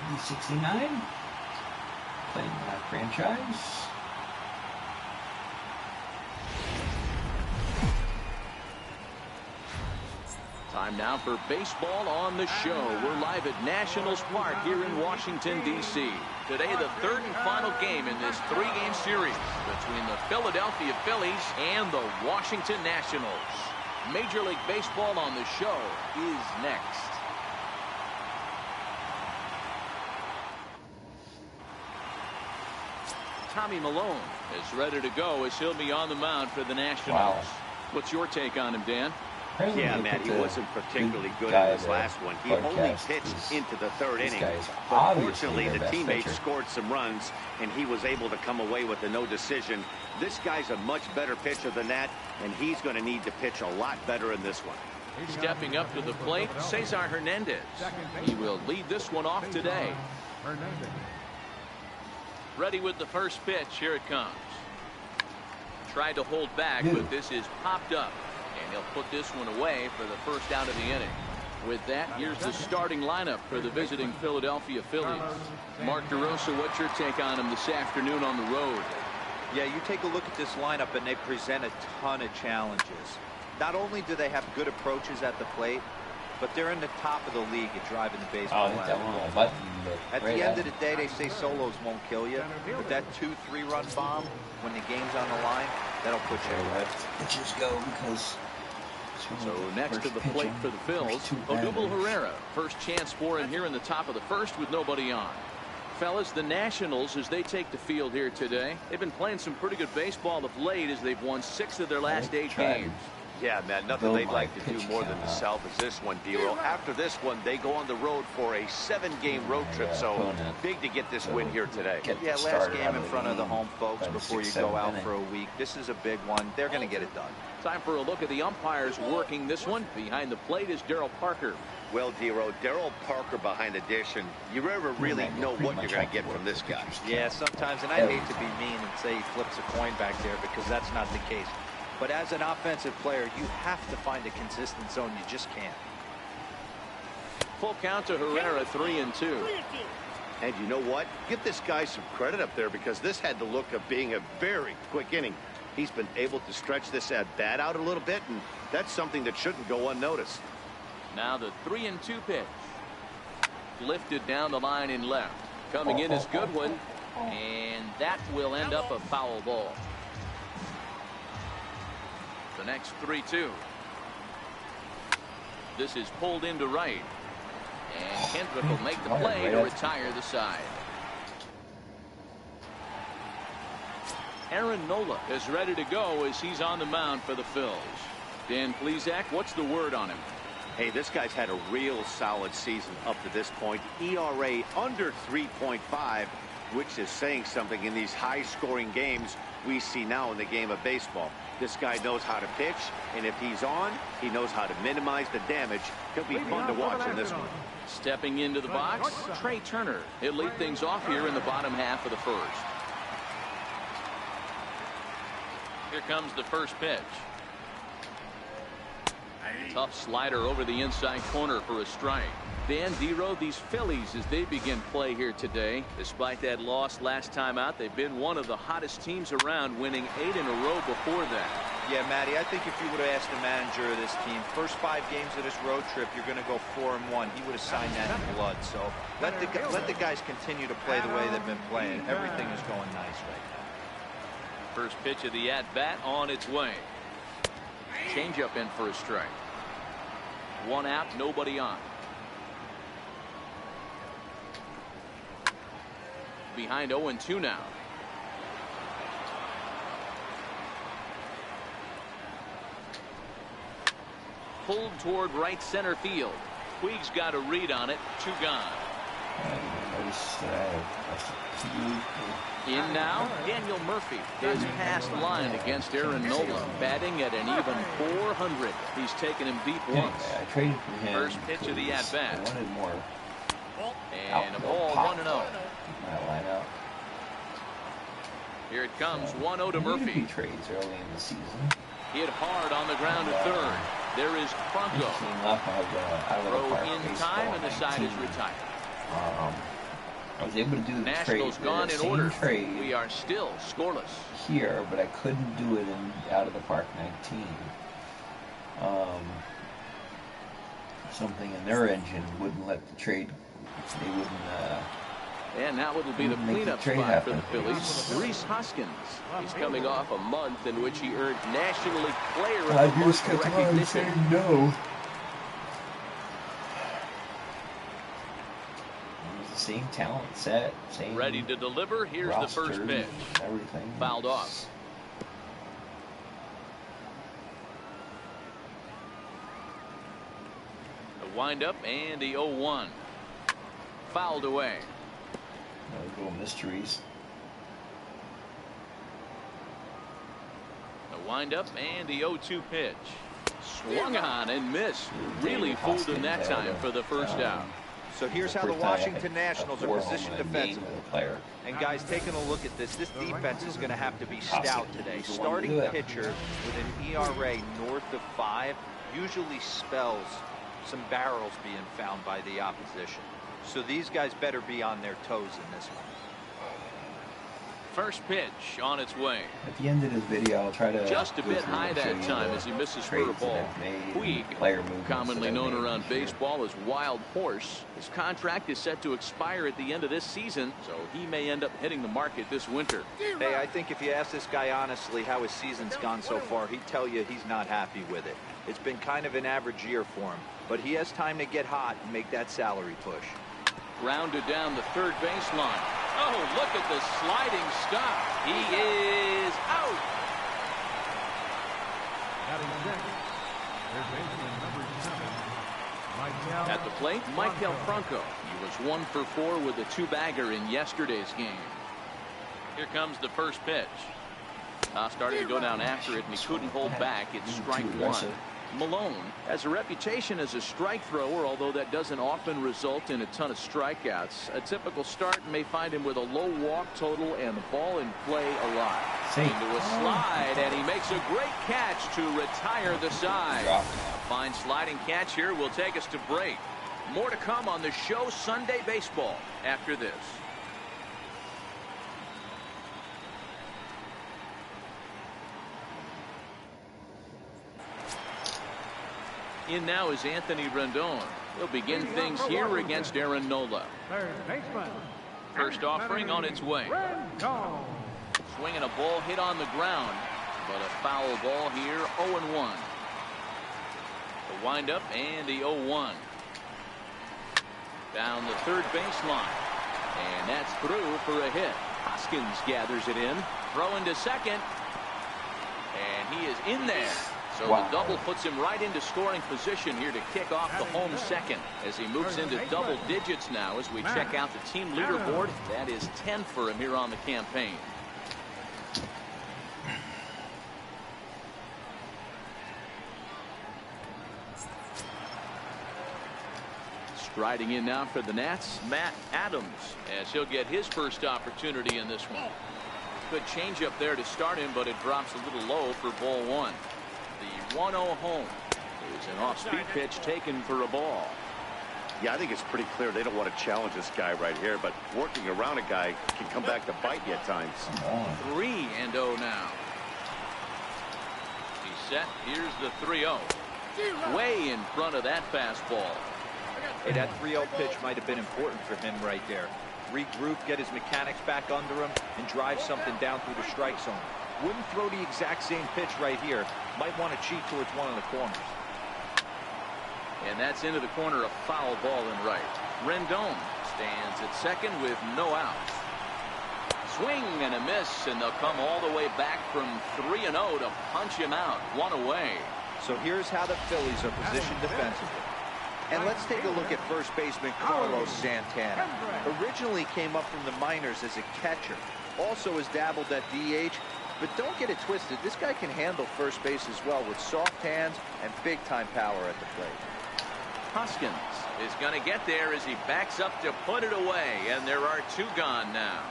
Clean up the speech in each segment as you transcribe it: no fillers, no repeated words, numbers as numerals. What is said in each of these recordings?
davidb69, playing that franchise. Time now for baseball on the show. We're live at Nationals Park here in Washington, D.C. Today, the third and final game in this three-game series between the Philadelphia Phillies and the Washington Nationals. Major League Baseball on the show is next. Tommy Malone is ready to go as he'll be on the mound for the Nationals. Wow. What's your take on him, Dan? Yeah, Matt, he wasn't particularly good in his last one. He only pitched into the third inning. But fortunately, the teammates scored some runs, and he was able to come away with a no decision. This guy's a much better pitcher than that, and he's going to need to pitch a lot better in this one. Stepping up to the plate, Cesar Hernandez. He will lead this one off today. Ready with the first pitch. Here it comes. Tried to hold back, but this is popped up. And he'll put this one away for the first out of the inning. With that, here's the starting lineup for the visiting Philadelphia Phillies. Mark DeRosa, what's your take on him this afternoon on the road? Yeah, you take a look at this lineup, and they present a ton of challenges. Not only do they have good approaches at the plate, but they're in the top of the league at driving the baseball out. At the end of the day, they say solos won't kill you, but that 2-3 run bomb, when the game's on the line, that'll put you away. Pitches go because. So next to the plate for the Phils, Odubel Herrera. First chance for him here in the top of the first with nobody on. Fellas, the Nationals, as they take the field here today, they've been playing some pretty good baseball of late as they've won 6 of their last 8 games. Yeah, Matt, nothing they'd like to do more than to salvage this one, Dero. After this one, they go on the road for a 7-game road trip, so big to get this win here today. Yeah, last game in front of the home folks before you go out for a week. This is a big one. They're going to get it done. Time for a look at the umpires working this one. Behind the plate is Darryl Parker. Well, Dero, Darryl Parker behind the dish, and you never really know what you're going to get from this guy. Yeah, sometimes, and I hate to be mean and say he flips a coin back there because that's not the case. But as an offensive player, you have to find a consistent zone. You just can't. Full count to Herrera, 3-2. And you know what? Give this guy some credit up there because this had the look of being a very quick inning. He's been able to stretch this at-bat out a little bit, and that's something that shouldn't go unnoticed. Now the 3-2 pitch. Lifted down the line in left. Coming in is Goodwin, and that will end up a foul ball. The next 3-2. This is pulled into right. And Kendrick will make the play to retire the side. Aaron Nola is ready to go as he's on the mound for the Phils. Dan Plesac, what's the word on him? Hey, this guy's had a real solid season up to this point. ERA under 3.5, which is saying something in these high-scoring games we see now in the game of baseball. This guy knows how to pitch, and if he's on, he knows how to minimize the damage. He'll be fun to watch in this one. Stepping into the box, Trey Turner. He'll lead things off here in the bottom half of the first. Here comes the first pitch. Tough slider over the inside corner for a strike. Dan, Dero, these Phillies, as they begin play here today, despite that loss last time out, they've been one of the hottest teams around, winning 8 in a row before that. Yeah, Matty, I think if you would have asked the manager of this team, first 5 games of this road trip, you're going to go 4-1. He would have signed that in blood. So let the guys continue to play the way they've been playing. Everything is going nice right now. First pitch of the at-bat on its way. Changeup in for a strike. 1 out, nobody on. Behind 0-2 now. Pulled toward right center field. Puig's got a read on it. 2 gone. In now, Daniel Murphy is past line against Aaron Nola, batting at an even 400. He's taken him deep once. First pitch of the at-bat. And a ball 1-0. Here it comes, 1-0 to Murphy. Trades early in the season. Hit hard on the ground to third. There is Franco. Throw in time, and the side is retired. I was able to do the Nationals trade, gone the in same order. trade We are still scoreless here, but I couldn't do it in Out of the Park 19. Something in their engine wouldn't let the trade. They wouldn't. and now it'll be the cleanup spot for the Phillies. Rhys Hoskins. He's coming off a month in which he earned National League Player of the Month recognition. No. Same talent set, same ready to deliver. Here's roster, the first pitch. Everything fouled off. The windup and the 0-1 fouled away. No little mysteries. The windup and the 0-2 pitch. Swung on and missed. Really fooled him that time for the first out. So here's how the Washington Nationals are positioned defensively. And guys, taking a look at this defense is going to have to be stout today. Starting pitcher with an ERA north of 5 usually spells some barrels being found by the opposition. So these guys better be on their toes in this one. First pitch on its way. At the end of this video, I'll try to just a bit high that time as he misses for a ball. Puig, commonly known around baseball as Wild Horse, his contract is set to expire at the end of this season, so he may end up hitting the market this winter. Hey, I think if you ask this guy honestly how his season's gone so far, he'd tell you he's not happy with it. It's been kind of an average year for him, but he has time to get hot and make that salary push. Grounded down the third baseline. Oh, look at the sliding stop. He is out. At the plate, Maikel Franco. He was 1 for 4 with a 2-bagger in yesterday's game. Here comes the first pitch. Started to go down after it, and he couldn't hold back. It's strike 1. Malone has a reputation as a strike thrower, although that doesn't often result in a ton of strikeouts. A typical start may find him with a low walk total and the ball in play a lot. Into a slide, and he makes a great catch to retire the side. A fine sliding catch here will take us to break. More to come on the show Sunday Baseball after this. In now is Anthony Rendon. He'll begin things here against Aaron Nola. First offering on its way. Swinging a ball hit on the ground, but a foul ball here, 0-1. The windup and the 0-1. Down the third baseline. And that's through for a hit. Hoskins gathers it in. Throw into second. And he is in there. So the double puts him right into scoring position here to kick off the home second as he moves into double digits now as we check out the team leaderboard. That is 10 for him here on the campaign. Striding in now for the Nats, Matt Adams, as he'll get his first opportunity in this one. Good changeup there to start him, but it drops a little low for ball 1. The 1-0 home is an off-speed pitch taken for a ball. Yeah, I think it's pretty clear they don't want to challenge this guy right here, but working around a guy can come back to bite you at times. 3-0 now. He's set. Here's the 3-0. Way in front of that fastball. Hey, that 3-0 pitch might have been important for him right there. Regroup, get his mechanics back under him, and drive something down through the strike zone. Wouldn't throw the exact same pitch right here. Might want to cheat towards one of the corners. And that's into the corner, a foul ball in right. Rendon stands at second with no outs. Swing and a miss, and they'll come all the way back from 3-0 to punch him out. 1 away. So here's how the Phillies are positioned defensively. And let's take a look at first baseman Carlos Santana. Originally came up from the minors as a catcher. Also has dabbled at DH. But don't get it twisted. This guy can handle first base as well with soft hands and big-time power at the plate. Hoskins is going to get there as he backs up to put it away. And there are 2 gone now.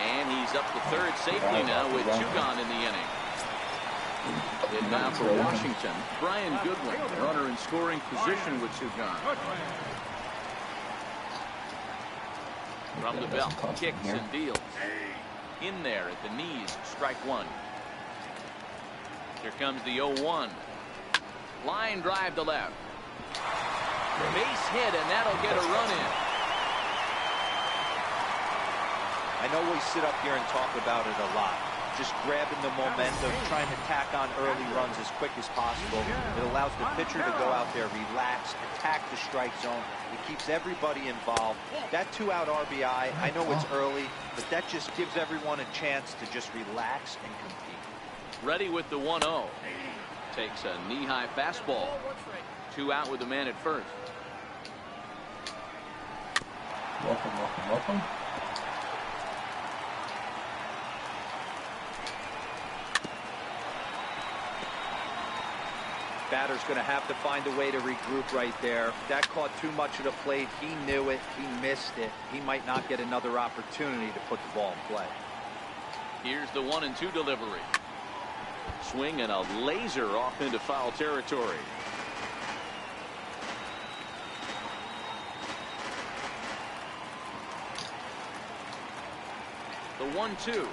And he's up to third safely now with 2 gone in the inning. In now for Washington, Brian Goodwin, runner in scoring position with 2 gone. From the belt, kicks and deals. In there at the knees, strike 1. Here comes the 0-1. Line drive to left. Base hit, and that'll get a run in. I know we sit up here and talk about it a lot. Just grabbing the momentum, trying to tack on early runs as quick as possible. It allows the pitcher to go out there, relax, attack the strike zone. It keeps everybody involved. That 2-out RBI, I know it's early, but that just gives everyone a chance to just relax and compete. Ready with the 1-0. Takes a knee-high fastball. 2 out with the man at first. Welcome. Batter's going to have to find a way to regroup right there. That caught too much of the plate. He knew it. He missed it. He might not get another opportunity to put the ball in play. Here's the 1-2 delivery. Swing and a laser off into foul territory. The 1-2.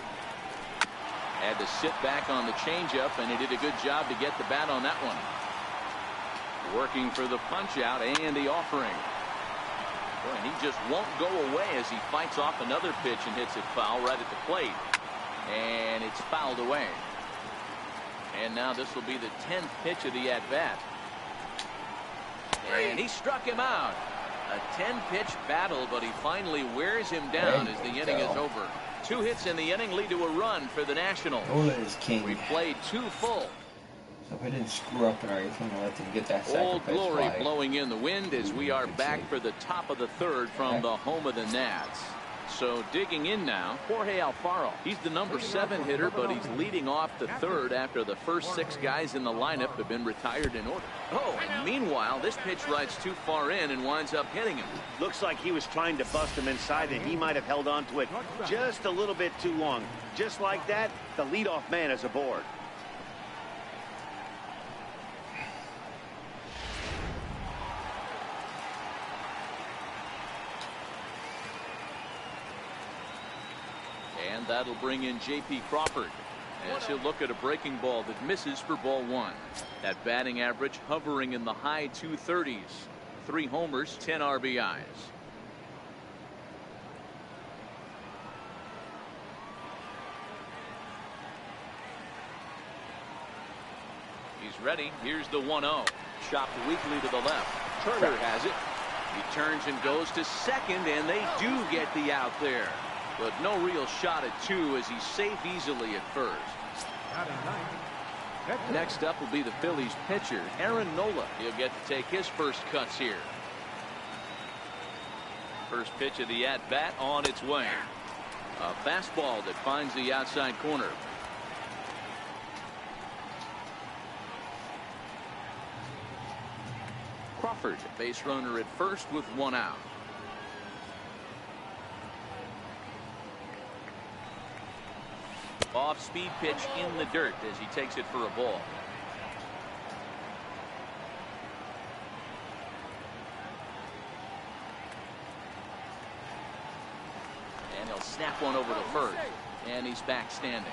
Had to sit back on the changeup, and he did a good job to get the bat on that one. Working for the punch out and the offering. Boy, and he just won't go away as he fights off another pitch and hits it foul right at the plate. And it's fouled away. And now this will be the 10th pitch of the at-bat. And he struck him out. A 10-pitch battle, but he finally wears him down as the inning is over. 2 hits in the inning lead to a run for the Nationals. We played 2 full. So if I didn't screw up in anything, I'll let them get that sacrifice Old Glory fly. blowing in the wind as we are back for the top of the 3rd from the home of the Nats. So digging in now, Jorge Alfaro. He's the number 7 hitter, but he's leading off the 3rd after the first 6 guys in the lineup have been retired in order. Oh, and meanwhile, this pitch rides too far in and winds up hitting him. Looks like he was trying to bust him inside, and he might have held on to it just a little bit too long. Just like that, the leadoff man is aboard. And that'll bring in J.P. Crawford as he'll look at a breaking ball that misses for ball 1. That batting average hovering in the high 230s. 3 homers, 10 RBIs. He's ready. Here's the 1-0. Chopped weakly to the left. Turner has it. He turns and goes to second, and they do get the out there. But no real shot at 2 as he's safe easily at first. Next up will be the Phillies pitcher, Aaron Nola. He'll get to take his first cuts here. First pitch of the at-bat on its way. A fastball that finds the outside corner. Crawford, base runner at first with 1 out. Off-speed pitch in the dirt as he takes it for a ball. And he'll snap one over to first. And he's back standing.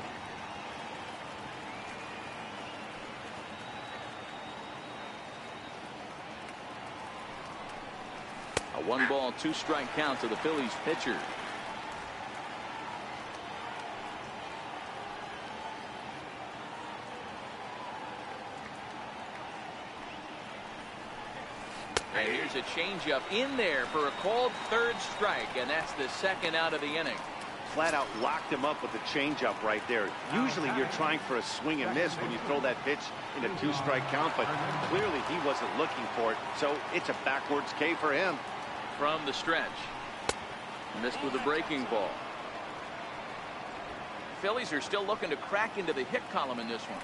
A 1-ball, 2-strike count to the Phillies pitcher. And here's a changeup in there for a called 3rd strike, and that's the 2nd out of the inning. Flat out locked him up with the changeup right there. Usually you're trying for a swing and miss when you throw that pitch in a 2-strike count, but clearly he wasn't looking for it, so it's a backwards K for him. From the stretch. Missed with a breaking ball. Phillies are still looking to crack into the hit column in this one.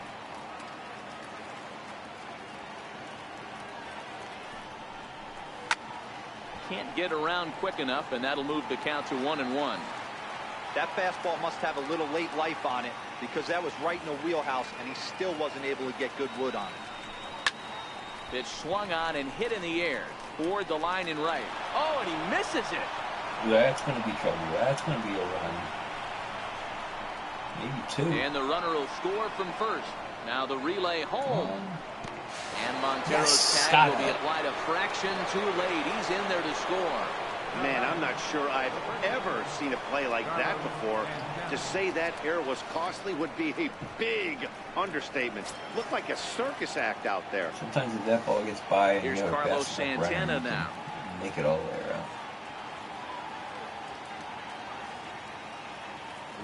Can't get around quick enough, and that'll move the count to 1-1. That fastball must have a little late life on it because that was right in the wheelhouse, and he still wasn't able to get good wood on it. Pitch swung on and hit in the air toward the line and right. Oh, and he misses it. That's going to be trouble. That's going to be a run. Maybe two. And the runner will score from first. Now the relay home. And Montero's tag will be applied a fraction too late. He's in there to score. Man, I'm not sure I've ever seen a play like that before. To say that error was costly would be a big understatement. Looked like a circus act out there. Sometimes if that ball gets by, here's Carlos Santana now. Make it all the way around.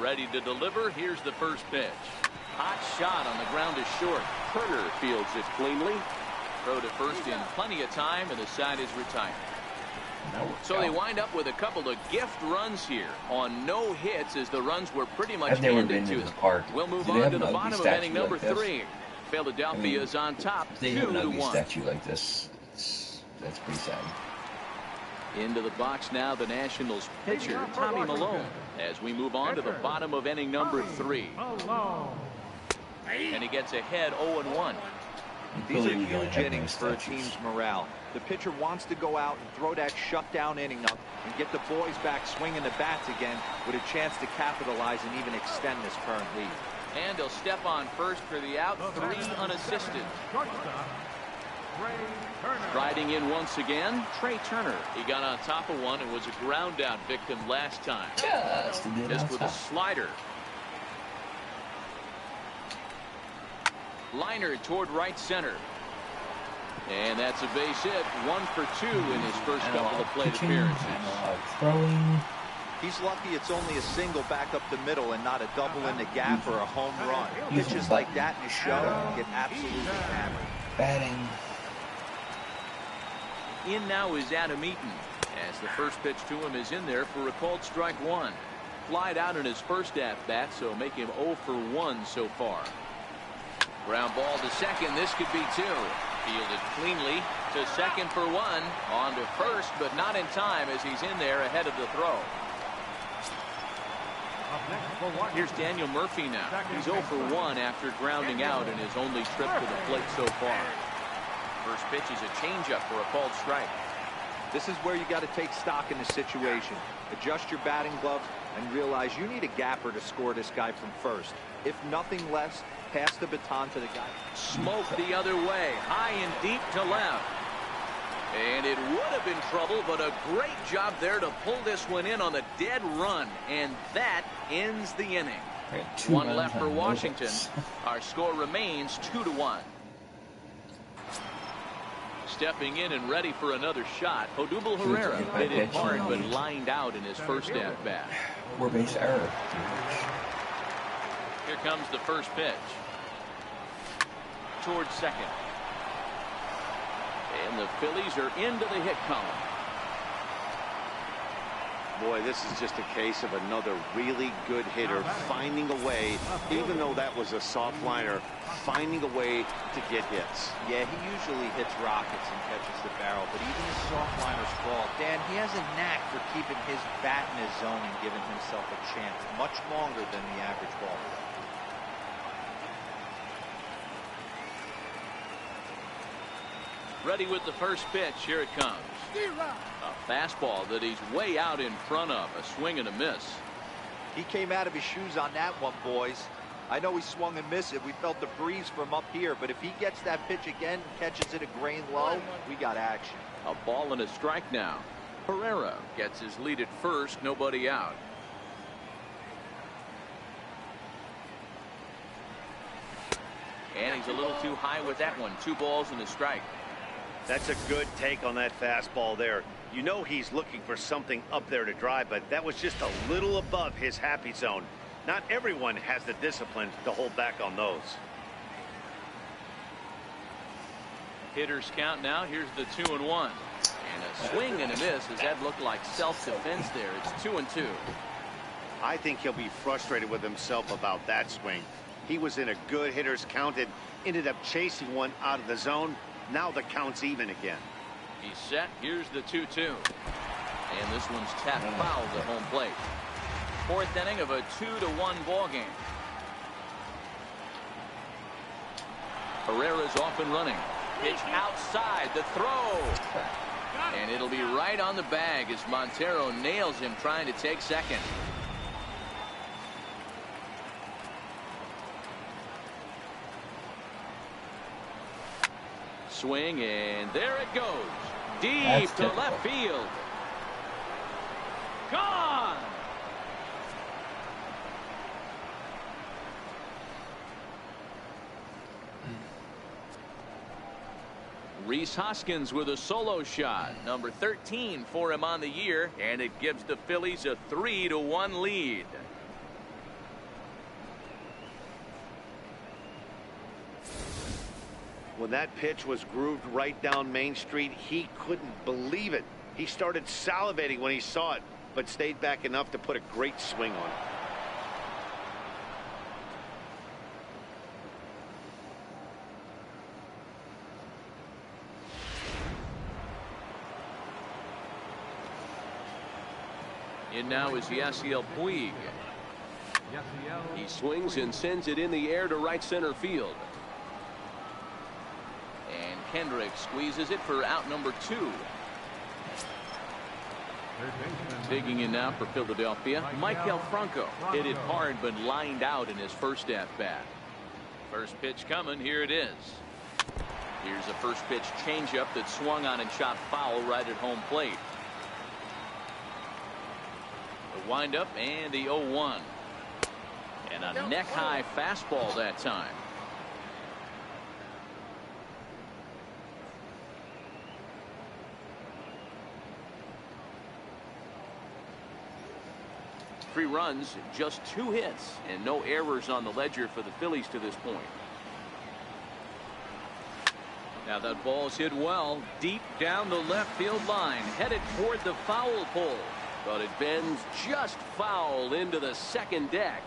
Ready to deliver. Here's the first pitch. Hot shot on the ground is short. Turner fields it cleanly. Throw to first in plenty of time, and the side is retired. So they wind up with a couple of gift runs here on no hits as the runs were pretty much handed to them. We'll move on to the bottom of inning number 3. Philadelphia is on top 2-1. They have an ugly statue like this. That's pretty sad. Into the box now the Nationals pitcher Tommy Malone as we move on to the bottom of inning number 3. And he gets ahead 0-1. These are huge innings for a team's morale. The pitcher wants to go out and throw that shutdown inning up and get the boys back swinging the bats again with a chance to capitalize and even extend this current lead. And he'll step on first for the out, 3 unassisted. Striding in once again, Trey Turner. He got on top of one and was a ground out victim last time. Just with a slider. Liner toward right center. And that's a base hit. 1 for 2 in his first couple of plate appearances. Throwing. He's lucky it's only a single back up the middle and not a double in the gap or a home run. Pitches like that in a show get absolutely hammered. Batting. In now is Adam Eaton as the first pitch to him is in there for a called strike 1. Flied out in his first at bat, so make him 0 for 1 so far. Ground ball to second. This could be 2. Fielded cleanly to second for 1. On to first, but not in time as he's in there ahead of the throw. Here's Daniel Murphy now. He's 0 for 1 after grounding out in his only trip to the plate so far. First pitch is a changeup for a called strike. This is where you got to take stock in the situation. Adjust your batting gloves and realize you need a gapper to score this guy from first. If nothing less, pass the baton to the guy. Smoke the other way, high and deep to left. And it would have been trouble, but a great job there to pull this one in on the dead run. And that ends the inning. 1 left for Washington. Our score remains 2-1. Stepping in and ready for another shot, Odubel Herrera hit it hard but lined out in his first at bat. 4 base error. Here comes the first pitch. Towards second. And the Phillies are into the hit column. Boy, this is just a case of another really good hitter finding a way, even though that was a soft liner, finding a way to get hits. Yeah, he usually hits rockets and catches the barrel, but even his soft liners fall. Dan, he has a knack for keeping his bat in his zone and giving himself a chance much longer than the average ball player. Ready with the first pitch. Here it comes. A fastball that he's way out in front of. A swing and a miss. He came out of his shoes on that one, boys. I know he swung and missed it. We felt the breeze from up here, but if he gets that pitch again and catches it a grain low, we got action. A ball and a strike now. Herrera gets his lead at first. Nobody out. And he's a little too high with that one. 2 balls and a strike. That's a good take on that fastball there. You know he's looking for something up there to drive, but that was just a little above his happy zone. Not everyone has the discipline to hold back on those. Hitters count now. Here's the 2-1. And a swing and a miss. Does that look like self-defense there? It's 2-2. I think he'll be frustrated with himself about that swing. He was in a good hitter's count and ended up chasing one out of the zone. Now the count's even again. He's set. Here's the 2-2. And this one's tapped foul at home plate. fourth inning of a 2-1 ball game. Herrera's off and running. Pitch outside, the throw. And it'll be right on the bag as Montero nails him trying to take second. Swing, and there it goes. Deep to left field. Gone. Rhys Hoskins with a solo shot, number 13 for him on the year, and it gives the Phillies a 3-1 lead. When that pitch was grooved right down Main Street, he couldn't believe it. He started salivating when he saw it, but stayed back enough to put a great swing on it. In now is Yasiel Puig. He swings and sends it in the air to right center field. And Kendrick squeezes it for out number 2. Digging in now for Philadelphia, Maikel Franco hit it hard but lined out in his first at-bat. First pitch coming, here it is. Here's a first pitch changeup that swung on and shot foul right at home plate. The windup and the 0-1. And a neck-high fastball that time. Three runs, just 2 hits, and no errors on the ledger for the Phillies to this point. Now that ball's hit well, deep down the left field line, headed toward the foul pole. But it bends just foul into the second deck.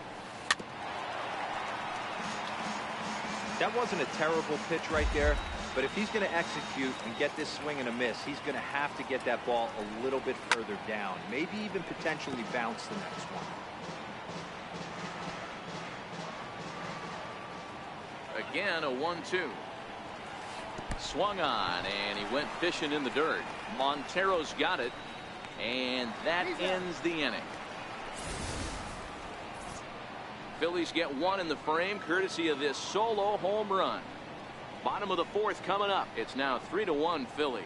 That wasn't a terrible pitch right there, but if he's going to execute and get this swing and a miss, he's going to have to get that ball a little bit further down, maybe even potentially bounce the next one. Again, a 1-2. Swung on, and he went fishing in the dirt. Montero's got it, and that ends the inning. Phillies get one in the frame courtesy of this solo home run. Bottom of the fourth coming up. It's now 3-1 Philly.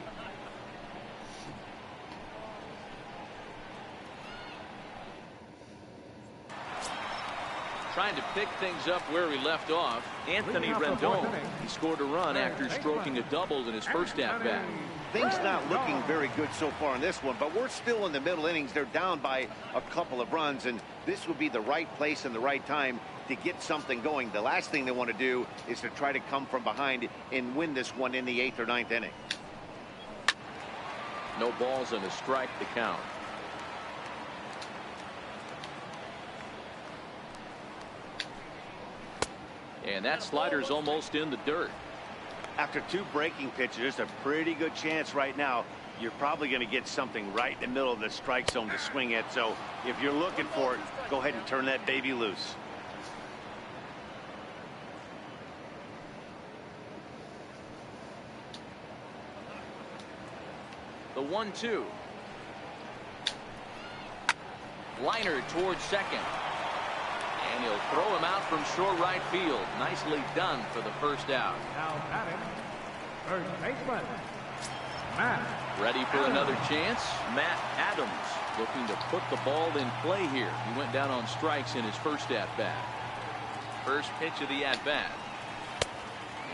Trying to pick things up where we left off, Anthony Rendon. He scored a run after stroking a double in his first at-bat. Things not looking very good so far in this one, but we're still in the middle innings. They're down by a couple of runs, and this would be the right place and the right time to get something going. The last thing they want to do is to try to come from behind and win this one in the 8th or 9th inning. No balls and a strike to count. And that slider's almost in the dirt. After 2 breaking pitches, there's a pretty good chance right now you're probably going to get something right in the middle of the strike zone to swing at. So if you're looking for it, go ahead and turn that baby loose. The 1-2. Liner towards second. And he'll throw him out from short right field. Nicely done for the first out. Now batting, first baseman, Matt. Ready for another chance? Matt Adams looking to put the ball in play here. He went down on strikes in his first at-bat. First pitch of the at-bat.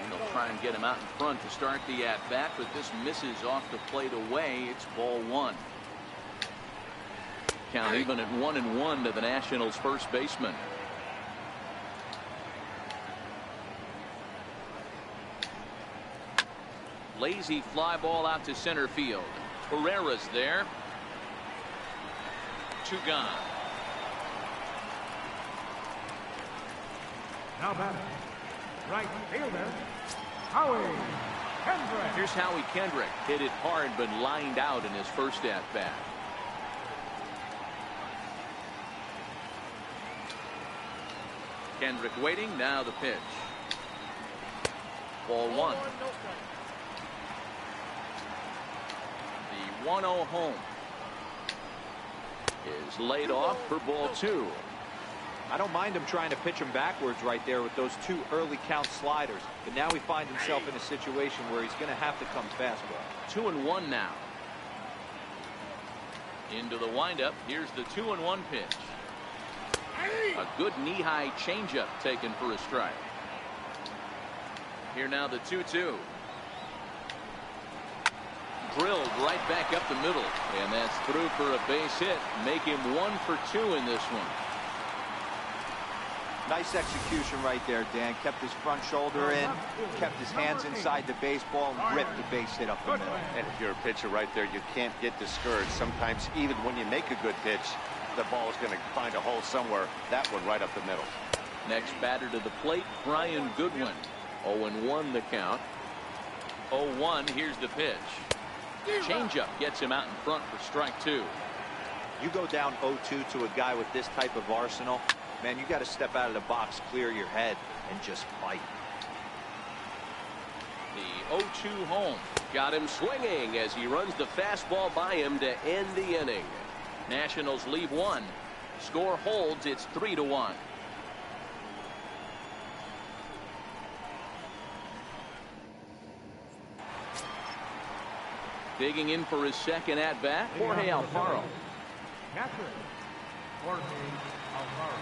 And they'll try and get him out in front to start the at-bat, but this misses off the plate away. It's ball 1. Count even at 1-1 to the Nationals' first baseman. Lazy fly ball out to center field. Herrera's there. 2 gone. Now batting, right fielder, Howie Kendrick. Here's Howie Kendrick. Hit it hard but lined out in his first at-bat. Kendrick waiting. Now the pitch. Ball 1. The 1-0 home is laid off for ball 2. I don't mind him trying to pitch him backwards right there with those 2 early count sliders. But now he finds himself in a situation where he's going to have to come fastball. 2-1 now. Into the windup. Here's the 2-1 pitch. A good knee-high changeup taken for a strike. Here now the 2-2. Drilled right back up the middle, and that's through for a base hit. Make him 1 for 2 in this one. Nice execution right there, Dan. Kept his front shoulder in, kept his hands inside the baseball, and ripped the base hit up the middle. And if you're a pitcher right there, you can't get discouraged. Sometimes even when you make a good pitch, the ball is going to find a hole somewhere. That one right up the middle. Next batter to the plate, Brian Goodwin. 0-1 the count. 0-1. Here's the pitch. Changeup gets him out in front for strike 2. You go down 0-2 to a guy with this type of arsenal, man, you got to step out of the box, clear your head, and just fight. The 0-2 home got him swinging as he runs the fastball by him to end the inning. Nationals leave 1. Score holds. It's 3-1. Digging in for his second at bat, Jorge Alfaro. Catcher, Jorge Alfaro.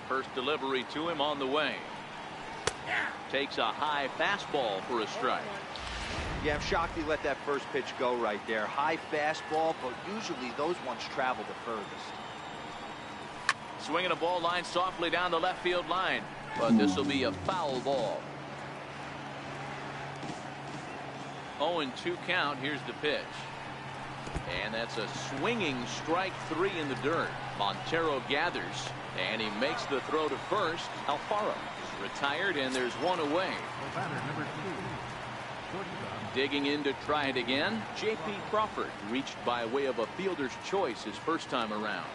First delivery to him on the way. Takes a high fastball for a strike. Yeah, I'm shocked he let that first pitch go right there. High fastball, but usually those ones travel the furthest. Swinging a ball line softly down the left field line, but this will be a foul ball. 0-2 count. Here's the pitch. And that's a swinging strike 3 in the dirt. Montero gathers, and he makes the throw to first. Alfaro is retired, and there's 1 away. Batter number 2. Digging in to try it again, J.P. Crawford reached by way of a fielder's choice his first time around.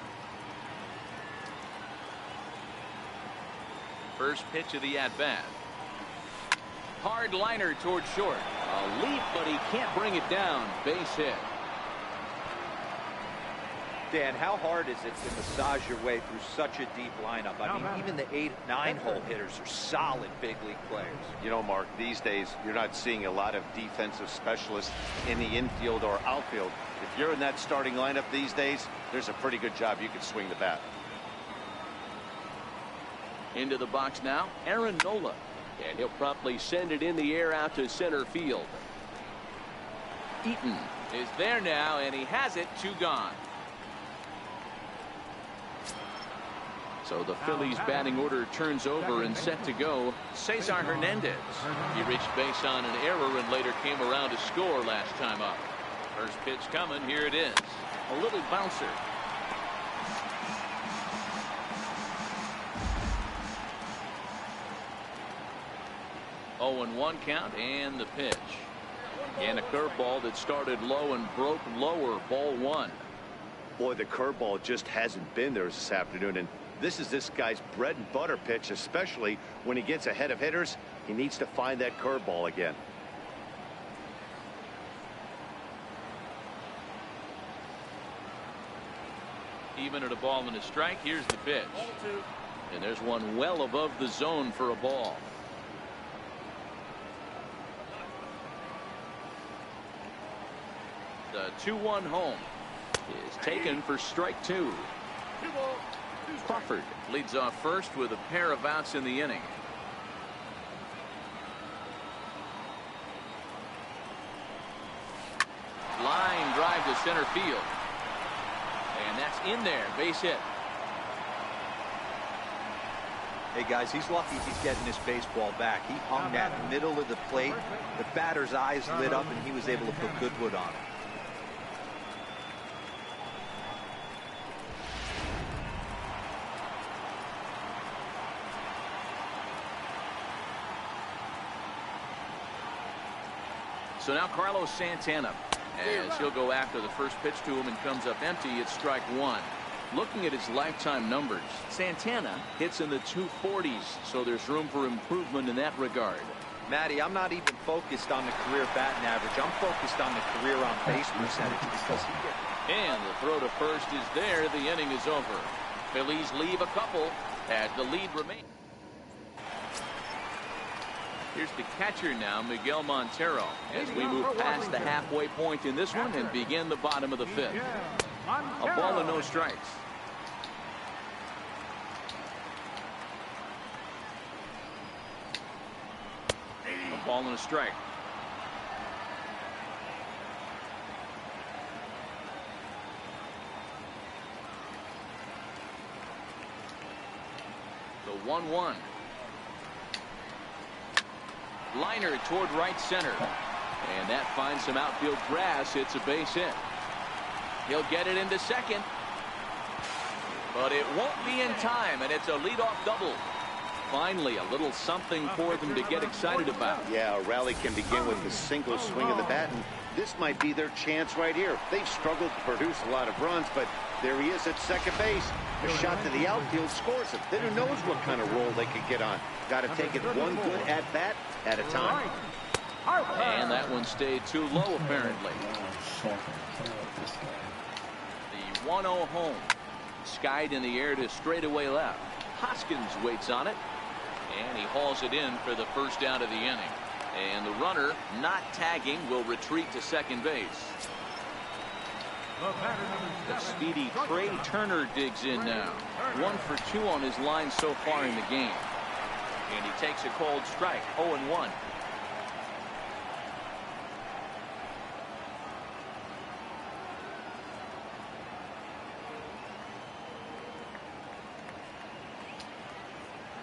First pitch of the at-bat. Hard liner towards short. A leap, but he can't bring it down. Base hit. Dan, how hard is it to massage your way through such a deep lineup? I mean, even the 8-9 hole hitters are solid big league players. You know, Mark, these days you're not seeing a lot of defensive specialists in the infield or outfield. If you're in that starting lineup these days, there's a pretty good job you can swing the bat. Into the box now, Aaron Nola. And he'll promptly send it in the air out to center field. Eaton is there now, and he has it. 2 gone. So the Phillies batting order turns over and set to go. Cesar Hernandez. He reached base on an error and later came around to score last time up. First pitch coming. Here it is. A little bouncer. And 1 count, and the pitch. And a curveball that started low and broke lower. Ball 1. Boy, the curveball just hasn't been there this afternoon, and this is this guy's bread and butter pitch, especially when he gets ahead of hitters. He needs to find that curveball again. Even at a ball and a strike. Here's the pitch. And there's one well above the zone for a ball. The 2-1 home is taken for strike 2. Crawford leads off first with a pair of outs in the inning. Line drive to center field. And that's in there. Base hit. Hey, guys, he's lucky he's getting this baseball back. He hung that middle of the plate. The batter's eyes lit up, and he was able to put Goodwood on it. So now Carlos Santana as he'll go after the first pitch to him and comes up empty. It's strike one. Looking at his lifetime numbers, Santana hits in the 240s, so there's room for improvement in that regard. Matty, I'm not even focused on the career batting average. I'm focused on the career on base percentage because he gets... And the throw to first is there. The inning is over. Phillies leave a couple as the lead remains. Here's the catcher now, Miguel Montero, as we move past the halfway point in this one and begin the bottom of the fifth. A ball and no strikes. A ball and a strike. The 1-1. Liner toward right center. And that finds some outfield grass. It's a base hit. He'll get it into second. But it won't be in time, and it's a leadoff double. Finally, a little something for them to get excited about. Yeah, a rally can begin with a single swing of the bat, and this might be their chance right here. They've struggled to produce a lot of runs, but there he is at second base. A shot to the outfield scores him. Then who knows what kind of roll they could get on. Got to take it one good at-bat at a time. And that one stayed too low, apparently. The 1-0 home. Skied in the air to straightaway left. Hoskins waits on it. And he hauls it in for the first out of the inning. And the runner, not tagging, will retreat to second base. The speedy Trey Turner digs in now. 1 for 2 on his line so far in the game. And he takes a cold strike. 0-1.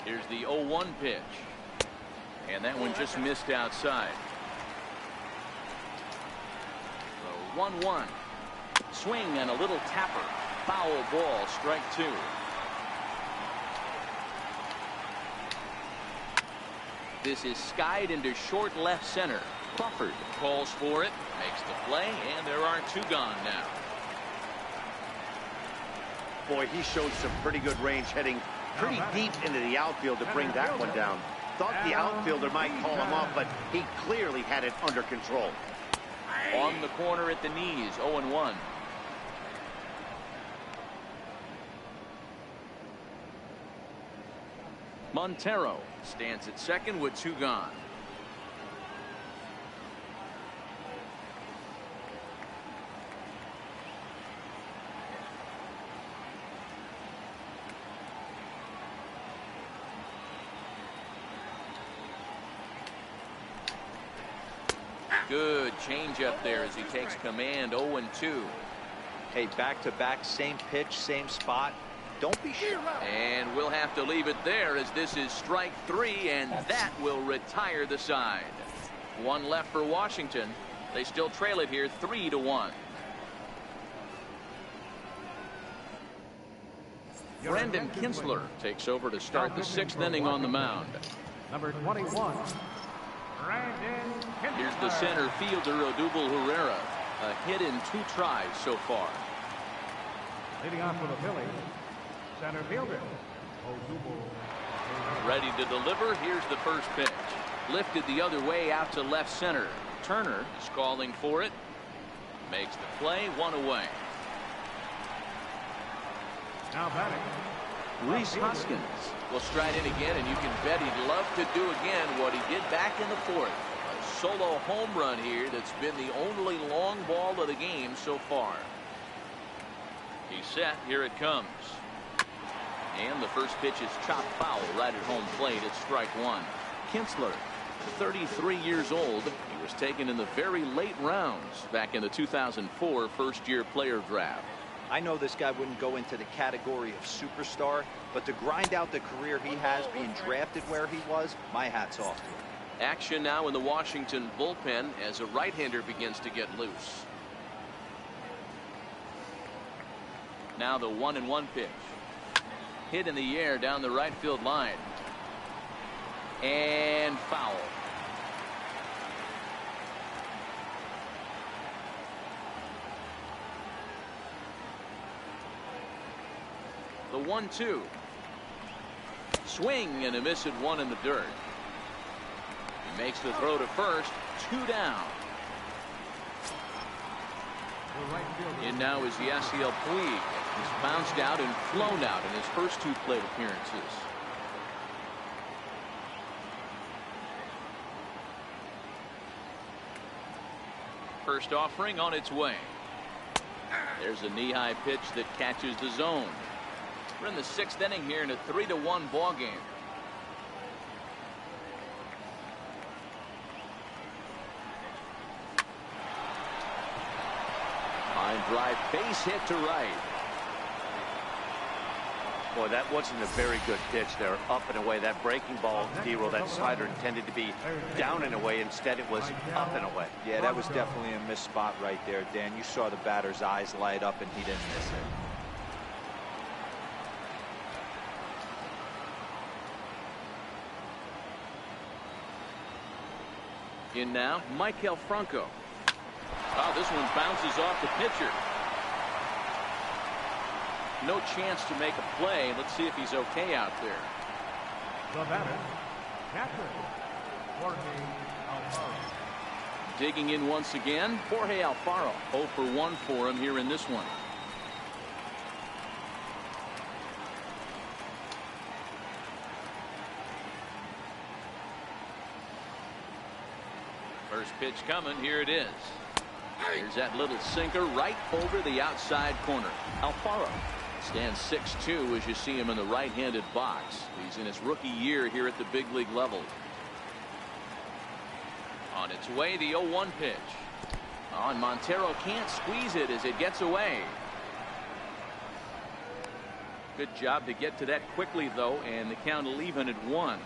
Here's the 0-1 pitch. And that one just missed outside. The 1-1. Swing and a little tapper. Foul ball, strike 2. This is skied into short left center. Crawford calls for it, makes the play, and there are 2 gone now. Boy, he showed some pretty good range heading pretty deep into the outfield to bring that one down. Thought the outfielder might call him off, but he clearly had it under control. On the corner at the knees, 0-1. Montero stands at second with 2 gone. Good changeup there as he takes command. 0-2. Hey, back-to-back, same pitch, same spot. Don't be sure. And we'll have to leave it there as this is strike 3, and that will retire the side. 1 left for Washington. They still trail it here 3-1. Brendan Kinsler takes over to start the 6th inning on the mound. Number 21. Here's the center fielder, Odubel Herrera. A hit in 2 tries so far. Leading off for the Phillies, center fielder, Odubel. Ready to deliver. Here's the first pitch. Lifted the other way out to left center. Turner is calling for it. Makes the play. 1 away. Now batting, Rhys Hoskins will stride in again, and you can bet he'd love to do again what he did back in the 4th. A solo home run here that's been the only long ball of the game so far. He's set. Here it comes. And the first pitch is chopped foul right at home plate. It's strike 1. Kinsler, 33 years old. He was taken in the very late rounds back in the 2004 first-year player draft. I know this guy wouldn't go into the category of superstar, but to grind out the career he has being drafted where he was, my hat's off to him. Action now in the Washington bullpen as a right-hander begins to get loose. Now the 1-1 pitch. Hit in the air down the right field line. And foul. 1-2. Swing and a miss at one in the dirt. He makes the throw to first. 2 down. In now is Yasiel Puig. He's bounced out and flown out in his first 2 plate appearances. First offering on its way. There's a knee-high pitch that catches the zone. We're in the 6th inning here in a 3-1 ball game. Line drive, base hit to right. Boy, that wasn't a very good pitch there. Up and away. That breaking ball, D-roll, that slider intended to be down and away. Instead, it was up and away. Yeah, that was definitely a missed spot right there, Dan. You saw the batter's eyes light up, and he didn't miss it. In now, Michael Franco. Oh, this one bounces off the pitcher. No chance to make a play. Let's see if he's okay out there. The batter, catcher, Jorge Alfaro. Digging in once again, Jorge Alfaro. 0 for 1 for him here in this one. First pitch coming. Here it is. Here's that little sinker right over the outside corner. Alfaro stands 6'2" as you see him in the right-handed box. He's in his rookie year here at the big league level. On its way, the 0-1 pitch. Oh, and Montero can't squeeze it as it gets away. Good job to get to that quickly, though, and the count will even at 1.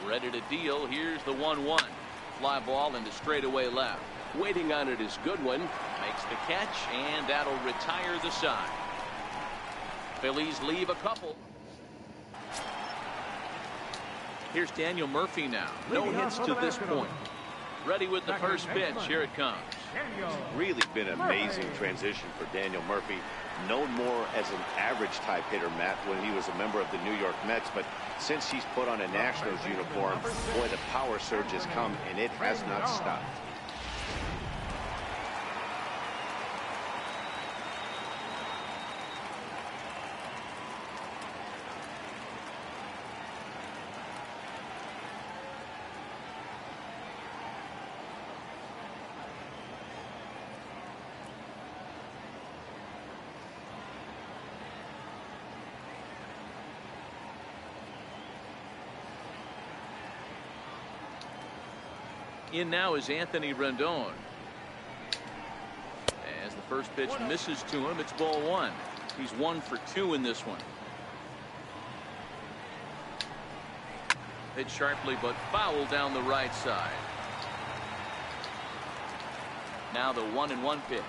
Ready to deal. Here's the 1-1. Fly ball into straightaway left. Waiting on it is Goodwin. Makes the catch, and that'll retire the side. Phillies leave a couple. Here's Daniel Murphy now. No hits to this point. Ready with the first pitch. Here it comes. Really been an amazing transition for Daniel Murphy. Known more as an average type hitter, Matt, when he was a member of the New York Mets, but since he's put on a Nationals uniform, boy, the power surge has come, and it has not stopped. In now is Anthony Rendon. As the first pitch misses to him, it's ball 1. He's 1 for 2 in this one. Hit sharply but foul down the right side. Now the 1-1 pitch.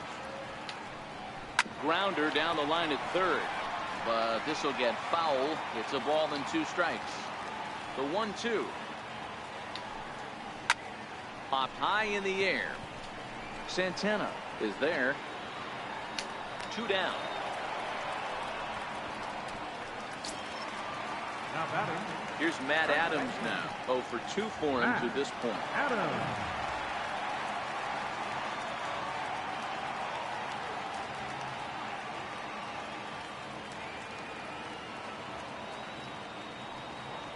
Grounder down the line at third, but this will get foul. It's a ball and 2 strikes. The 1-2. Popped high in the air. Santana is there. 2 down. Now batting. Here's Matt Adams now. 0 for 2 for him to this point. Adams.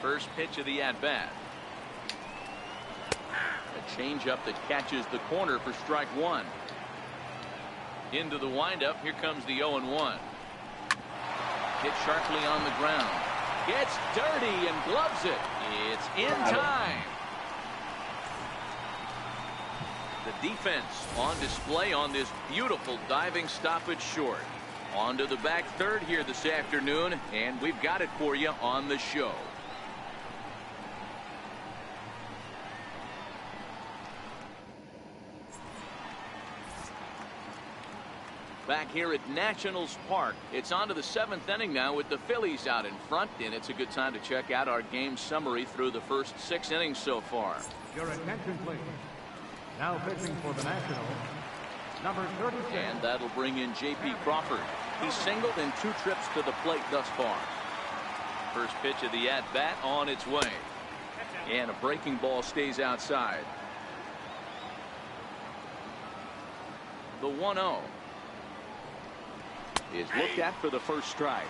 First pitch of the at-bat. A changeup that catches the corner for strike 1. Into the windup. Here comes the 0-1. Hit sharply on the ground. Gets dirty and gloves it. It's in time. The defense on display on this beautiful diving stoppage short. On to the back third here this afternoon, and we've got it for you on the show. Back here at Nationals Park, it's on to the 7th inning now with the Phillies out in front, and it's a good time to check out our game summary through the first 6 innings so far. Your attention, please. Now pitching for the Nationals, Number 36. And that'll bring in J.P. Crawford. He's singled in 2 trips to the plate thus far. First pitch of the at-bat on its way. And a breaking ball stays outside. The 1-0 is looked at for the first strike.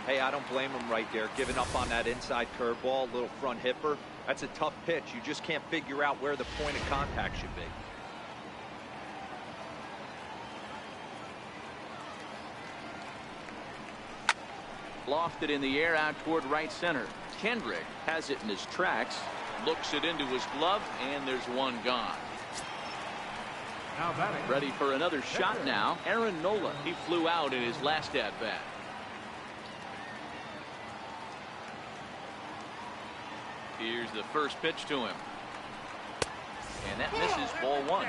Hey, I don't blame him right there. Giving up on that inside curveball, little front hipper. That's a tough pitch. You just can't figure out where the point of contact should be. Lofted in the air out toward right center. Kendrick has it in his tracks, looks it into his glove, and there's one gone. Now batting. Ready for another shot now. Aaron Nola. He flew out in his last at bat. Here's the first pitch to him. And that misses, ball 1.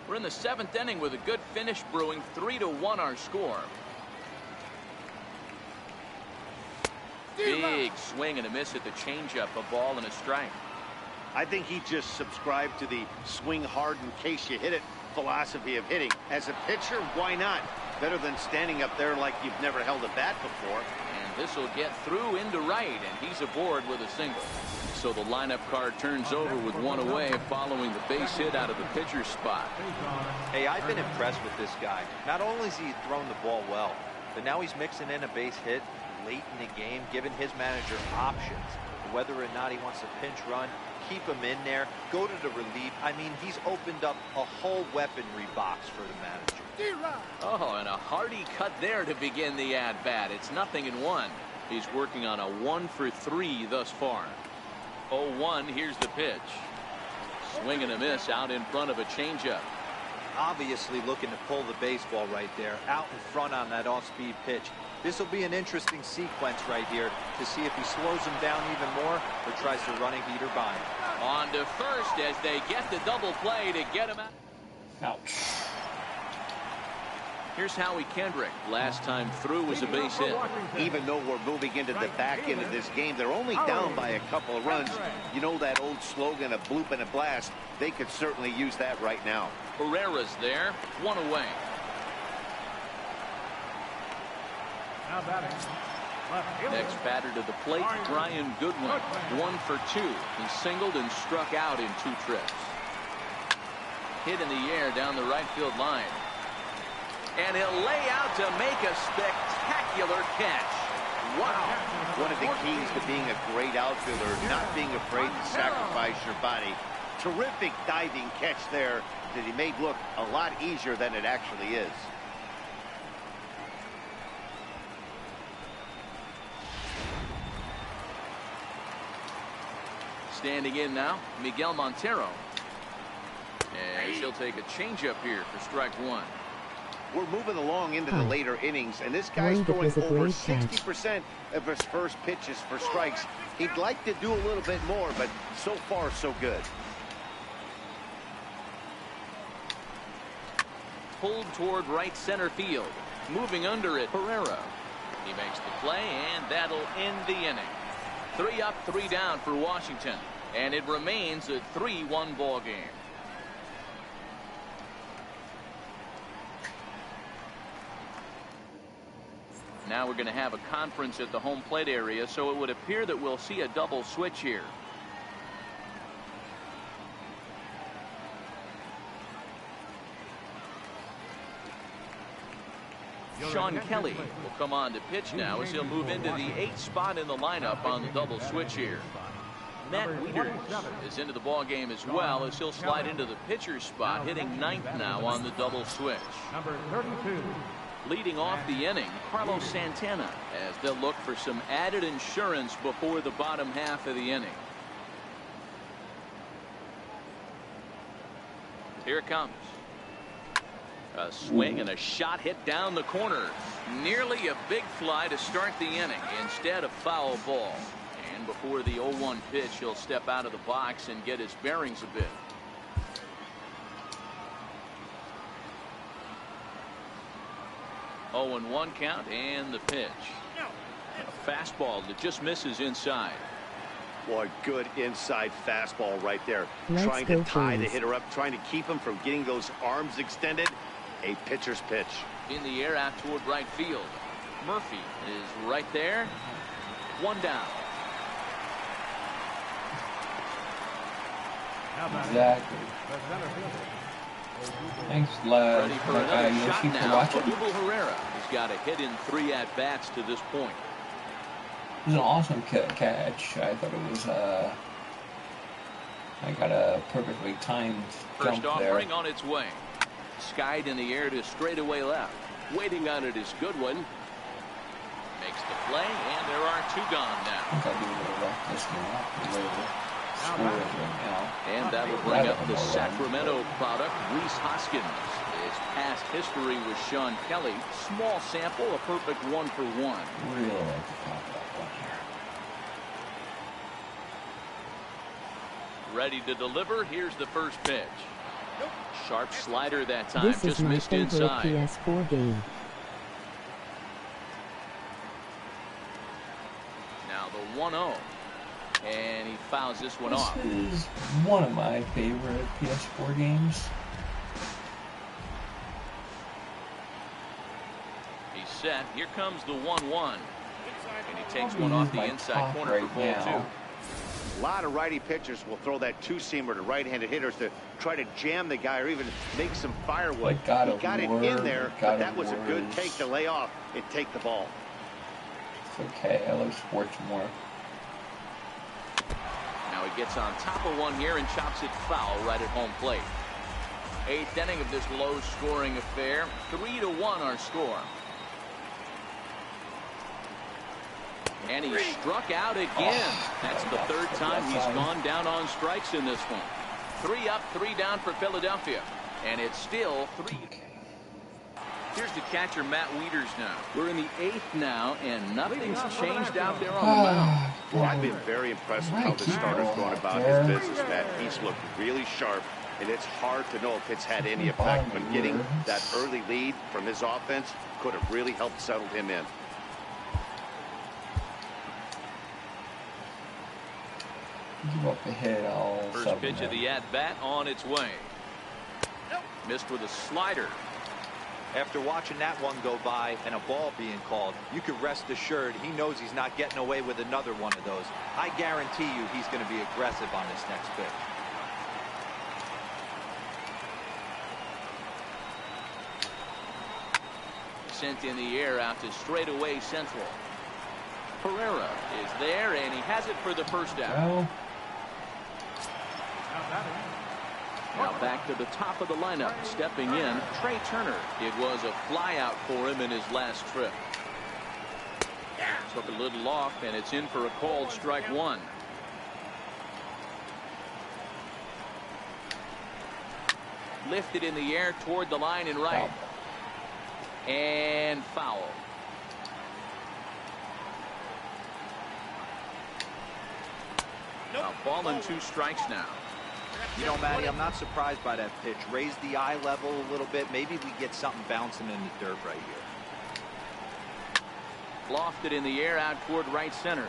We're in the 7th inning with a good finish brewing. 3-1 our score. Big swing and a miss at the changeup. A ball and a strike. I think he just subscribed to the swing hard in case you hit it philosophy of hitting. As a pitcher, why not? Better than standing up there like you've never held a bat before. And this will get through into right, and he's aboard with a single. So the lineup card turns over with 1 away following the base hit out of the pitcher's spot. Hey, I've been impressed with this guy. Not only has he thrown the ball well, but now he's mixing in a base hit late in the game, giving his manager options. Whether or not he wants to pinch run, keep him in there, go to the relief. I mean, he's opened up a whole weaponry box for the manager. Oh, and a hearty cut there to begin the at-bat. It's 0-1. He's working on a 1 for 3 thus far. 0-1, here's the pitch. Swing and a miss out in front of a changeup. Obviously looking to pull the baseball right there, out in front on that off-speed pitch. This will be an interesting sequence right here to see if he slows him down even more or tries to run a heater by him. On to first as they get the double play to get him out. Ouch. Here's Howie Kendrick. Last time through was a base hit. Even though we're moving into the back end of this game, they're only down by a couple of runs. You know that old slogan, a bloop and a blast. They could certainly use that right now. Herrera's there, 1 away. Now batting. Next batter to the plate, Brian Goodwin. 1 for 2. He singled and struck out in 2 trips. Hit in the air down the right field line. And he'll lay out to make a spectacular catch. Wow. One of the keys to being a great outfielder, not being afraid to sacrifice your body. Terrific diving catch there that he made look a lot easier than it actually is. Standing in now, Miguel Montero. And he'll take a changeup here for strike 1. We're moving along into the later innings, and this guy's throwing over 60% of his first pitches for strikes. He'd like to do a little bit more, but so far, so good. Pulled toward right center field. Moving under it, Herrera. He makes the play, and that'll end the inning. 3 up, 3 down for Washington, and it remains a 3-1 ball game. Now we're going to have a conference at the home plate area, so it would appear that we'll see a double switch here. Sean Kelly will come on to pitch now as he'll move into the 8th spot in the lineup on the double switch here. Matt Wieters is into the ball game as well as he'll slide into the pitcher's spot, hitting 9th now on the double switch. Number 32. Leading off the inning, Carlos Santana, as they'll look for some added insurance before the bottom half of the inning. Here it comes. A swing and a shot hit down the corner. Nearly a big fly to start the inning. Instead, a foul ball. And before the 0-1 pitch, he'll step out of the box and get his bearings a bit. Oh, 0-1 count and the pitch. A fastball that just misses inside. Boy, good inside fastball right there. Let's trying to tie the please. hitter up, trying to keep him from getting those arms extended. A pitcher's pitch. In the air out toward right field. Murphy is right there. One down. Exactly. The center fielder. Thanks, Ready for another Yoshi, shot for now. watching. Odubel Herrera has got a hit in 3 at-bats to this point. It was an awesome catch. I thought it was, I got a perfectly timed First jump there. offering on its way. Skied in the air to straightaway left. Waiting on it is Goodwin. Makes the play, and there are 2 gone I now. think I'll do a little rough this game up. A little score right now. And that will bring up the Sacramento product, Reese Hoskins. His past history with Sean Kelly. Small sample, a perfect 1-for-1. Really like the pop that one here. Ready to deliver. Here's the first pitch. Sharp slider that time. This Just is my missed favorite inside. PS4 game. Now the 1-0. And he fouls this one off. This is one of my favorite PS4 games. He's set. Here comes the 1-1. And he takes Probably one off use the my inside top corner right for ball now. A lot of righty pitchers will throw that two-seamer to right-handed hitters to try to jam the guy or even make some firewood. Like God He of got it War, in there, God but of that was a good Wars. take to lay off and take the ball. It's okay. I love sports more. Now he gets on top of one here and chops it foul right at home plate. 8th inning of this low-scoring affair. 3-1 our score. And he struck out again. That's the 3rd time he's gone down on strikes in this one. 3 up, 3 down for Philadelphia. And it's still 3. Here's the catcher, Matt Wieters now. We're in the 8th now, and nothing's changed out there on the mound. Well, I've been very impressed with how the starter's going about his business, Matt. He's looked really sharp, and it's hard to know if it's had any effect. But getting that early lead from his offense could have really helped settle him in. Give up the hit. I'll First pitch of the at-bat on its way. Missed with a slider. After watching that one go by and a ball being called, you can rest assured he knows he's not getting away with another one of those. I guarantee you he's going to be aggressive on this next pitch. Sent in the air out to straightaway central. Pereira is there, and he has it for the first out. Well, Now back to the top of the lineup. Stepping in, Trey Turner. It was a flyout for him in his last trip. Took a little off, and it's in for a called strike 1. Lifted in the air toward the line and right. And foul. A ball and 2 strikes now. You know, Matty, I'm not surprised by that pitch. Raise the eye level a little bit. Maybe we get something bouncing in the dirt right here. Lofted in the air out toward right center.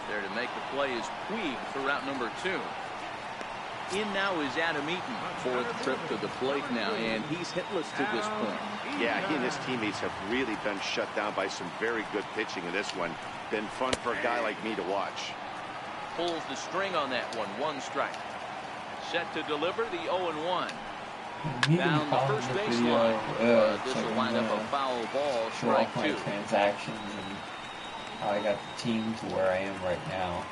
There to make the play is Puig for route number 2. In now is Adam Eaton. 4th trip to the plate now, and he's hitless to this point. Yeah, he and his teammates have really been shut down by some very good pitching in this one. Been fun for a guy like me to watch. Pulls the string on that one. 1 strike. Set to deliver the 0-1. Down the first baseline. This will wind up a foul ball. Strike 2. Transactions and how I got the team to where I am right now.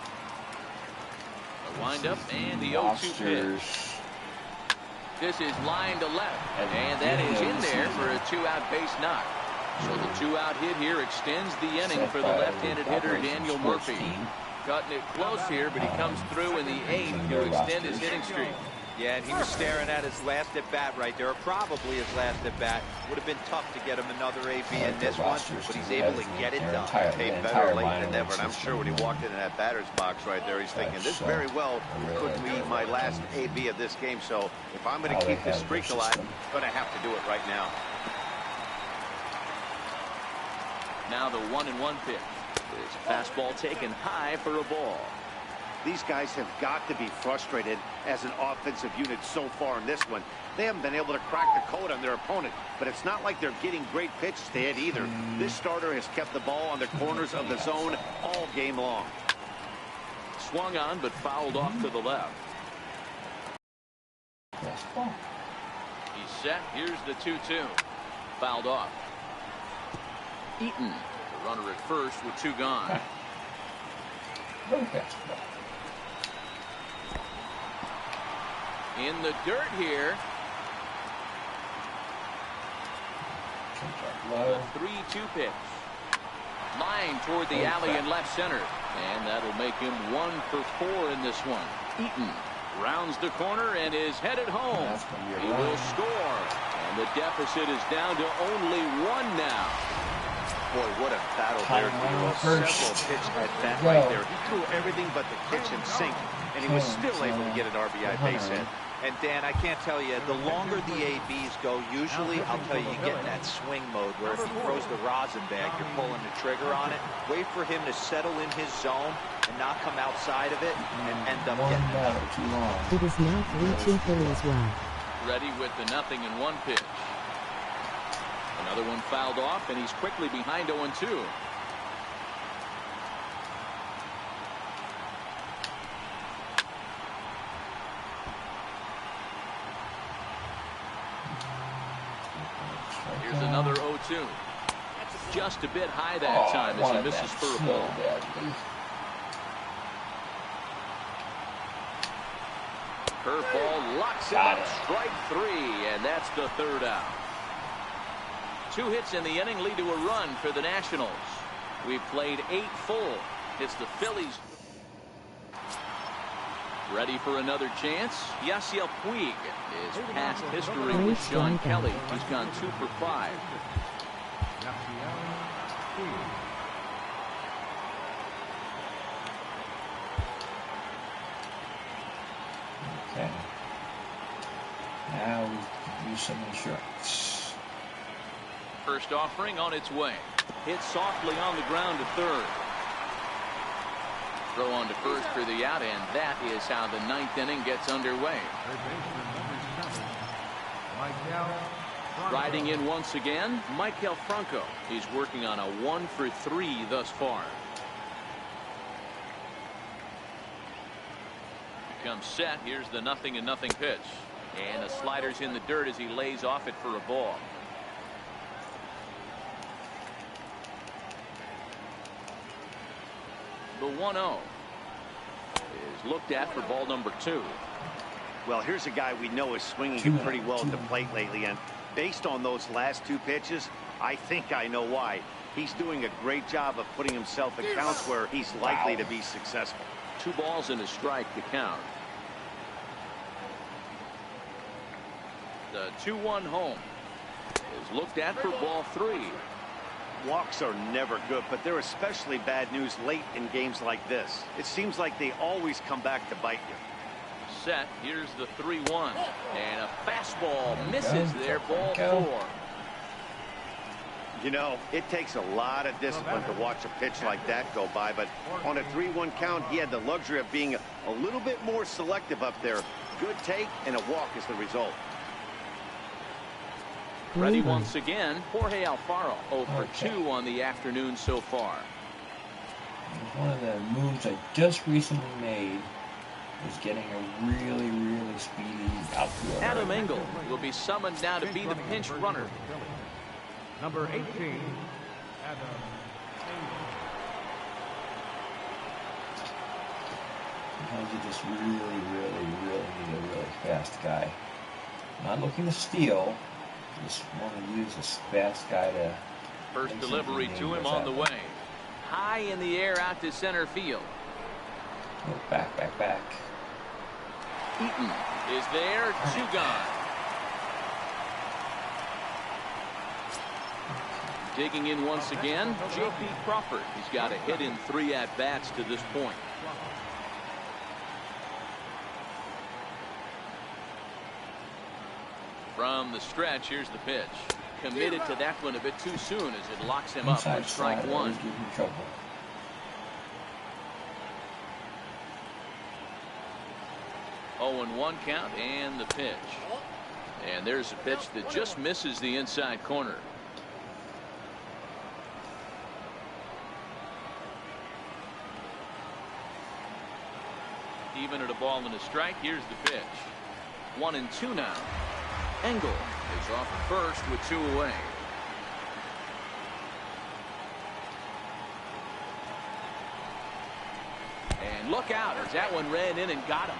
The windup and the 0-2 pitch. This is line to left, and that is in there for a 2-out base knock. So the 2-out hit here extends the inning for the left-handed hitter Daniel Murphy. Cutting it close here, but he comes through in the 8th to extend his hitting streak. Yeah, and he was staring at his last at-bat right there, or probably his last at-bat. Would have been tough to get him another AB in this one, but he's able to get it done. Hey, better late than never, and I'm sure when he walked into that batter's box right there, he's thinking, this very well could be my last AB of this game, so if I'm going to keep this streak alive, I'm going to have to do it right now. Now the 1-1 pitch. It's a fastball taken high for a ball. These guys have got to be frustrated as an offensive unit so far in this one. They haven't been able to crack the code on their opponent, but it's not like they're getting great pitches to hit either. This starter has kept the ball on the corners of the zone all game long. Swung on, but fouled off to the left. He's set. Here's the 2-2. Fouled off. Eaton, the runner at first with 2 gone. In the dirt here. The 3-2 pitch. Line toward the alley in left center. And that'll make him 1 for 4 in this one. Eaton rounds the corner and is headed home. He will score. And the deficit is down to only 1 now. Boy, what a battle there. Several pitch at bat right there. He threw everything but the kitchen sink, and he was still able to get an RBI base hit. And Dan, I can't tell you, the longer the ABs go, usually, I'll tell you, you get in that swing mode where if he throws the rosin bag, you're pulling the trigger on it. Wait for him to settle in his zone and not come outside of it and end up getting it. It is now 3-2 Phillies well. Ready with the 0-1 pitch. Another one fouled off, and he's quickly behind 0-2. Here's another 0-2. Just a bit high that time as he misses for a ball. Curveball locks it up. Strike 3, and that's the 3rd out. 2 hits in the inning lead to a run for the Nationals. We've played 8 full. It's the Phillies. Ready for another chance? Yasiel Puig is past history with Sean Kelly. He's gone 2 for 5. Okay. Now we use some insurance. First offering on its way. Hit softly on the ground to third. Throw on to first for the out, and that is how the 9th inning gets underway. Riding in once again, Maikel Franco. He's working on a 1 for 3 thus far. Becomes set. Here's the 0-0 pitch. And the slider's in the dirt as he lays off it for a ball. The 1-0 is looked at for ball number 2. Well, here's a guy we know is swinging it pretty well at the plate lately, and based on those last 2 pitches, I think I know why. He's doing a great job of putting himself in counts where he's likely to be successful. 2 balls and a strike to count. The 2-1 home is looked at for ball 3. Walks are never good, but they're especially bad news late in games like this. It seems like they always come back to bite you. Set. Here's the 3-1. And a fastball misses there. Ball 4. You know, it takes a lot of discipline to watch a pitch like that go by, but on a 3-1 count, he had the luxury of being a little bit more selective up there. Good take, and a walk is the result. Ready once again, Jorge Alfaro, 0 for 2 on the afternoon so far. One of the moves I just recently made is getting a really speedy outfielder. Adam Engel will be summoned now to be the pinch runner. Number 18, Adam. Sometimes you just really need a really fast guy. Not looking to steal. Just want to use this fast guy to... First delivery to him on the way. High in the air out to center field. Oh, back. Eaton is there. 2 gone. Digging in once again, J.P. Crawford. He's got a hit in 3 at-bats to this point. From the stretch, here's the pitch. Committed to that one a bit too soon as it locks him up for strike 1. 0-1 count and the pitch. And there's a pitch that just misses the inside corner. Even at a ball and a strike, here's the pitch. 1-2 now. Engel is off at first with 2 away. And look out as that one ran in and got him.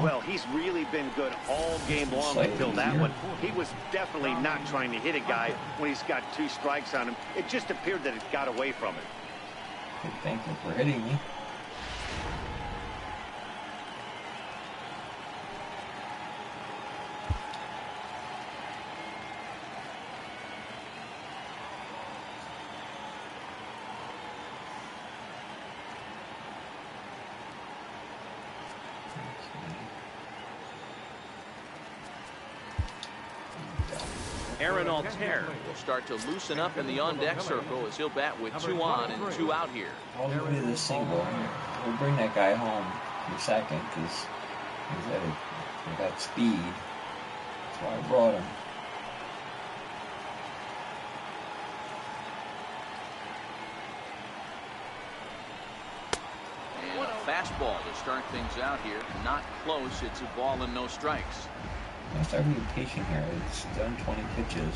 Well, he's really been good all game long until that one. He was definitely not trying to hit a guy when he's got 2 strikes on him. It just appeared that it got away from him. Thank you for hitting me. Aaron Altair will start to loosen up in the on-deck circle as he'll bat with 2 on and 2 out here. I'll do this single. We'll bring that guy home in a second because he's got speed. That's why I brought him. And a fastball to start things out here. Not close. It's a ball and no strikes. I start being patient here. It's done 20 pitches.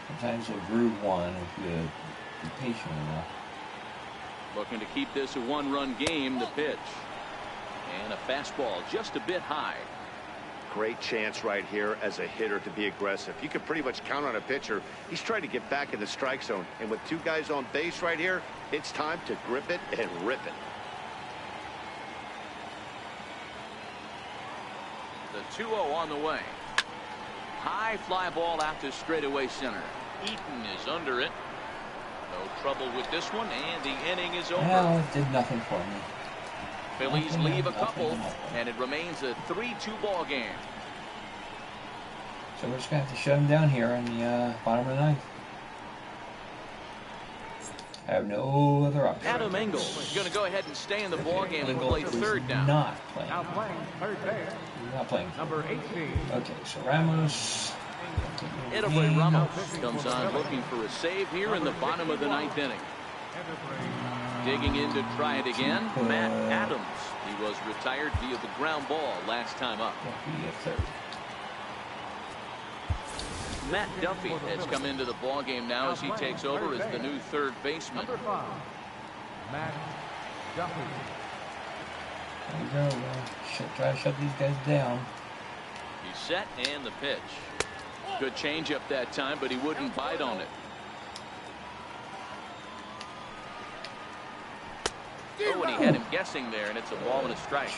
Sometimes you'll groove one if you be patient enough. Looking to keep this a 1-run game. The pitch. And a fastball just a bit high. Great chance right here as a hitter to be aggressive. You can pretty much count on a pitcher. He's trying to get back in the strike zone. And with 2 guys on base right here, it's time to grip it and rip it. The 2-0 on the way. High fly ball out to straightaway center. Eaton is under it. No trouble with this one, and the inning is over. Well, it did nothing for me. Phillies leave a couple, and it remains a 3-2 ball game. So we're just going to have to shut him down here in the bottom of the 9th. I have no other option. Adam Engel is going to go ahead and stay in the ball game and play third down. Not playing. Now playing third base. Not playing. Number 18. Okay, so Ramos. Italy Ramos comes on looking for a save here in the bottom of the 9th inning. Digging in to try it again, Matt Adams. He was retired via the ground ball last time up. Matt Duffy has come into the ball game now as he takes over as the new third baseman. Number 5. Matt Duffy. There we go. Try to shut these guys down. He's set and the pitch. Good changeup that time, but he wouldn't bite on it. Oh, and he had him guessing there, and it's a ball and a strike.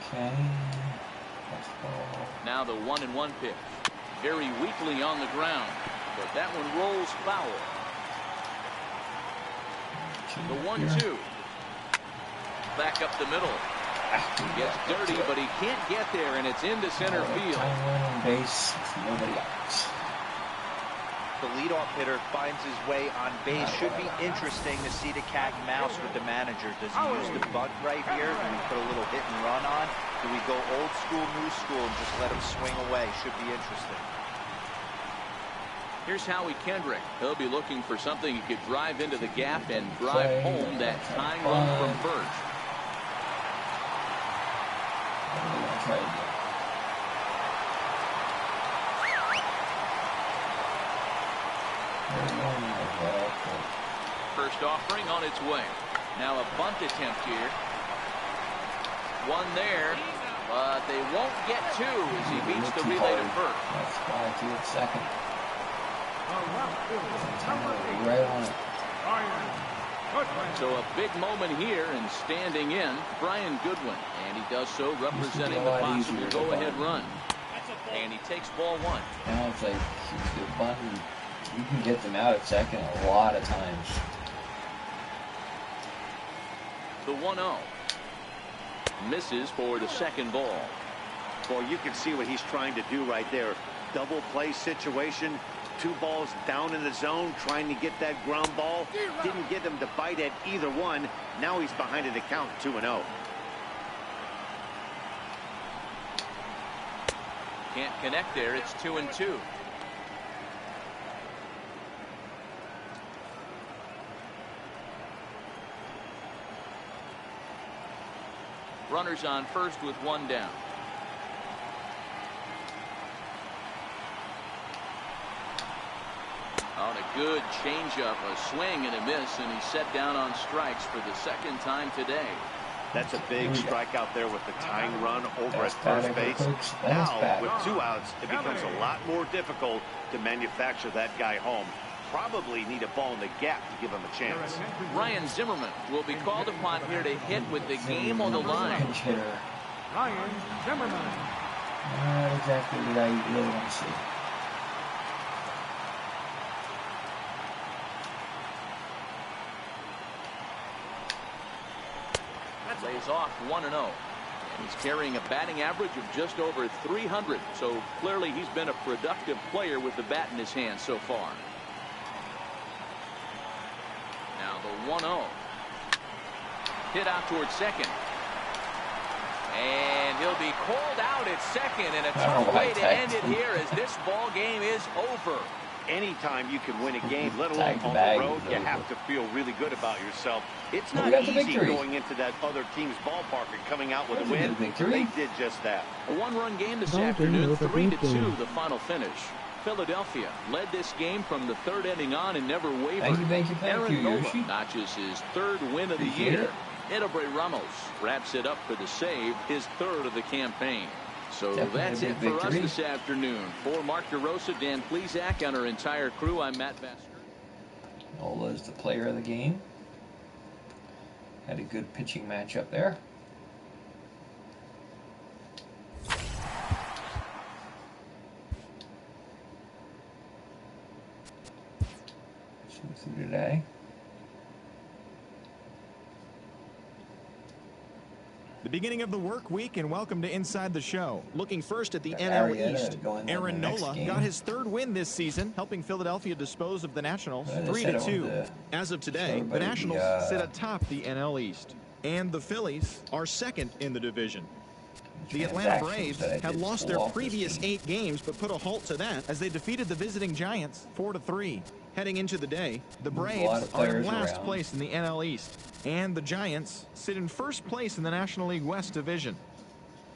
Okay. Now the 1-1 pitch. Very weakly on the ground, but that one rolls foul. The 1-2. Back up the middle. Gets dirty, but he can't get there, and it's into center field. On base, nobody else. The leadoff hitter finds his way on base. Should be interesting to see the cat and mouse with the manager. Does he use the bunt right here? Do we put a little hit and run on? Do we go old school, new school, and just let him swing away? Should be interesting. Here's Howie Kendrick. He'll be looking for something he could drive into the gap and drive home that tying run from first. First offering on its way. Now a bunt attempt here. One there, but they won't get 2 as he beats the relay to first. That's why I do it second. Right on it. So a big moment here and standing in Brian Goodwin, and he does so representing the possible go-ahead run. And he takes ball 1. Now it's like the button. You can get them out at second a lot of times. The 1-0. Misses for the second ball. Well, you can see what he's trying to do right there. Double play situation. 2 balls down in the zone, trying to get that ground ball. Didn't get him to bite at either one. Now he's behind in the count, 2-0. Can't connect there. It's 2-2. Runners on first with 1 down. On a good changeup, a swing and a miss, and he's set down on strikes for the 2nd time today. That's a big strikeout there with the tying run over at first base. Now, with 2 outs, it becomes a lot more difficult to manufacture that guy home. Probably need a ball in the gap to give him a chance. Ryan Zimmerman will be called upon here to hit with the game on the line. Ryan Zimmerman. Not exactly what I really want to see. Lays off 1-0. And he's carrying a batting average of just over 300. So clearly he's been a productive player with the bat in his hand so far. Now the 1-0. Hit out towards second. And he'll be called out at second. And a tough way to end it here as this ball game is over. Anytime you can win a game, let alone on the road, you have to feel really good about yourself. It's not easy going into that other team's ballpark and coming out with a win. They did just that. A 1-run game this afternoon, 3-2 the final finish. Philadelphia led this game from the 3rd inning on and never wavered. Thank you, Aaron Nola Yoshi. notches his 3rd win of the year. Edelbray Ramos wraps it up for the save, his 3rd of the campaign. So that's it for us this afternoon. For Mark DeRosa, Dan Plesac, and our entire crew, I'm Matt Basker. Nola is the player of the game. Had a good pitching matchup there. Through today. The beginning of the work week, and welcome to Inside the Show. Looking first at the NL East, Aaron Nola got his 3rd win this season, helping Philadelphia dispose of the Nationals 3-2. As of today, the Nationals sit atop the NL East, and the Phillies are 2nd in the division. The Atlanta Braves had lost their previous 8 games, but put a halt to that as they defeated the visiting Giants 4-3. Heading into the day, the Braves are in last place in the NL East, and the Giants sit in first place in the National League West Division.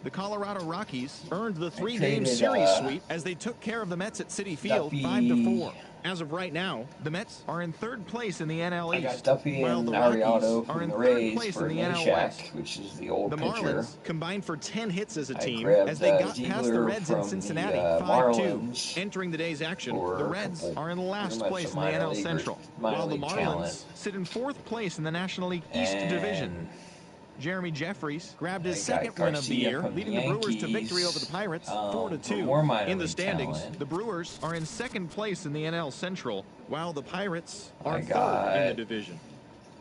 The Colorado Rockies earned the 3-game series sweep as they took care of the Mets at Citi Field 5-4. As of right now, the Mets are in 3rd place in the NL East, while the Rockies are in 3rd place in the NL West. Which is the old the pitcher. Marlins combined for 10 hits as a team as they got past the Reds in Cincinnati 5-2. Entering the day's action, the Reds are in last place in the NL Central, while the Marlins sit in 4th place in the National League East Division. Jeremy Jeffries grabbed his 2nd win of the year, leading the Brewers to victory over the Pirates 4-2. In the standings, the Brewers are in 2nd place in the NL Central, while the Pirates are 3rd in the division.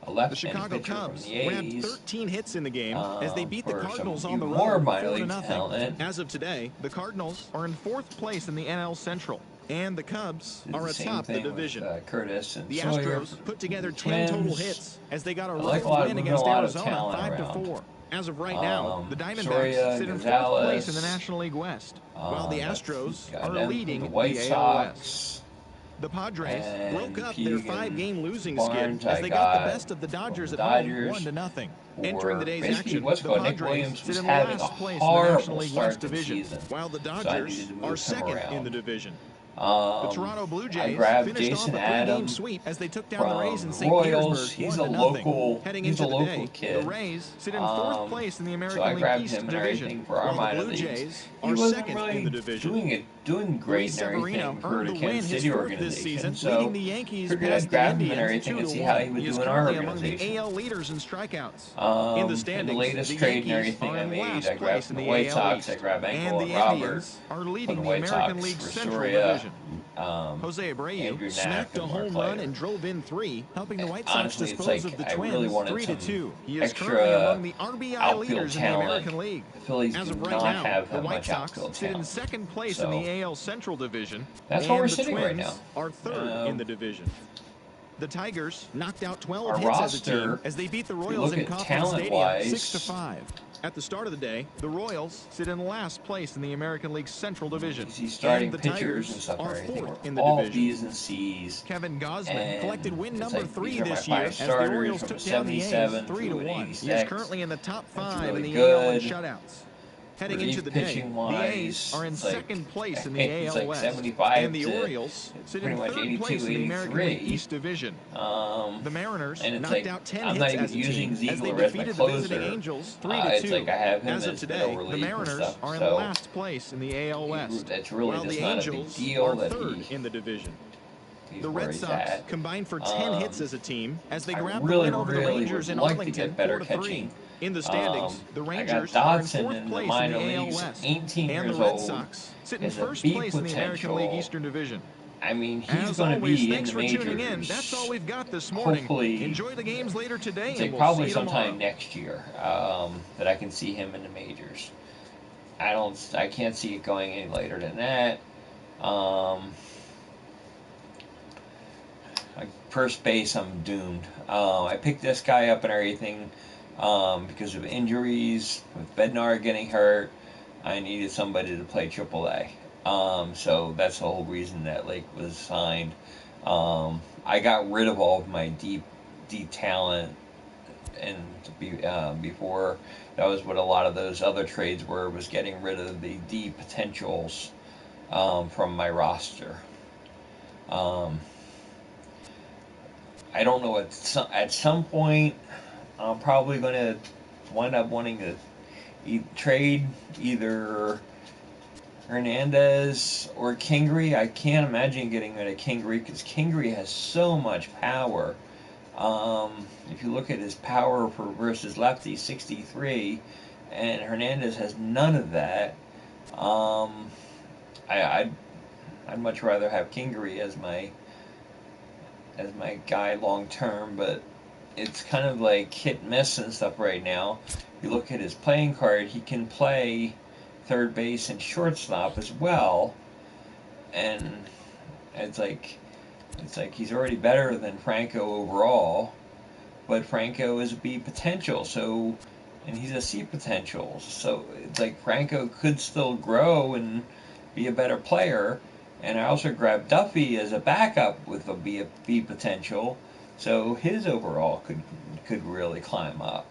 The Chicago Cubs grabbed 13 hits in the game as they beat the Cardinals on the road 4-0. As of today, the Cardinals are in 4th place in the NL Central, and the Cubs are atop the division. Curtis and the Sawyer Astros put together 10 total hits as they got a road win a against lot of Arizona 5-4. As of right now, the Diamondbacks sit in 4th place in the National League West, while the Astros are leading the AL West. The Padres broke up their 5-game losing skid as they got the best of the Dodgers at home 1-0. Entering the day's action, the Padres sit in last place in the National League West Division, while the Dodgers are 2nd in the division. The Toronto Blue Jays finished off a 3-game sweep as they took down the Rays in St. Petersburg 1-0. Heading into the day, the Rays sit in 4th place in the American League East Division, while the Blue Jays are 2nd in the division. Doing great Luis and everything Severino for earned the the win Kansas his City 4th this season, organization. leading the Yankees figured past I'd grab the him and Indians everything and see how he 2-1. would He is do in our currently among the organization. AL leaders in strikeouts. In the standings, the latest the trade and Yankees everything are I in made, last I grabbed place from in the the White AL Sox, East, I grabbed and Engel the and Roberts Indians are from leading the the White American Sox League for Central Soria, Division. Jose Abreu Andrew smacked Knapp a and more home players. run and drove in 3, helping the White Sox Honestly, dispose like, of the I Twins really wanted 3-2. He is extra currently among the RBI outfield leaders in the talent. American League. The Phillies As do of right not now, have the that White much Sox outfield sit in talent. second place So, in the AL Central Division, that's and where we're the sitting right Twins now. are third in the division. The Tigers knocked out 12 Our hits as a team roster, as they beat the if you Royals look in at Kauffman Stadium talent-wise, 6-5. At the start of the day, the Royals sit in last place in the American League Central Division. you see starting And the pitchers Tigers and stuff and are everything. fourth We're in the all division. B's and C's. Kevin Gausman And collected win it's number like, 3 these are my this year 5 as the starters Orioles from took a down the A's 77 3-1. to an He is 86. currently in the top That's 5 really in the AL in good. shutouts. Heading Relief into the day, pitching the A's wise, are in it's like, second place in the it's AL like West, 75 and the to Orioles sit pretty in much third 82, place in the American 83. League East Division. The Mariners and it's knocked like, out 10 I'm hits not even as a using team as they Ziegler as my defeated the visiting closer. Angels It's 3-2. like I have him As of as today, middle the relief and Mariners stuff. are in So last place in the AL West, that's really while just the not a big Angels deal are that third in the division. he's The where Red he's Sox at. combined for 10 hits as a team as they I grabbed the really, win over the really Rangers would in like to Arlington get better 4-3. catching. In the standings, the I Rangers got are in Dodson fourth in the place in minor the AL leagues, West, 18 and the years Red old, Sox sit in has a first B place in the American League potential. Eastern Division. I mean, he's As going to always, be in thanks the for majors. tuning in. That's all we've got this morning. Hopefully, Enjoy the games later today, it's and like we'll probably see you tomorrow. sometime next year that I can see him in the majors. I can't see it going any later than that. Like first base, I'm doomed. I picked this guy up and everything because of injuries. With Bednar getting hurt, I needed somebody to play AAA. So that's the whole reason that Lake was signed. I got rid of all of my deep talent, and before that was what a lot of those other trades were, was getting rid of the deep potentials from my roster. I don't know, at some point I'm probably going to wind up wanting to trade either Hernandez or Kingery. I can't imagine getting rid of Kingery because Kingery has so much power. If you look at his power versus lefty, 63, and Hernandez has none of that. I'd much rather have Kingery as my guy long term, but it's kind of like hit and miss and stuff right now. You look at his playing card, he can play third base and shortstop as well, and it's like he's already better than Franco overall, but Franco is a B potential, and he's a C potential, so it's like Franco could still grow and be a better player. And I also grabbed Duffy as a backup with a B potential, so his overall could really climb up.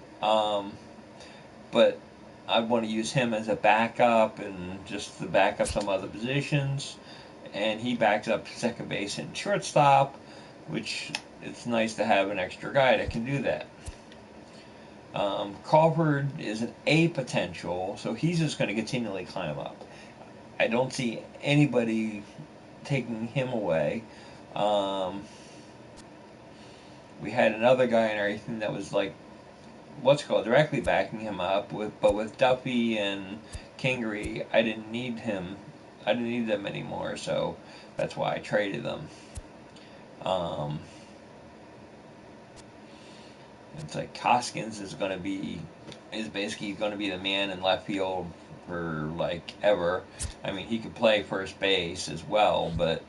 But I'd want to use him as a backup and just to back up some other positions. And he backs up second base and shortstop, which it's nice to have an extra guy that can do that. Crawford is an A potential, so he's just going to continually climb up. I don't see anybody taking him away. We had another guy and everything that was like, directly backing him up, but with Duffy and Kingery, I didn't need him. I didn't need them anymore, so that's why I traded them. It's like Hoskins is basically going to be the man in left field for like ever. I mean, he could play first base as well, but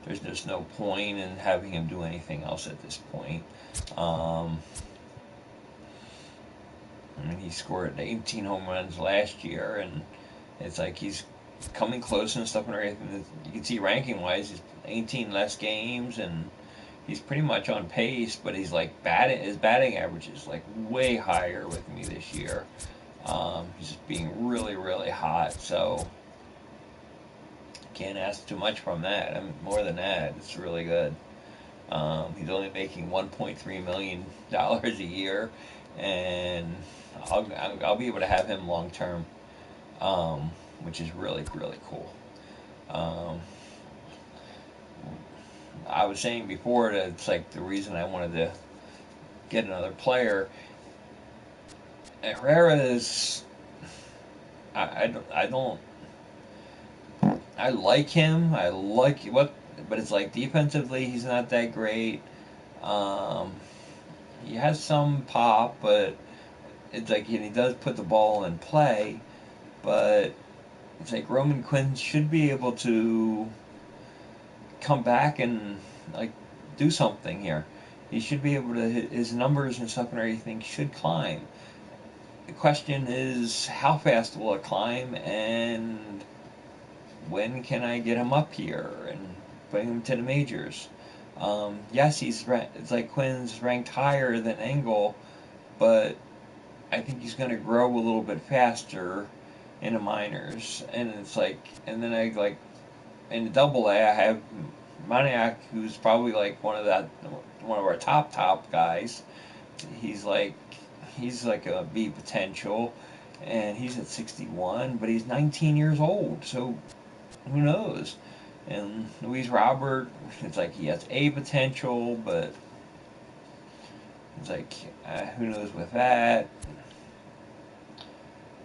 there's just no point in having him do anything else at this point. I mean, he scored 18 home runs last year, and it's like he's coming close and stuff and everything. You can see ranking-wise, he's 18 less games, and he's pretty much on pace, but he's like his batting average is like way higher with me this year. He's just being really, really hot, so can't ask too much from that. I mean, more than that, it's really good. He's only making $1.3 million a year, and I'll be able to have him long term, which is really, really cool. I was saying before that it's like the reason I wanted to get another player. Herrera is, I I like him. I like what, but it's like defensively, he's not that great. He has some pop, but it's like he does put the ball in play. But it's like Roman Quinn should be able to come back and like do something here. He should be able to, his numbers and stuff and everything should climb. The question is, how fast will it climb, and when can I get him up here and bring him to the majors? Yes, it's like Quinn's ranked higher than Engel, but I think he's going to grow a little bit faster in the minors. And it's like, and then I like, in double A, I have Moniak, who's probably like one of our top guys. He's like a B potential, and he's at 61, but he's 19 years old, so who knows? And Luis Robert, it's like he has A potential, but it's like who knows with that.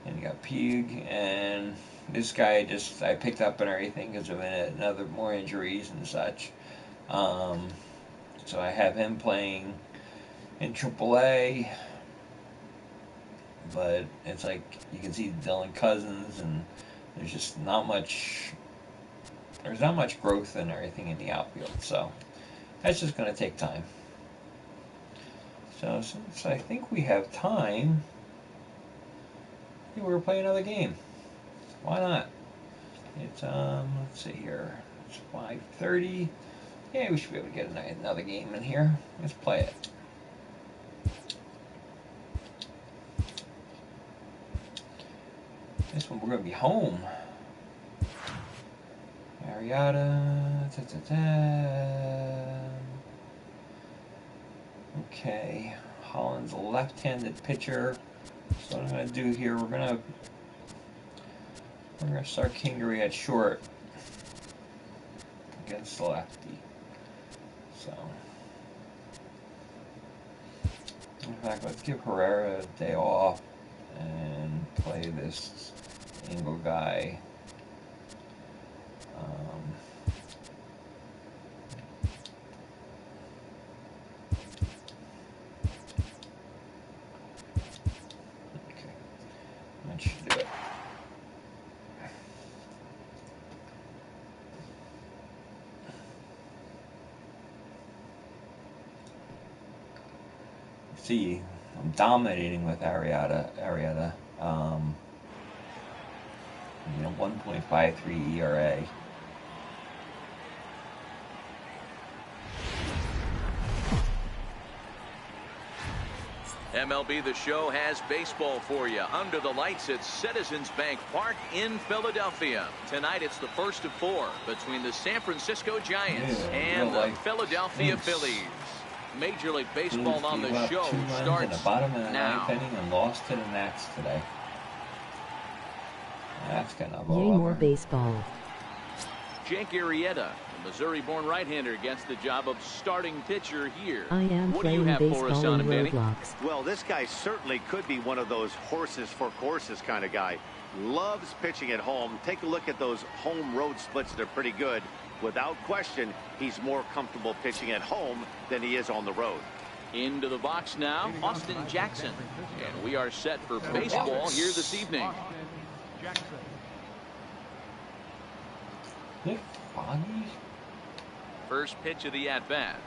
And you got Puig, and this guy I picked up and everything because of more injuries and such. So I have him playing in AAA, but it's like you can see Dylan Cousins, and there's just not much. There's not much growth and everything in the outfield, so that's just going to take time. So since I think we have time, we're going to play another game. Why not? It's let's see here. It's 5:30. Yeah, we should be able to get another game in here. Let's play it. This one we're going to be home. Mariota. Okay. Holland's a left-handed pitcher. So what I'm going to do here, we're going to start Kingery at short against the lefty. So, in fact, let's give Herrera a day off and play this Engel guy. Okay, that should do it. See, I'm dominating with Arrieta. 1.53 ERA. MLB The Show has baseball for you under the lights at Citizens Bank Park in Philadelphia. Tonight it's the first of 4 between the San Francisco Giants and the Philadelphia Phillies. Major League Baseball on the show starts in the bottom of the now. 9th inning and lost to the Nats today. That's gonna blow Yay, up. more baseball. Jake Arrieta, the Missouri-born right-hander, gets the job of starting pitcher here. I am What do you playing have for us baseball on in him, Danny? Roblox. Well, this guy certainly could be one of those horses for courses kind of guy. Loves pitching at home. Take a look at those home road splits. They're pretty good. Without question, he's more comfortable pitching at home than he is on the road. Into the box now, Austin Jackson. And we are set for baseball here this evening. Nick Foggy? First pitch of the at-bat.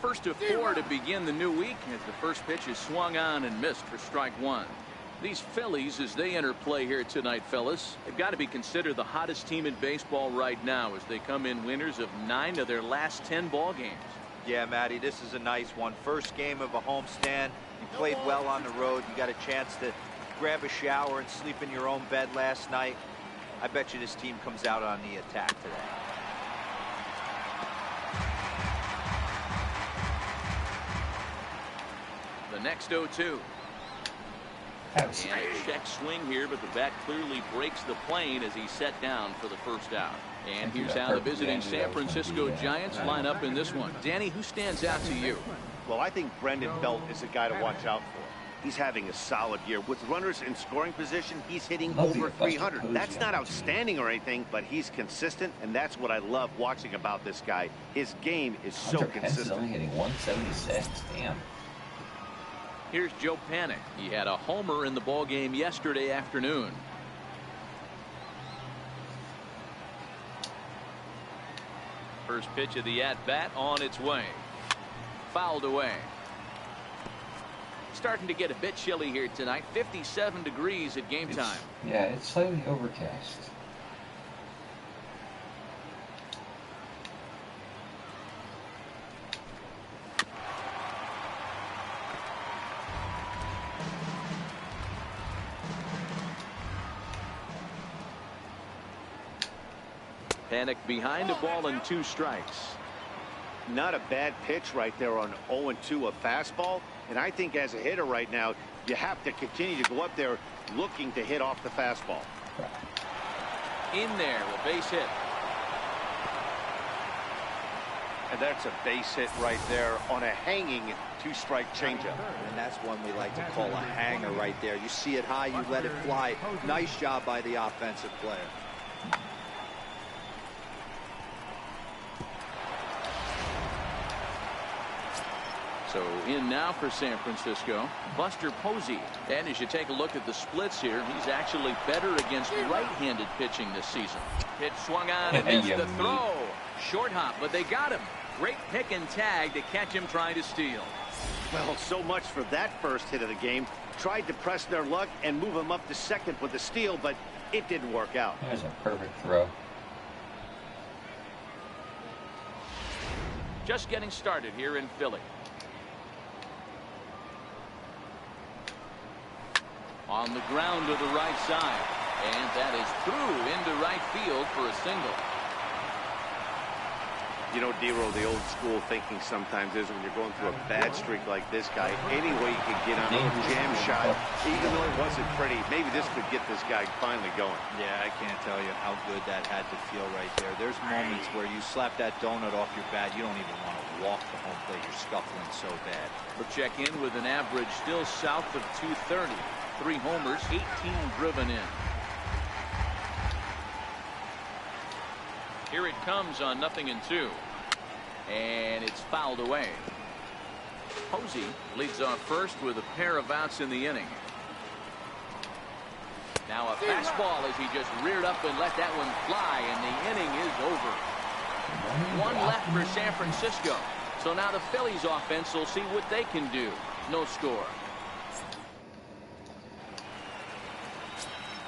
First of 4 to begin the new week as the first pitch is swung on and missed for strike 1. These Phillies, as they enter play here tonight, fellas, they've got to be considered the hottest team in baseball right now as they come in winners of 9 of their last 10 ball games. Yeah, Matty, this is a nice one. First game of a homestand. You played well on the road. You got a chance to grab a shower and sleep in your own bed last night. I bet you this team comes out on the attack today. The next 0-2. And a check swing here, but the bat clearly breaks the plane as he's set down for the first out. And here's how the visiting San Francisco Giants line up in this one. Danny, who stands out to you? Well, I think Brendan Belt is a guy to watch out for. He's having a solid year. With runners in scoring position, he's hitting over 300. That's not outstanding or anything, but he's consistent, and that's what I love watching about this guy. His game is so consistent. Only hitting 176. Damn. Here's Joe Panik. He had a homer in the ball game yesterday afternoon. First pitch of the at-bat on its way. Fouled away. Starting to get a bit chilly here tonight. 57 degrees at game time. Yeah, it's slightly overcast. Panik behind a ball and 2 strikes. Not a bad pitch right there on 0-2, a fastball. And I think as a hitter right now, you have to continue to go up there looking to hit off the fastball. In there, a base hit. And that's a base hit right there on a hanging 2-strike changeup. And that's one we like to call a hanger right there. You see it high, you let it fly. Nice job by the offensive player. So in now for San Francisco, Buster Posey. And as you take a look at the splits here, he's actually better against right-handed pitching this season. Pitch swung on and missed the throw. Short hop, but they got him. Great pick and tag to catch him trying to steal. Well, so much for that first hit of the game. Tried to press their luck and move him up to second with the steal, but it didn't work out. That's a perfect throw. Just getting started here in Philly. On the ground to the right side. And that is through into right field for a single. You know, D-Row, the old school thinking sometimes is when you're going through a bad streak like this guy, any way you can get on a jam shot, even though it wasn't pretty, maybe this could get this guy finally going. Yeah, I can't tell you how good that had to feel right there. There's moments where you slap that donut off your bat, you don't even want to walk the home plate. You're scuffling so bad. We'll check in with an average still south of 230. 3 homers, 18 driven in. Here it comes on 0-2. And it's fouled away. Posey leads off first with a pair of outs in the inning. Now a fastball as he just reared up and let that one fly, and the inning is over. 1 left for San Francisco. So now the Phillies offense will see what they can do. No score.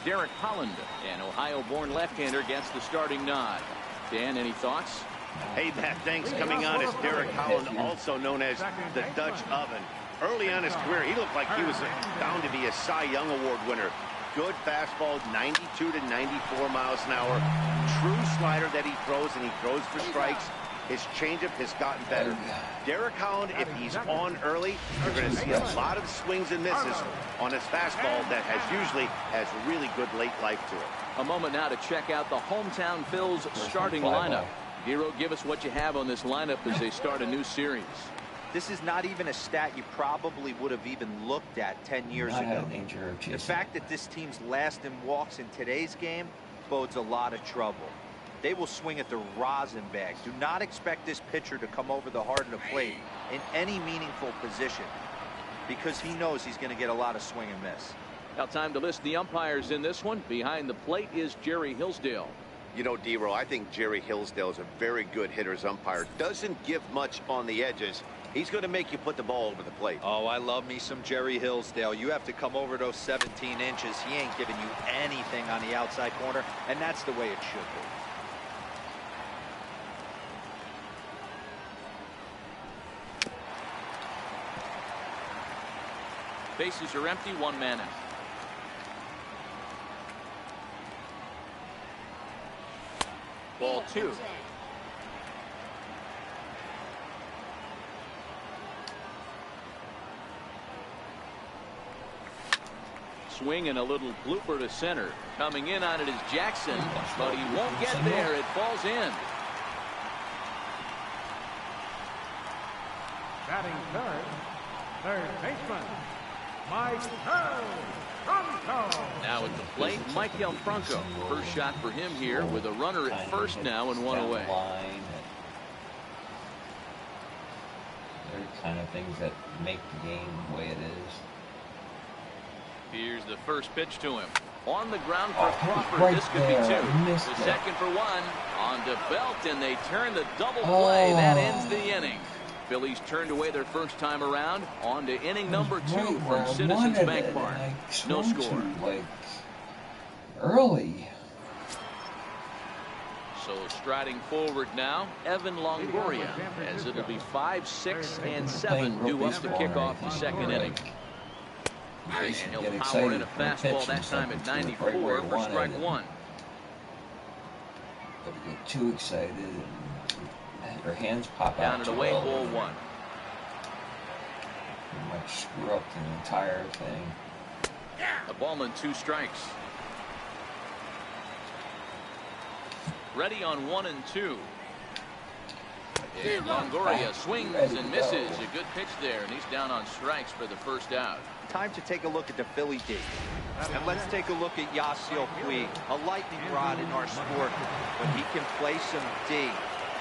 Derek Holland, an Ohio-born left-hander, gets the starting nod. Dan, any thoughts? Hey, Matt, thanks. Coming on is Derek Holland, also known as the Dutch Oven. Early on his career, he looked like he was bound to be a Cy Young Award winner. Good fastball, 92 to 94 miles an hour. True slider that he throws, and he throws for strikes. His changeup has gotten better. Derek Holland, if he's on early, you're going to see a lot of swings and misses on his fastball that usually has really good late life to it. A moment now to check out the hometown Phil's starting lineup. Hero, give us what you have on this lineup as they start a new series. This is not even a stat you probably would have even looked at 10 years ago. The fact that this team's last in walks in today's game bodes a lot of trouble. They will swing at the rosin bag. Do not expect this pitcher to come over the heart of the plate in any meaningful position, because he knows he's going to get a lot of swing and miss. Now time to list the umpires in this one. Behind the plate is Jerry Hillsdale. You know, D-Row, I think Jerry Hillsdale is a very good hitter's umpire. Doesn't give much on the edges. He's going to make you put the ball over the plate. Oh, I love me some Jerry Hillsdale. You have to come over those 17 inches. He ain't giving you anything on the outside corner, and that's the way it should be. Bases are empty, 1 man out. Ball 2. Swing and a little blooper to center. Coming in on it is Jackson, but he won't get there. It falls in. Batting third baseman, Now at the plate, Michael Franco. First shot for him here with a runner at first now and one away. They're kind of things that make the game the way it is. Here's the first pitch to him. On the ground for Crawford. Right this could there. be two. Missed The it. second for one. On to Belt, and they turn the double play. That ends the inning. Phillies turned away their first time around. On to inning number 2 from Citizens Bank Park. No score. Like early. So striding forward now, Evan Longoria, as it'll be 5, 6, and 7 due up to kick off the second inning. And he'll power in a fastball that time at 94 for strike 1. But you get too excited and your hands pop out. Down and away, ball 1. You might screw up the entire thing. A ball and 2 strikes. Ready on 1 and 2. And Longoria swings and misses. A good pitch there, and he's down on strikes for the first out. Time to take a look at the Philly D. And let's take a look at Yasiel Puig, a lightning rod in our sport. When he can play some D,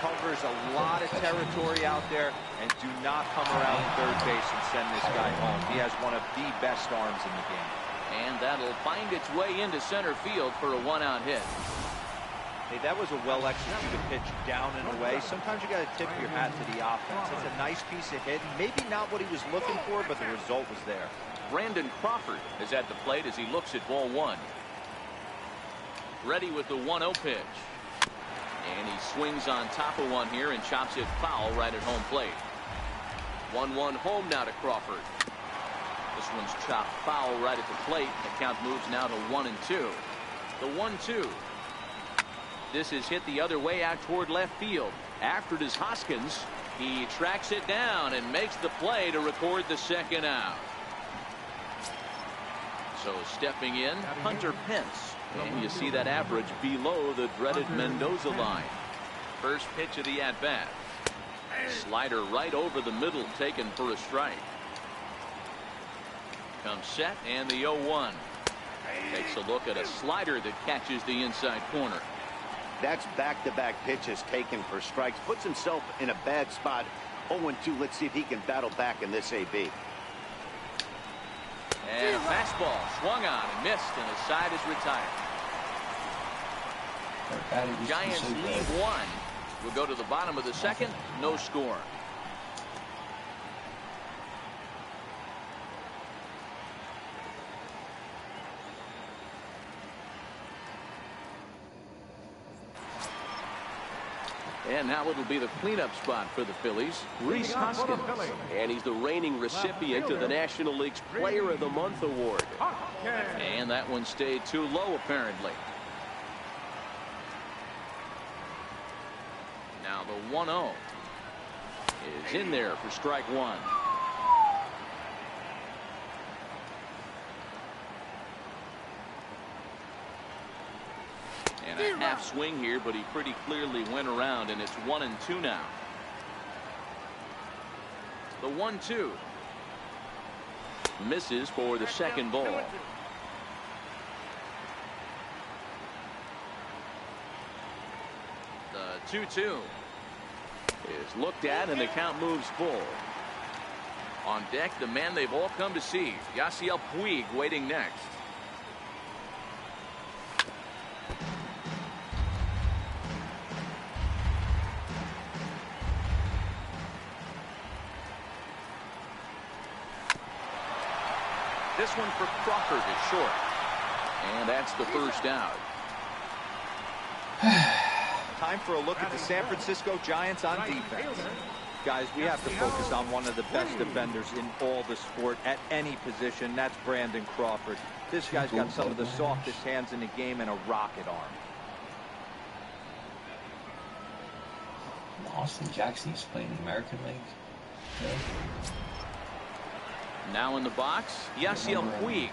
covers a lot of territory out there, and do not come around third base and send this guy home. He has one of the best arms in the game. And that'll find its way into center field for a 1-out hit. Hey, that was a well-executed pitch down and away. Sometimes you got to tip your hat to the offense. It's a nice piece of hitting. Maybe not what he was looking for, but the result was there. Brandon Crawford is at the plate as he looks at ball 1. Ready with the 1-0 pitch. And he swings on top of one here and chops it foul right at home plate. 1-1 home now to Crawford. This one's chopped foul right at the plate. The count moves now to 1 and 2. The 1-2. This is hit the other way out toward left field. After it is Hoskins. He tracks it down and makes the play to record the second out. So stepping in, Hunter Pence. And you see that average below the dreaded Mendoza line. First pitch of the at-bat. Slider right over the middle, taken for a strike. Comes set, and the 0-1. Takes a look at a slider that catches the inside corner. That's back-to-back pitches taken for strikes. Puts himself in a bad spot. 0-2. Let's see if he can battle back in this AB. And a fastball swung on and missed, and the side is retired. Giants lead 1. We'll go to the bottom of the second. No score. And now it'll be the cleanup spot for the Phillies. Rhys Hoskins. And he's the reigning recipient of the National League's Player of the Month award. And that one stayed too low, apparently. Now the 1-0 is in there for strike 1. And a half swing here, but he pretty clearly went around, and it's 1 and 2 now. The 1-2 misses for the second ball. The 2-2 is looked at, and the count moves full. On deck, the man they've all come to see, Yasiel Puig, waiting next. This one for Crawford is short. And that's the first out. Time for a look at the San Francisco Giants on defense. Guys, we have to focus on one of the best defenders in all the sport at any position. That's Brandon Crawford. This guy's got some of the softest hands in the game and a rocket arm. Austin Jackson used to play in the American League. Okay. Now in the box, Yasiel Puig.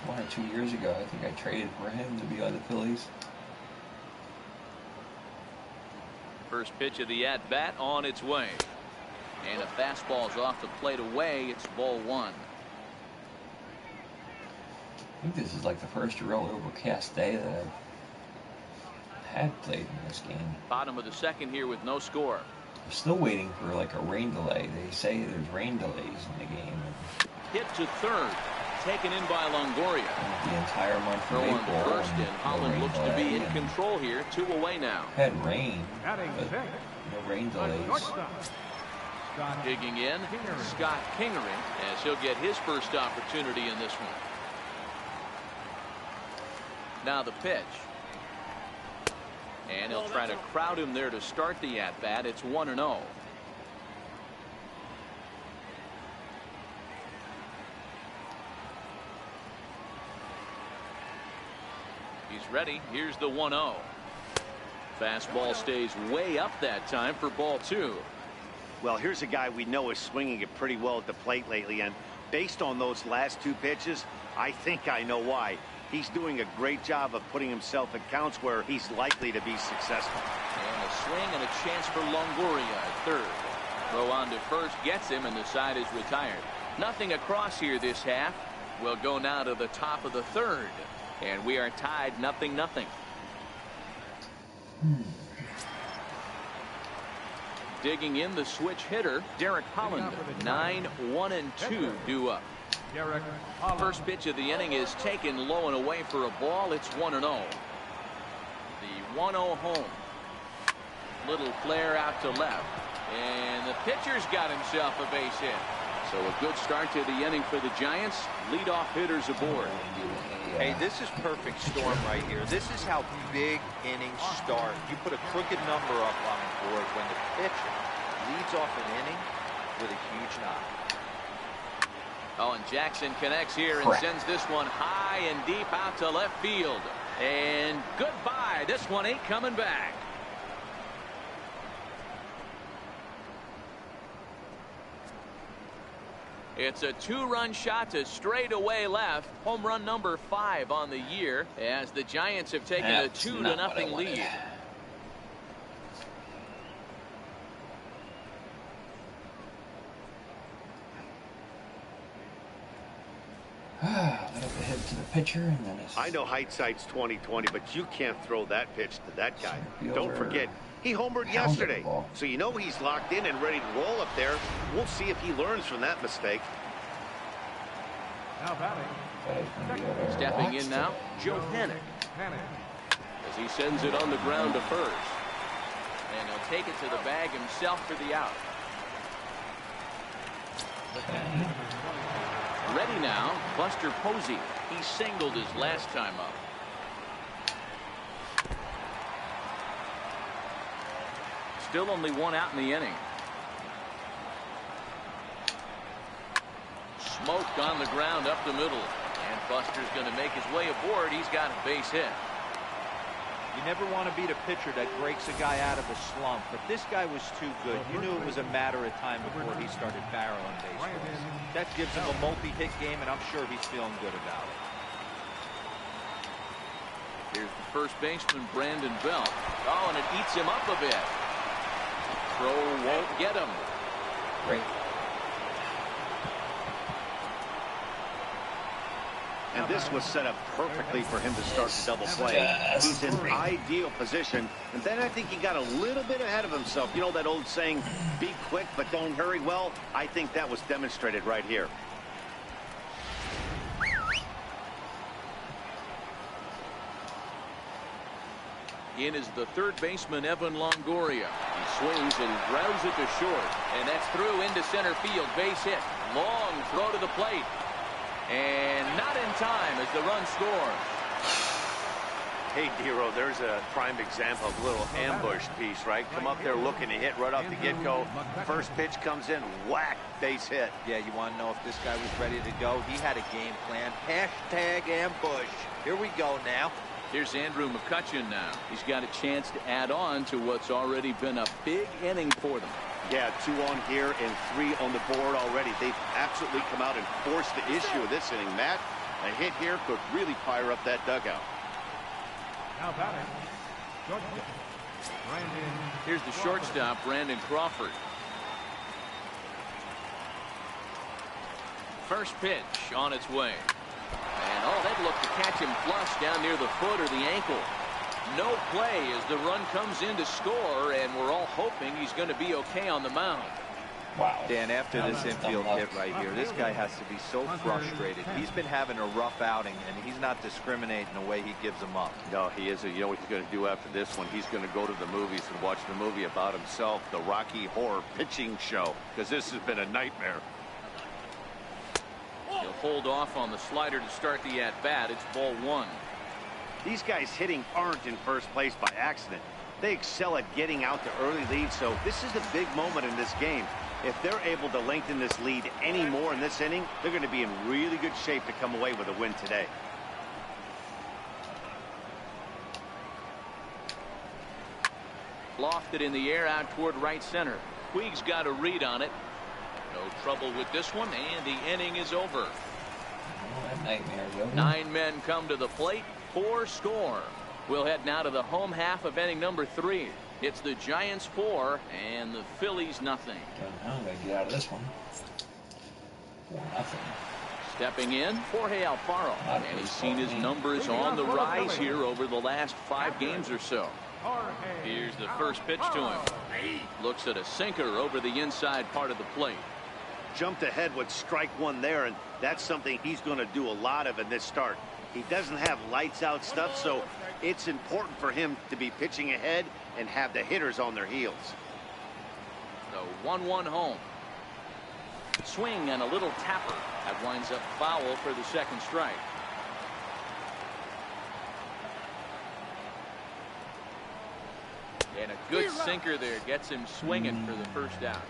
1 or 2 years ago, I think I traded for him to be on the Phillies. First pitch of the at-bat on its way. And a fastball's off the plate away. It's ball 1. I think this is like the first real overcast day that I've had played in this game. Bottom of the second here with no score. I'm still waiting for like a rain delay. They say there's rain delays in the game. Hit to third. Taken in by Longoria. The entire month of Throw on April. first, and Holland looks to be in control here. 2 away now. Had rain, but no rain delays. Digging in, Scott Kingery, as he'll get his first opportunity in this one. Now the pitch. And he'll try to crowd him there to start the at-bat. It's 1-0. He's ready. Here's the 1-0. Fastball stays way up that time for ball 2. Well, here's a guy we know is swinging it pretty well at the plate lately, and based on those last 2 pitches, I think I know why. He's doing a great job of putting himself in counts where he's likely to be successful. And a swing and a chance for Longoria at third. Throw on to first gets him, and the side is retired. Nothing across here this half. We'll go now to the top of the third. And we are tied 0-0. Digging in the switch hitter, Derek Holland. 9-1-2 due up. First pitch of the inning is taken low and away for a ball. It's 1-0. The 1-0 home. Little flare out to left. And the pitcher's got himself a base hit. So a good start to the inning for the Giants. Leadoff hitters aboard. Hey, this is perfect storm right here. This is how big innings start. You put a crooked number up on the board when the pitcher leads off an inning with a huge knock. Oh, and Jackson connects here and sends this one high and deep out to left field. And goodbye. This one ain't coming back. It's a 2-run shot to straightaway left. Home run number 5 on the year as the Giants have taken a 2-0 lead. Little hit to the pitcher, and then I know hindsight's 20/20, but you can't throw that pitch to that guy. Don't forget, he homered yesterday, so you know he's locked in and ready to roll up there. We'll see if he learns from that mistake. Now batting. Stepping in now, Joe Panic. As he sends it on the ground to first. And he'll take it to the bag himself for the out. Ready now, Buster Posey. He singled his last time up. Still only 1 out in the inning. Smoked on the ground up the middle. And Buster's going to make his way aboard. He's got a base hit. You never want to beat a pitcher that breaks a guy out of a slump, but this guy was too good. You knew it was a matter of time before he started barreling baseballs. That gives him a multi-hit game, and I'm sure he's feeling good about it. Here's the first baseman, Brandon Belt. Oh, and it eats him up a bit. Throw won't get him. Great. And this was set up perfectly for him to start the double play. He's in ideal position. And then I think he got a little bit ahead of himself. You know that old saying, be quick but don't hurry? Well, I think that was demonstrated right here. In is the third baseman, Evan Longoria. He swings and grounds it to short. And that's through into center field. Base hit. Long throw to the plate. And not in time as the run scores. Hey, Dero, there's a prime example of a little ambush piece, right? Come up there looking to hit right off the get-go. First pitch comes in, whack, base hit. Yeah, you want to know if this guy was ready to go? He had a game plan. Hashtag ambush. Here we go now. Here's Andrew McCutchen now. He's got a chance to add on to what's already been a big inning for them. Yeah, 2 on here and 3 on the board already. They've absolutely come out and forced the issue of this inning. Matt, a hit here could really fire up that dugout. Now batting. Here's the shortstop, Brandon Crawford. First pitch on its way. And Oh, they'd look to catch him flush down near the foot or the ankle. No play as the run comes in to score, and we're all hoping he's going to be okay on the mound. Wow. Dan, after this infield hit right here, this guy has to be so frustrated. He's been having a rough outing, and he's not discriminating the way he gives them up. No, he isn't. You know what he's going to do after this one? He's going to go to the movies and watch the movie about himself, the Rocky Horror Pitching Show, because this has been a nightmare. He'll hold off on the slider to start the at-bat. It's ball 1. These guys hitting aren't in first place by accident. They excel at getting out to early leads, so this is a big moment in this game. If they're able to lengthen this lead any more in this inning, they're going to be in really good shape to come away with a win today. Lofted in the air out toward right center. Puig's got a read on it. No trouble with this one, and the inning is over. Oh, that nightmare's over. 9 men come to the plate, 4 score. We'll head now to the home half of inning number 3. It's the Giants 4 and the Phillies nothing. I'm going to get out of this one. 4-0. Stepping in, Jorge Alfaro. And he's seen his numbers on the rise here over the last 5 games or so. Here's the first pitch to him. Looks at a sinker over the inside part of the plate. Jumped ahead with strike 1 there, and that's something he's going to do a lot of in this start. He doesn't have lights out stuff, so it's important for him to be pitching ahead and have the hitters on their heels. The 1-1 home. Swing and a little tapper. That winds up foul for the second strike. And a good sinker there gets him swinging for the first out.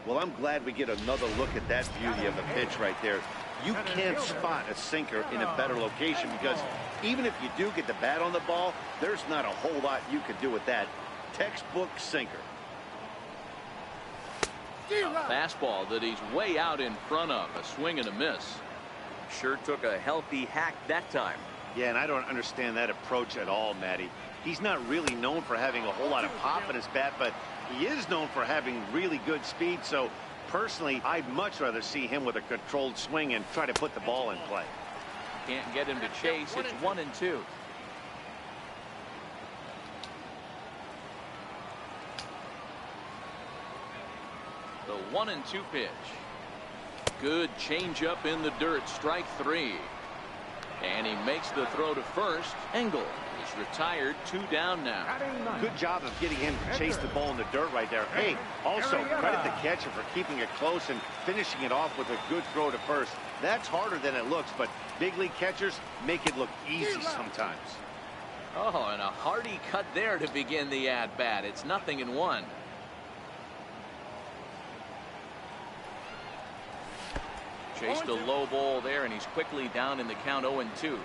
Well, I'm glad we get another look at that beauty of a pitch right there. You can't spot a sinker in a better location because even if you do get the bat on the ball, there's not a whole lot you can do with that. Textbook sinker. A fastball that he's way out in front of. A swing and a miss. Sure took a healthy hack that time. Yeah, and I don't understand that approach at all, Matty. He's not really known for having a whole lot of pop in his bat, but he is known for having really good speed. So personally, I'd much rather see him with a controlled swing and try to put the ball in play. Can't get him to chase. It's 1-2. The 1-2 pitch. Good changeup in the dirt. Strike 3. And he makes the throw to first. Engel is retired. 2 down now. Good job of getting him to chase the ball in the dirt right there. Hey, also credit the catcher for keeping it close and finishing it off with a good throw to first. That's harder than it looks, but big league catchers make it look easy sometimes. Oh, and a hearty cut there to begin the at-bat. It's 0-1. Chased a low ball there, and he's quickly down in the count 0-2.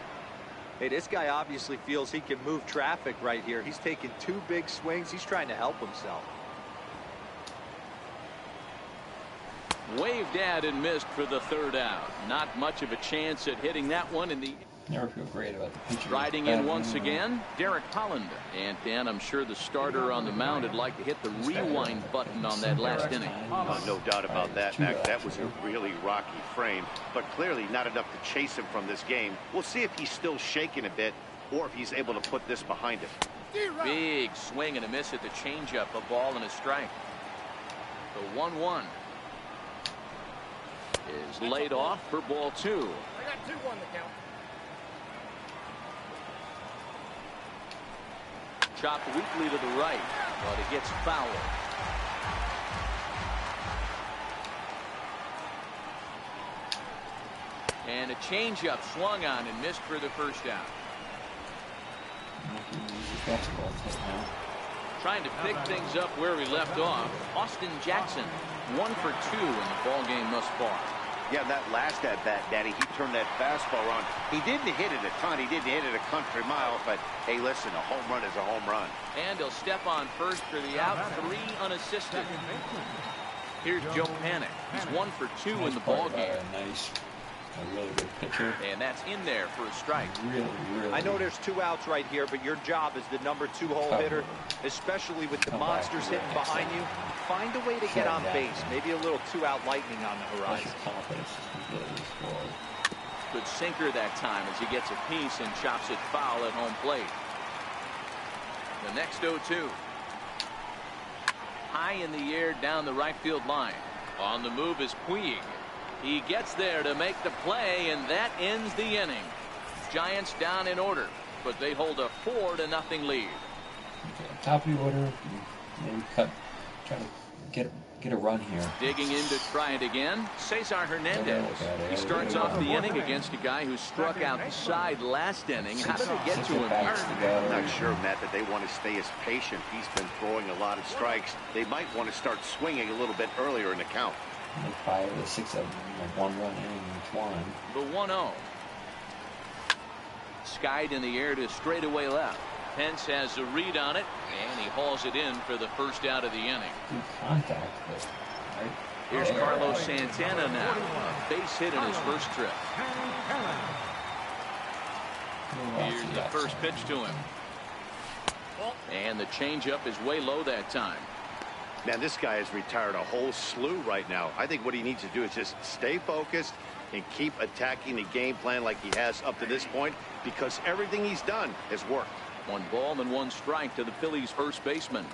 Hey, this guy obviously feels he can move traffic right here. He's taking 2 big swings. He's trying to help himself. Waved at and missed for the 3rd out. Not much of a chance at hitting that one in the... Never feel great about the pitcher. Riding in once again, Derek Holland. And Dan, I'm sure the starter on the mound would like to hit the rewind button on that last inning. No doubt about that, Mac. That was a really rocky frame, but clearly not enough to chase him from this game. We'll see if he's still shaking a bit or if he's able to put this behind him. Big swing and a miss at the changeup, a ball and a strike. The 1-1 is laid off for ball 2. I got 2-1 to count. Chopped weakly to the right, but it gets fouled. And a changeup swung on and missed for the first out. Trying to pick things up where we left off. Austin Jackson, 1 for 2 in the ball game thus far. Yeah, that last at-bat, Daddy, he turned that fastball on. He didn't hit it a ton. He didn't hit it a country mile, but hey, listen, a home run is a home run. And he'll step on first for the out, 3 unassisted. Here's Joe Panik. He's 1 for 2 in the ball game. Nice A really good pitcher. And that's in there for a strike. Really. I know there's 2 outs right here, but your job as the number 2 hole hitter, especially with the monsters hitting behind you, find a way to get on base. Maybe a little 2-out lightning on the horizon. Good sinker that time as he gets a piece and chops it foul at home plate. The next 0-2. High in the air down the right field line. On the move is Puig. He gets there to make the play, and that ends the inning. Giants down in order, but they hold a 4-0 lead. Top of the order, maybe try to get a run here. Digging in to try it again, Cesar Hernandez. He starts off the inning against a guy who struck outside last inning. How did it get to him here? I'm not sure, Matt, that they want to stay as patient. He's been throwing a lot of strikes. They might want to start swinging a little bit earlier in the count. 5 or 6 of them, 1 run inning each one. The 1-0. Skied in the air to straightaway left. Pence has a read on it, and he hauls it in for the first out of the inning. Good contact, but right. Here's Carlos Santana now. A base hit in his first trip. Here's the first pitch to him. And the changeup is way low that time. Man, this guy has retired a whole slew right now. I think what he needs to do is just stay focused and keep attacking the game plan like he has up to this point, because everything he's done has worked. 1 ball and 1 strike to the Phillies' first baseman.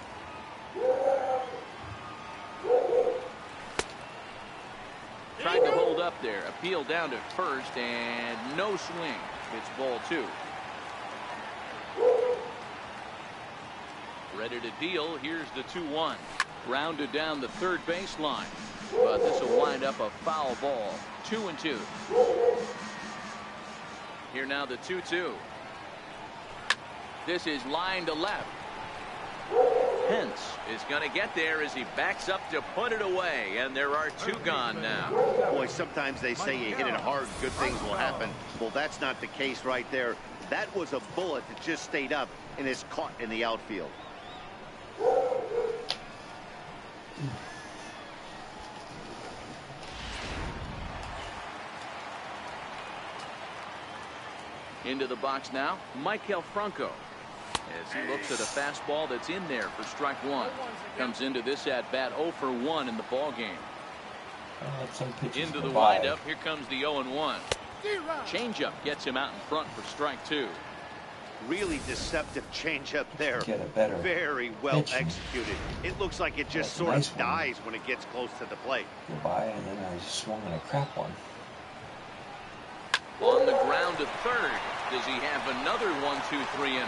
Tried to hold up there. Appeal down to first, and no swing. It's ball 2. Ready to deal. Here's the 2-1. Grounded down the third baseline. But this will wind up a foul ball. 2-2. Here now the 2-2. This is line to left. Pence is going to get there as he backs up to put it away, and there are 2 gone now. Boy, sometimes they say you hit it hard, good things will happen. Well, that's not the case right there. That was a bullet that just stayed up and is caught in the outfield. Into the box now, Michael Franco. As he looks at a fastball that's in there for strike 1. Comes into this at bat 0 for 1 in the ball game. Into the windup, here comes the 0-1. Changeup gets him out in front for strike 2. Really deceptive changeup there. Get a better very well pitch. Executed. It looks like it just sort of dies when it gets close to the plate. Goodbye, and then I swung on a crap one. On the ground to third. Does he have another 1-2-3 inning?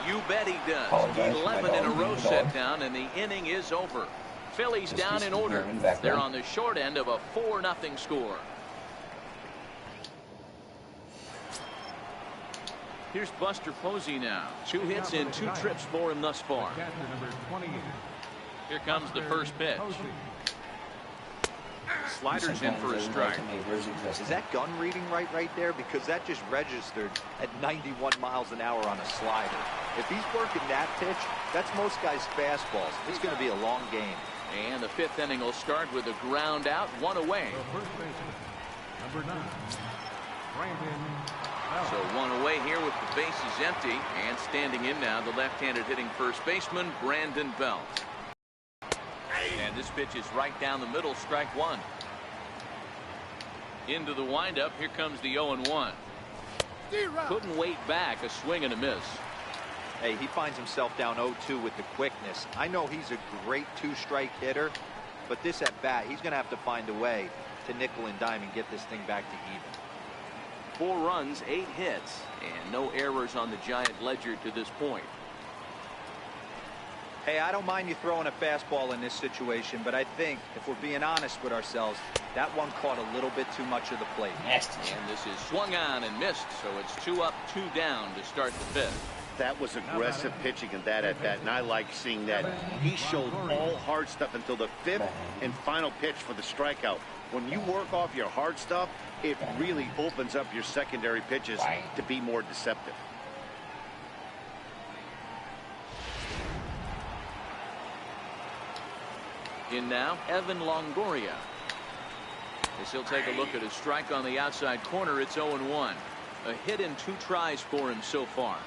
You bet he does. 11 in a row set down, and the inning is over. Phillies down in order. They're on the short end of a 4-0 score. Here's Buster Posey now. 2 hits in 2 trips for him thus far. Here comes the first pitch. Sliders in for a strike. Is that gun reading right there? Because that just registered at 91 miles an hour on a slider. If he's working that pitch, that's most guys' fastballs. It's going to be a long game. And the 5th inning will start with a ground out, 1 away. First baseman, number 9, Brandon. So 1 away here with the bases empty, and standing in now the left-handed hitting first baseman Brandon Belt. And this pitch is right down the middle, strike 1. Into the windup, here comes the 0-1. Couldn't wait back, a swing and a miss. Hey, he finds himself down 0-2 with the quickness. I know he's a great 2-strike hitter, but this at bat, he's going to have to find a way to nickel and dime and get this thing back to even. 4 runs, 8 hits, and no errors on the Giant ledger to this point. Hey, I don't mind you throwing a fastball in this situation, but I think if we're being honest with ourselves, that one caught a little bit too much of the plate. And this is swung on and missed, so it's 2 up, 2 down to start the 5th. That was aggressive pitching in that at bat, and I like seeing that. He showed all hard stuff until the 5th and final pitch for the strikeout. When you work off your hard stuff, it really opens up your secondary pitches to be more deceptive. In now, Evan Longoria. As he'll take a look at his strike on the outside corner, it's 0-1. A hit in 2 tries for him so far.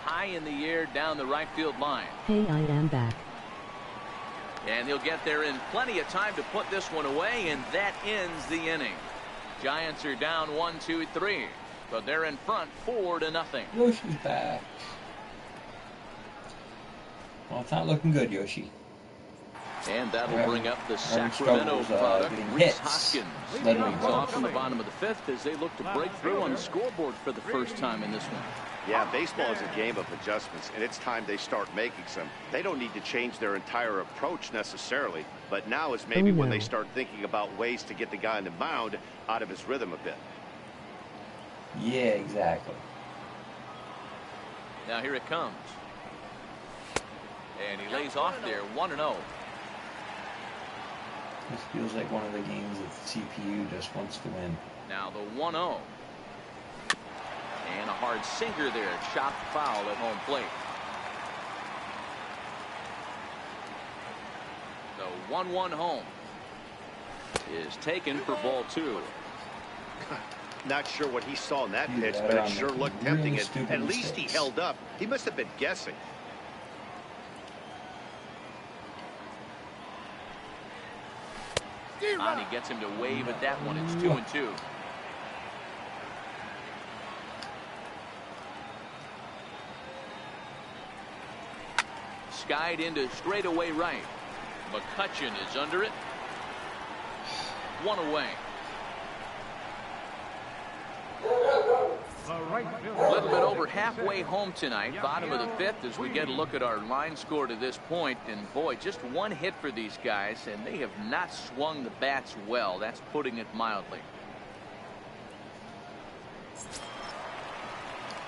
High in the air down the right field line. Hey, I am back. And he'll get there in plenty of time to put this one away, and that ends the inning. Giants are down 1-2-3, but they're in front 4-0. Yoshi's back. Well, it's not looking good, Yoshi. And that'll bring up the Sacramento product, Reese Hoskins. Off in the bottom of the 5th as they look to break through on the scoreboard for the first time in this one. Yeah, baseball is a game of adjustments, and it's time they start making some. They don't need to change their entire approach necessarily, but now is maybe when they start thinking about ways to get the guy on the mound out of his rhythm a bit. Yeah, exactly. Now here it comes. And he lays off there, 1-0. This feels like one of the games that the CPU just wants to win. Now the 1-0. And a hard sinker there, chopped foul at home plate. The 1-1 home is taken for ball 2. Not sure what he saw in that pitch, but it sure looked tempting. At least he held up. He must have been guessing. Ani gets him to wave at that one. It's 2-2. Skied into straightaway right. McCutcheon is under it. 1 away. A little bit over halfway home tonight, bottom of the 5th, as we get a look at our line score to this point. And boy, just 1 hit for these guys, and they have not swung the bats well. That's putting it mildly.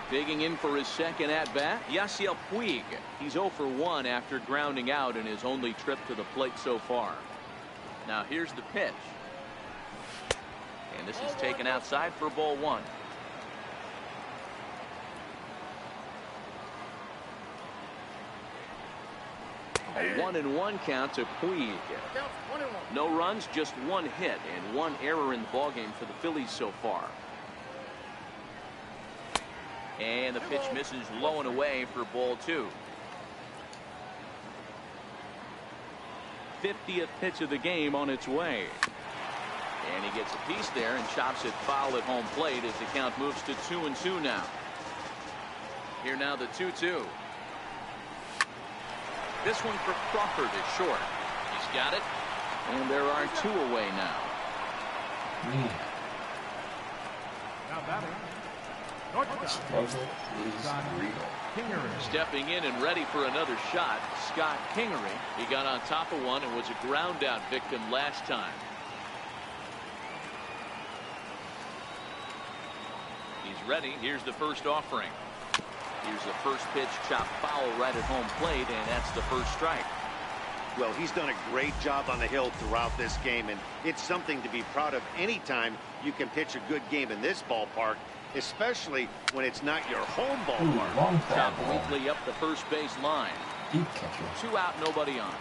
Digging in for his second at-bat, Yasiel Puig. He's 0 for 1 after grounding out in his only trip to the plate so far. Now here's the pitch. And this is taken outside for ball 1. A 1-1 count to Puig. No runs, just 1 hit and 1 error in the ballgame for the Phillies so far. And the pitch misses low and away for ball 2. 50th pitch of the game on its way. And he gets a piece there and chops it foul at home plate as the count moves to 2-2 now. Here now the 2-2. This one for Crawford is short. He's got it. And there are 2 away now. Now batting. Stepping in and ready for another shot, Scott Kingery. He got on top of one and was a ground out victim last time. He's ready. Here's the first offering. Here's the first pitch, chopped foul right at home plate, and that's the first strike. Well, he's done a great job on the hill throughout this game, and it's something to be proud of anytime you can pitch a good game in this ballpark, especially when it's not your home ballpark. Chopped weakly up the first base line. Deep catcher. 2 out, nobody on.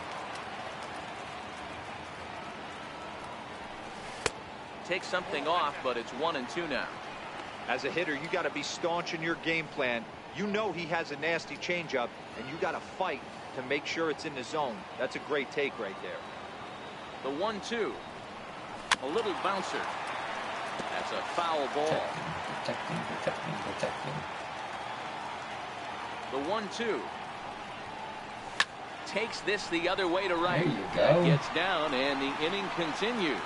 Takes something off, but it's 1-2 now. As a hitter, you got to be staunch in your game plan. You know he has a nasty changeup, and you got to fight to make sure it's in the zone. That's a great take right there. The 1-2. A little bouncer. That's a foul ball. Protecting. The 1-2. Takes this the other way to right. There you go. That gets down, and the inning continues.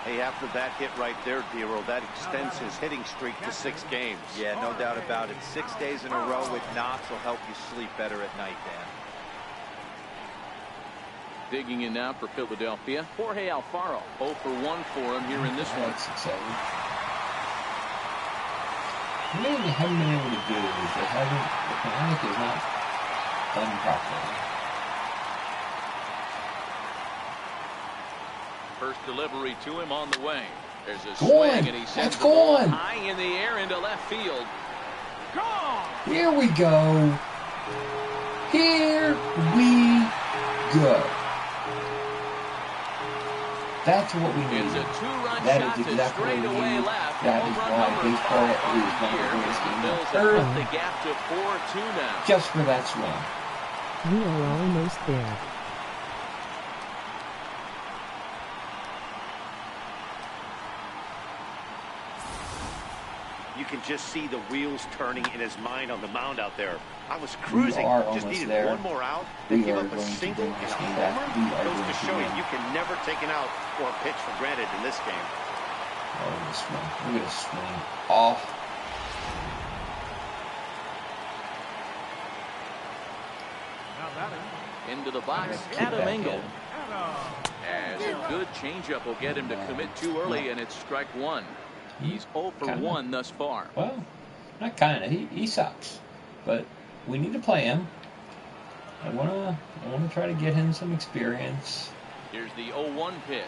Hey, after that hit right there, Dero, that extends his hitting streak to 6 games. Yeah, no doubt about it. 6 days in a row with knocks will help you sleep better at night, Dan. Digging in now for Philadelphia, Jorge Alfaro. 0 for 1 for him here in this one. That's exciting. What they haven't been able to do is the mechanic is not done properly. First delivery to him on the way. There's a swing, and he sends the ball high in the air into left field. Gone! Here we go. Here we go. That's what we need. It's a two-run That shot is to exactly what we straightaway need. left. That Home is run why number baseball 5 on is the one of the year. greatest games Bills on have earth. cut the gap to 4-2 now. Just for that swing. We are almost there. You can just see the wheels turning in his mind on the mound out there. I was cruising, just needed there. one more out. They give up a single and a homer. Goes to show you can never take an out or a pitch for granted in this game. Oh, this swing. Look at this swing. Oh. Into the box, Adam Engel. As a good changeup will get him to commit too early, and it's strike one. He's 0 for 1 thus far. Well, not kind of. He sucks. But we need to play him. I wanna try to get him some experience. Here's the 0-1 pitch.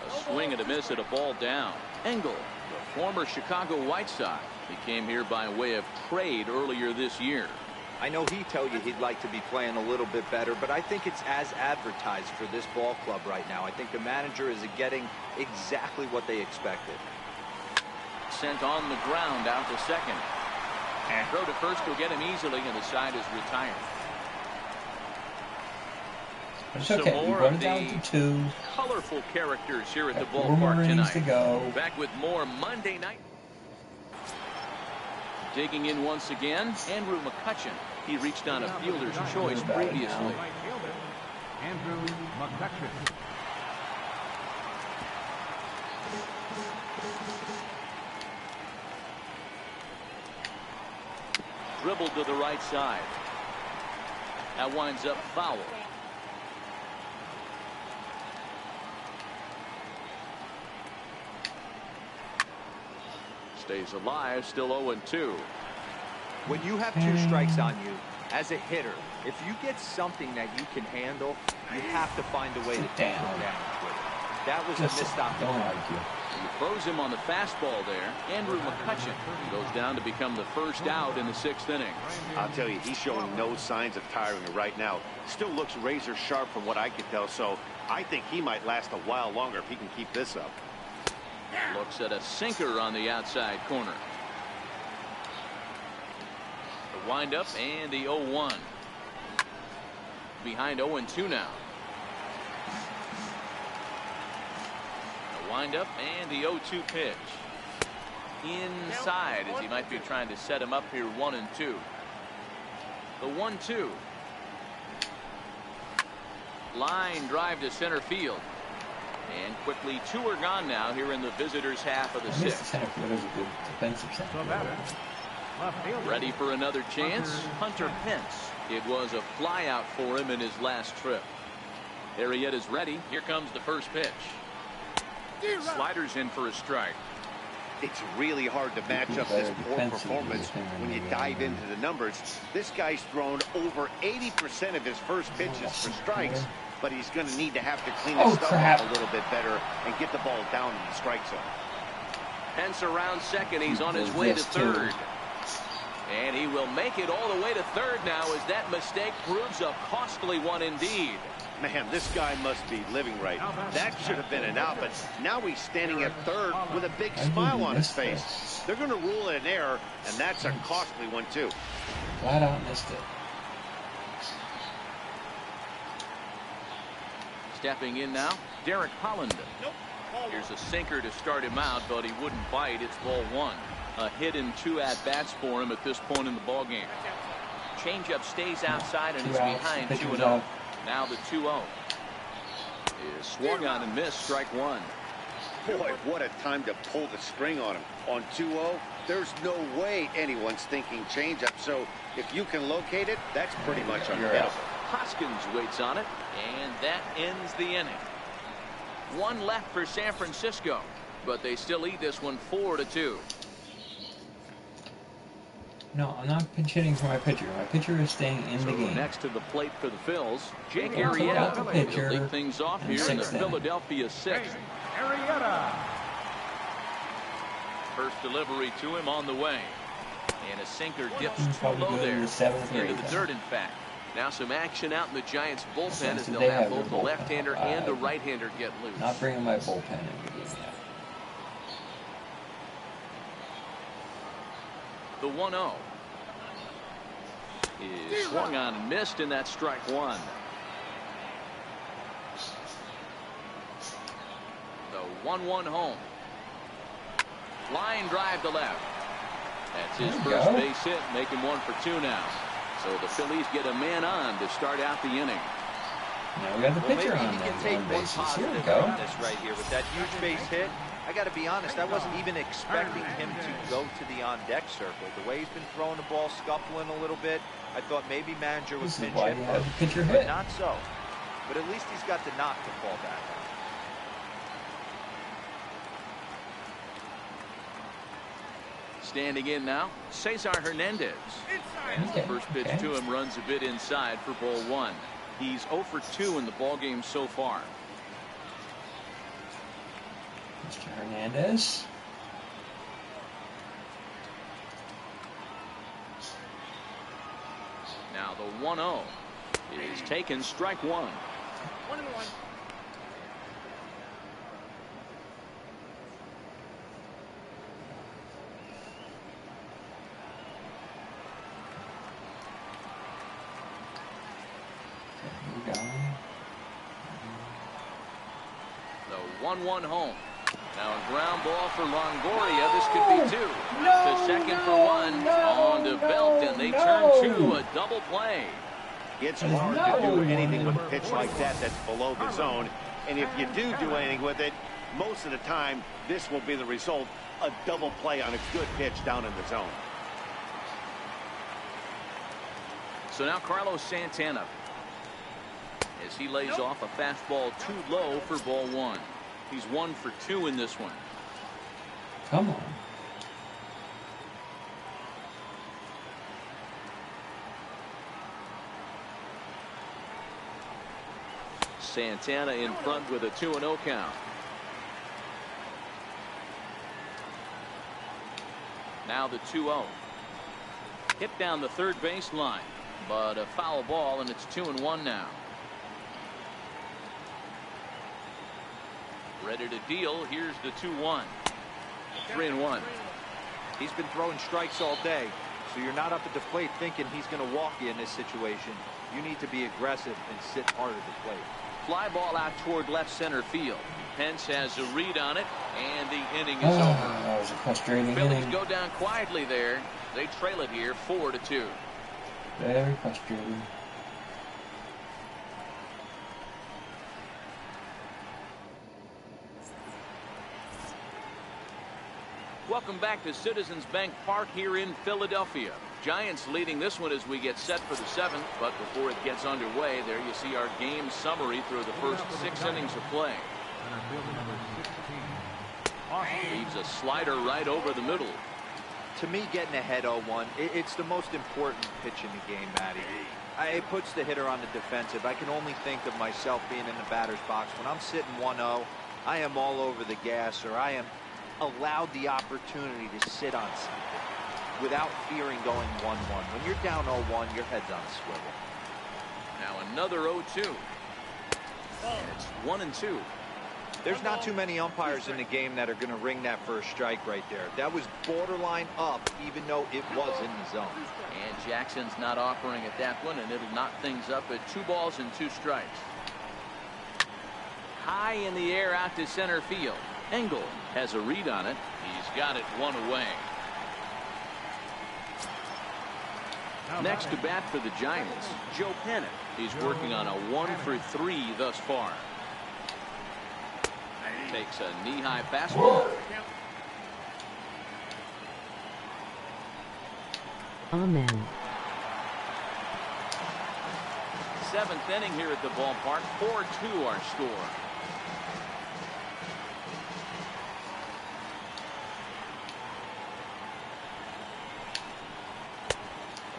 A swing and a miss at a ball down. Engel, the former Chicago White Sox, he came here by way of trade earlier this year. I know he'd tell you he'd like to be playing a little bit better, but I think it's as advertised for this ball club right now. I think the manager is getting exactly what they expected. Sent on the ground out to second. Throw to first will get him easily, and the side is retired. It's okay. We run it down to 2. Colorful characters here at the 4 ballpark more innings tonight. to go. Back with more Monday night. Digging in once again, Andrew McCutchen. He reached on a fielder's choice previously. Andrew McCutchen. Dribbled to the right side. That winds up foul. Stays alive, still 0-2. When you have 2 strikes on you, as a hitter, if you get something that you can handle, you have to find a way to take them down with it. That was a missed opportunity. You throws him on the fastball there. Andrew McCutchen goes down to become the first out in the 6th inning. I'll tell you, he's showing no signs of tiring right now. Still looks razor sharp from what I can tell, so I think he might last a while longer if he can keep this up. Looks at a sinker on the outside corner. The windup and the 0-1. Behind 0-2 now. The windup and the 0-2 pitch. Inside as he might be trying to set him up here 1-2. The 1-2. Line drive to center field. And quickly 2 are gone now here in the visitors' half of the 6th. Ready for another chance? Hunter Pence. It was a flyout for him in his last trip. Arrieta is ready. Here comes the first pitch. Sliders in for a strike. It's really hard to match up this poor performance when you dive into the numbers. This guy's thrown over 80% of his first pitches for strikes, but he's going to need to have to clean his stuff up a little bit better and get the ball down in the strike zone. Pence around second. He's on his way to third. And he will make it all the way to third now as that mistake proves a costly one indeed. Man, this guy must be living right. That should have been an out, but now he's standing at third with a big smile on his face. They're going to rule it an error, and that's a costly one, too. Flat out missed it. Stepping in now, Derek Holland. Here's a sinker to start him out, but he wouldn't bite. It's ball 1. A hit and 2 at-bats for him at this point in the ballgame. Changeup stays outside and is behind 2-0. Now the 2-0 is swung on and missed. Strike 1. Boy, what a time to pull the string on him. On 2-0, there's no way anyone's thinking changeup. So if you can locate it, that's pretty much unhittable. Hoskins waits on it, and that ends the inning. 1 left for San Francisco, but they still lead this one 4-2. No, I'm not pinch hitting for my pitcher. My pitcher is staying in the game. Next to the plate for the Phils, Jake Arrieta will lead things off here in the Philadelphia 6th. Arrieta. First delivery to him on the way. And a sinker dips too Probably low there. the 7th or Into 8th. the dirt, in fact. Now some action out in the Giants bullpen as they'll have both a left-hander and a right-hander get loose. Not bringing my bullpen in the game yet. The 1-0 is swung on and missed, and that's strike one. The 1-1 home. Line drive to left. That's his first base hit, making 1 for 2 now. So the Phillies get a man on to start out the inning. Now we got the pitcher on that bases. Here we go. This right here with that huge base hit. I got to be honest, I wasn't even expecting him to go to the on-deck circle. The way he's been throwing the ball, scuffling a little bit, I thought maybe manager would pinch hit, but not so. But at least he's got the knock to fall back on. Standing in now, Cesar Hernandez. First pitch to him runs a bit inside for ball 1. He's 0 for 2 in the ball game so far. Mr. Hernandez. Now the 1-0 is taken, strike 1. 1-1. The 1-1 home. Now a ground ball for Longoria. This could be 2. To second for 1. On to Belt, and they turn to a double play. It's hard to do anything with a pitch like that that's below the zone. And if you do anything with it, most of the time, this will be the result. A double play on a good pitch down in the zone. So now Carlos Santana, as he lays off a fastball too low for ball 1. He's 1 for 2 in this one. Come on. Santana in front with a 2-0 count. Now the 2-0. Hit down the third base line, but a foul ball, and it's 2-1 now. Ready to deal. Here's the 2-1. 3-1. He's been throwing strikes all day, so you're not up at the plate thinking he's going to walk you in this situation. You need to be aggressive and sit hard at the plate. Fly ball out toward left center field. Pence has a read on it, and the inning is over. That was a frustrating Phillies inning. go down quietly there. They trail it here 4-2. Very frustrating. Welcome back to Citizens Bank Park here in Philadelphia. Giants leading this one as we get set for the 7th, but before it gets underway, there you see our game summary through the first 6 innings of play. Leaves a slider right over the middle. To me, getting ahead 0-1, it's the most important pitch in the game, Matty. It puts the hitter on the defensive. I can only think of myself being in the batter's box. When I'm sitting 1-0, I am all over the gas, or I am allowed the opportunity to sit on something without fearing going 1-1. When you're down 0-1, your head's on a swivel. Now another 0-2. And it's 1-2. There's not too many umpires in the game that are going to ring that first strike right there. That was borderline up, even though it was in the zone. And Jackson's not offering at that one, and it'll knock things up at 2 balls and 2 strikes. High in the air out to center field. Engel has a read on it. He's got it 1 away. Next to bat for the Giants, Joe Pennant. He's working on a 1 for 3 thus far. Takes a knee-high fastball. Amen. 7th inning here at the ballpark. 4-2 our score.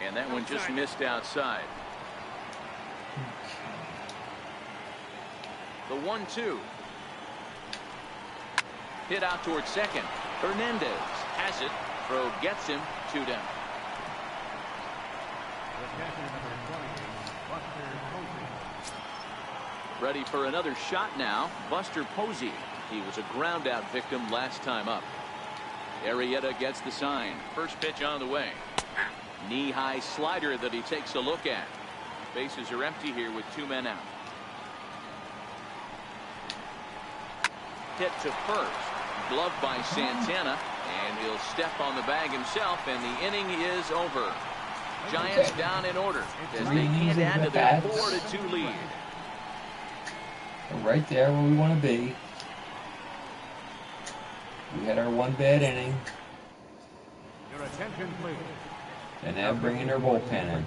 And that one just missed outside. The 1-2. Hit out towards second. Hernandez has it. Throw gets him 2 down. Ready for another shot now. Buster Posey. He was a ground out victim last time up. Arrieta gets the sign. First pitch on the way. Knee-high slider that he takes a look at. Bases are empty here with 2 men out. Hit to first. Gloved by Santana. And he'll step on the bag himself, and the inning is over. Giants down in order as they can't add to their 4-2 lead. We're right there where we want to be. We had our 1 bad inning. Your attention, please. And now bringing their bullpen in.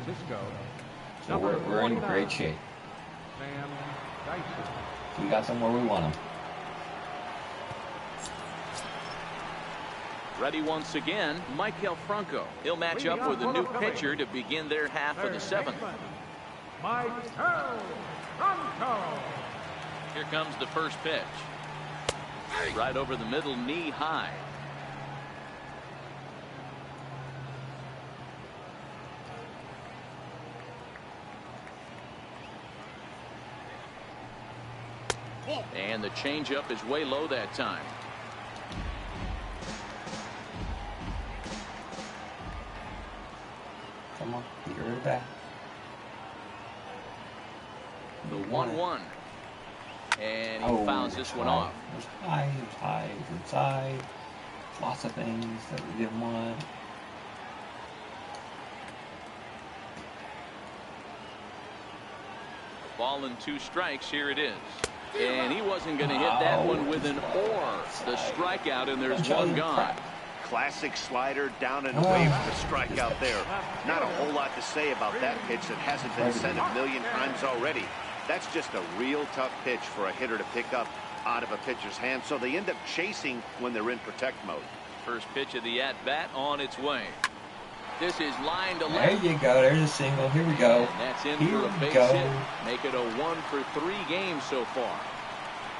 So we're in great shape. We got them where we want them. Ready once again, Michael Franco. He'll match up with a new pitcher to begin their half of the 7th. Michael Franco. Here comes the first pitch. Right over the middle, knee high. And the changeup is way low that time. Come on, get rid of that. The 1-1. And he fouls this one off. It was high, it was high, it was inside. Lots of things that we didn't want. Ball and 2 strikes, here it is. And he wasn't going to hit that one with an or. The strikeout, and there's one gone. Classic slider down and away from the strikeout there. Not a whole lot to say about that pitch that hasn't been sent a million times already. That's just a real tough pitch for a hitter to pick up out of a pitcher's hand, so they end up chasing when they're in protect mode. First pitch of the at-bat on its way. This is line to left. There you go. There's a single. Here we go. And that's in for a base hit. Make it a 1-for-3 game so far.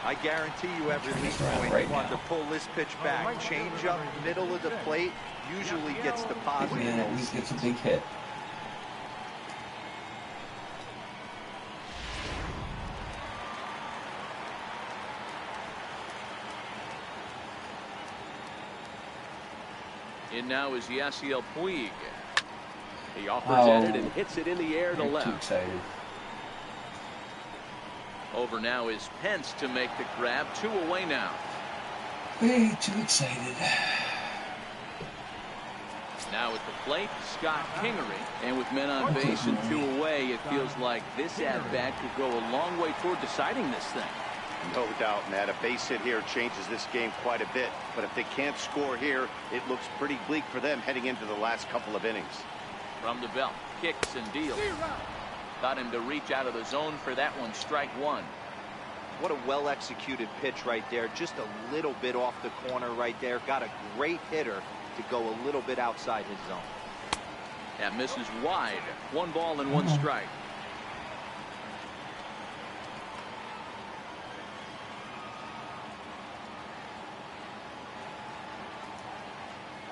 I guarantee you every league point you want to pull this pitch back. Change up middle of the plate usually gets the positive. And at least gets a big hit. In now is Yasiel Puig. He offers at it and hits it in the air to left. Too excited. Over now is Pence to make the grab. 2 away now. Way too excited. Now at the plate, Scott Kingery. And with men on base and 2 away, it feels like this at-bat could go a long way toward deciding this thing. No doubt, Matt. A base hit here changes this game quite a bit. But if they can't score here, it looks pretty bleak for them heading into the last couple of innings. From the belt, kicks and deals. Got him to reach out of the zone for that one. Strike 1. What a well-executed pitch right there. Just a little bit off the corner right there. Got a great hitter to go a little bit outside his zone. That misses wide. 1 ball and 1 strike.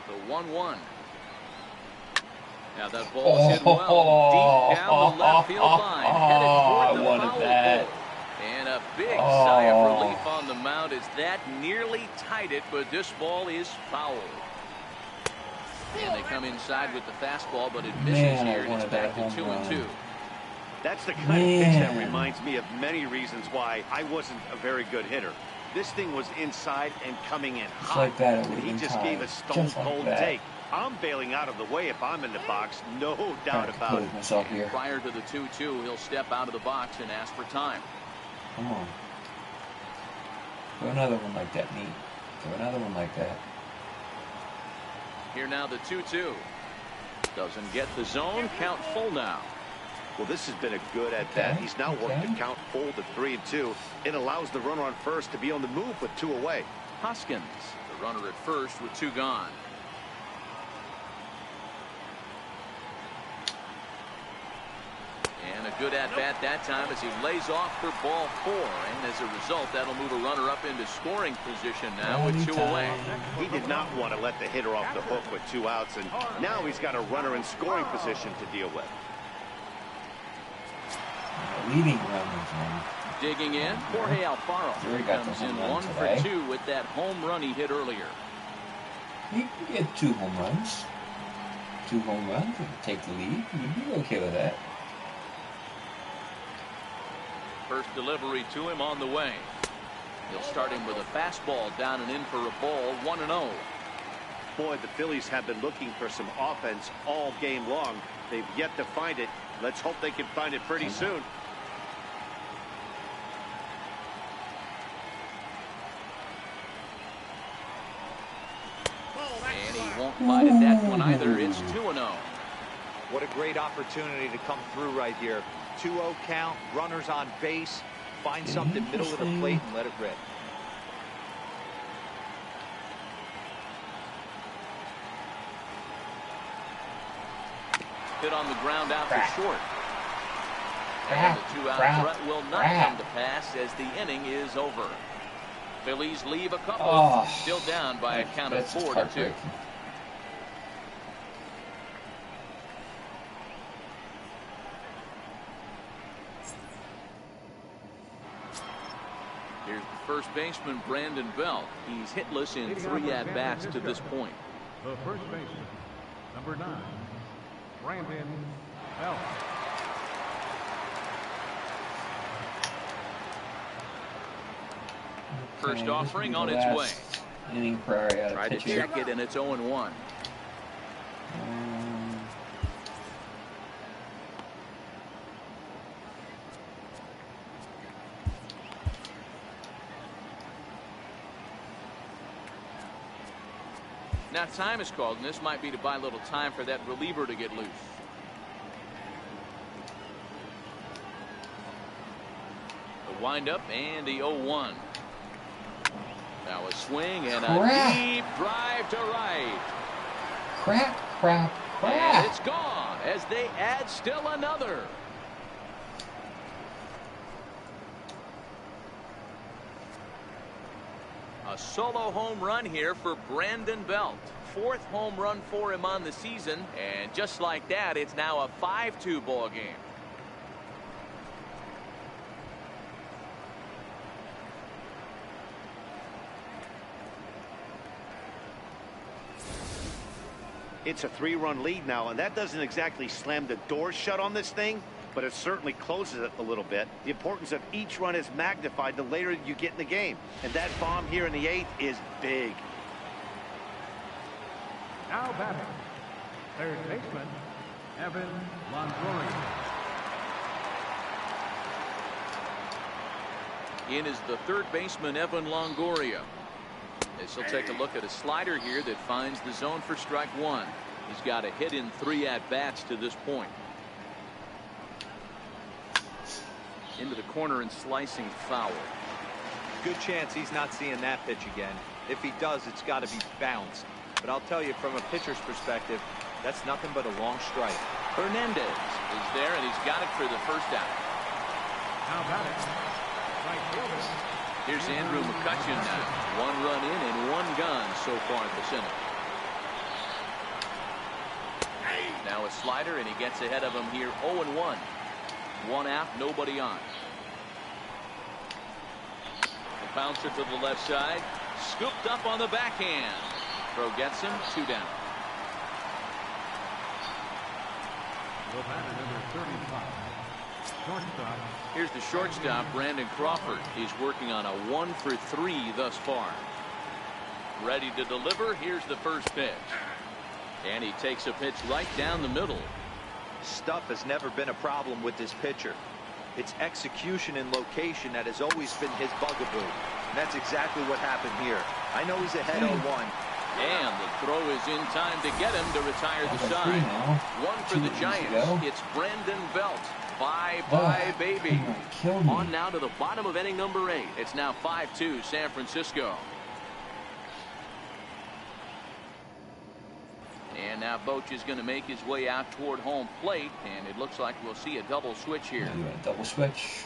The 1-1. Now that ball is hit well deep down the left field line, headed toward the foul pole. And a big sigh of relief on the mound as that nearly tied it, but this ball is fouled. And they come inside with the fastball, but it misses here, and it's back to 2-2. That's the kind of pitch that reminds me of many reasons why I wasn't a very good hitter. This thing was inside and coming in hot, like that, and he just gave a stone-cold take. I'm bailing out of the way if I'm in the box, no doubt about it. Here. Prior to the 2-2, he'll step out of the box and ask for time. Come on. Do another one like that, Nate. Do another one like that. Here now the 2-2. Doesn't get the zone. Count full now. Well, this has been a good at-bat. He's now worked the count full to 3-2. It allows the runner on first to be on the move with 2 away. Hoskins, the runner at first with 2 gone. And a good at-bat that time as he lays off for ball 4. And as a result, that'll move a runner up into scoring position now with 2 away. He did not want to let the hitter off the hook with 2 outs, and now he's got a runner in scoring position to deal with. leading run was in. Digging in, Jorge Alfaro comes in 1 for 2 with that home run he hit earlier. He can get 2 home runs. 2 home runs and take the lead. You'd be okay with that. First delivery to him on the way. He'll start him with a fastball down and in for a ball, 1-0. Boy, the Phillies have been looking for some offense all game long. They've yet to find it. Let's hope they can find it pretty soon. And he won't bite at that one either. It's 2-0. What a great opportunity to come through right here. 2-0 count, runners on base. Find something middle of the plate and let it rip. Hit on the ground out for short. And the 2-out threat will not come to pass as the inning is over. Phillies leave a couple, still down by a count of 4-2. Here's the first baseman, Brandon Belt. He's hitless in 3 at-bats to this point. The first baseman, number 9, Brandon Belt. First offering on its way. Inning Prairie out of Try to check it, and it's 0-1. Now time is called, and this might be to buy a little time for that reliever to get loose. The windup and the 0-1. Now a swing and a deep drive to right. Crap. And it's gone as they add still another. A solo home run here for Brandon Belt. 4th home run for him on the season. And just like that, it's now a 5-2 ball game. It's a 3-run lead now, and that doesn't exactly slam the door shut on this thing, but it certainly closes it a little bit. The importance of each run is magnified the later you get in the game, and that bomb here in the 8th is big. Now batting, third baseman, Evan Longoria. In is the third baseman, Evan Longoria. As he'll take a look at a slider here that finds the zone for strike 1. He's got a hit in 3 at-bats to this point. Into the corner and slicing foul. Good chance he's not seeing that pitch again. If he does, it's got to be bounced. But I'll tell you, from a pitcher's perspective, that's nothing but a long strike. Hernandez is there, and he's got it for the first out. Now batting, right fielder. Here's Andrew McCutcheon now. 1 run in and 1 gone so far at the center. Now a slider, and he gets ahead of him here. 0-1. 1 out, nobody on. The bouncer to the left side. Scooped up on the backhand. Throw gets him. 2 down. The batter, number 35. Shortstop. Here's the shortstop, Brandon Crawford. He's working on a 1 for 3 thus far. Ready to deliver. Here's the first pitch. And he takes a pitch right down the middle. Stuff has never been a problem with this pitcher. It's execution and location that has always been his bugaboo. And that's exactly what happened here. I know he's ahead 0-1. And the throw is in time to get him to retire the side. 1 for the Giants. It's Brandon Belt. Bye-bye, baby. On now to the bottom of inning number 8. It's now 5-2 San Francisco. And now Boch is going to make his way out toward home plate, and it looks like we'll see a double switch here. Double switch.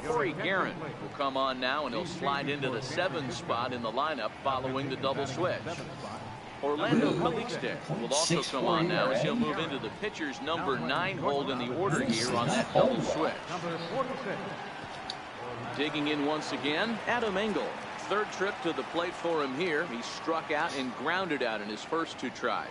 Corey Guerin will come on now, and he'll slide into the 7th spot in the lineup following the double switch. Orlando Calixte will also come on now as he'll move into the pitcher's number 9 hold in the order here on that double switch. Digging in once again, Adam Engel. Third trip to the plate for him here. He struck out and grounded out in his first 2 tries.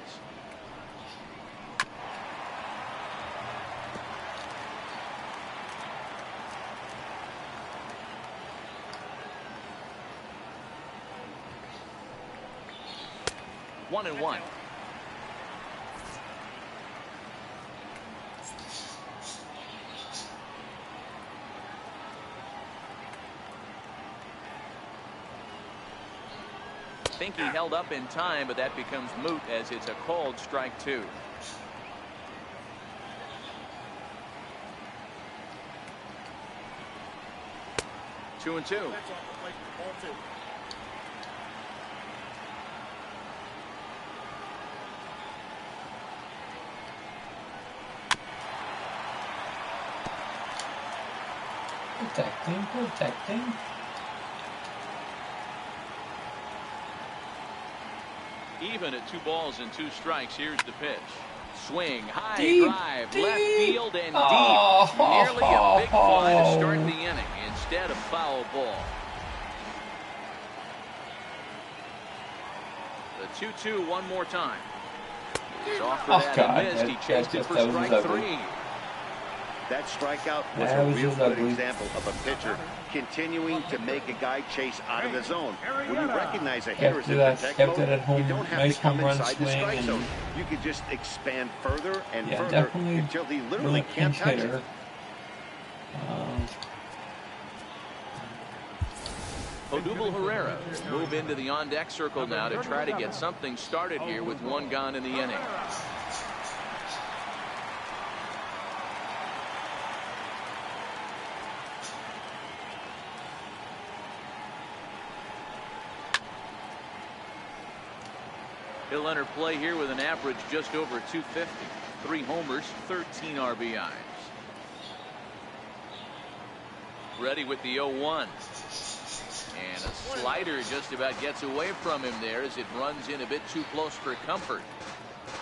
One and one. Think he held up in time, but that becomes moot as it's a called strike 2. Two and two. Protecting. Even at 2 balls and 2 strikes, here's the pitch. Swing, high drive, left field and deep. Nearly a big fly to start the inning instead of foul ball. The 2-2 one more time. He's off for that and missed. He chased it for strike 3. That strikeout was a real good example of a pitcher continuing to make a guy chase out of the zone. When you recognize a hitter is in protect mode, you don't have to come inside the strike zone. You can just expand further and further until he literally can't touch it. Odubel Herrera will move into the on-deck circle now to try to get something started here with 1 gone in the inning. He'll enter play here with an average just over 250. 3 homers, 13 RBIs. Ready with the 0-1. And a slider just about gets away from him there as it runs in a bit too close for comfort.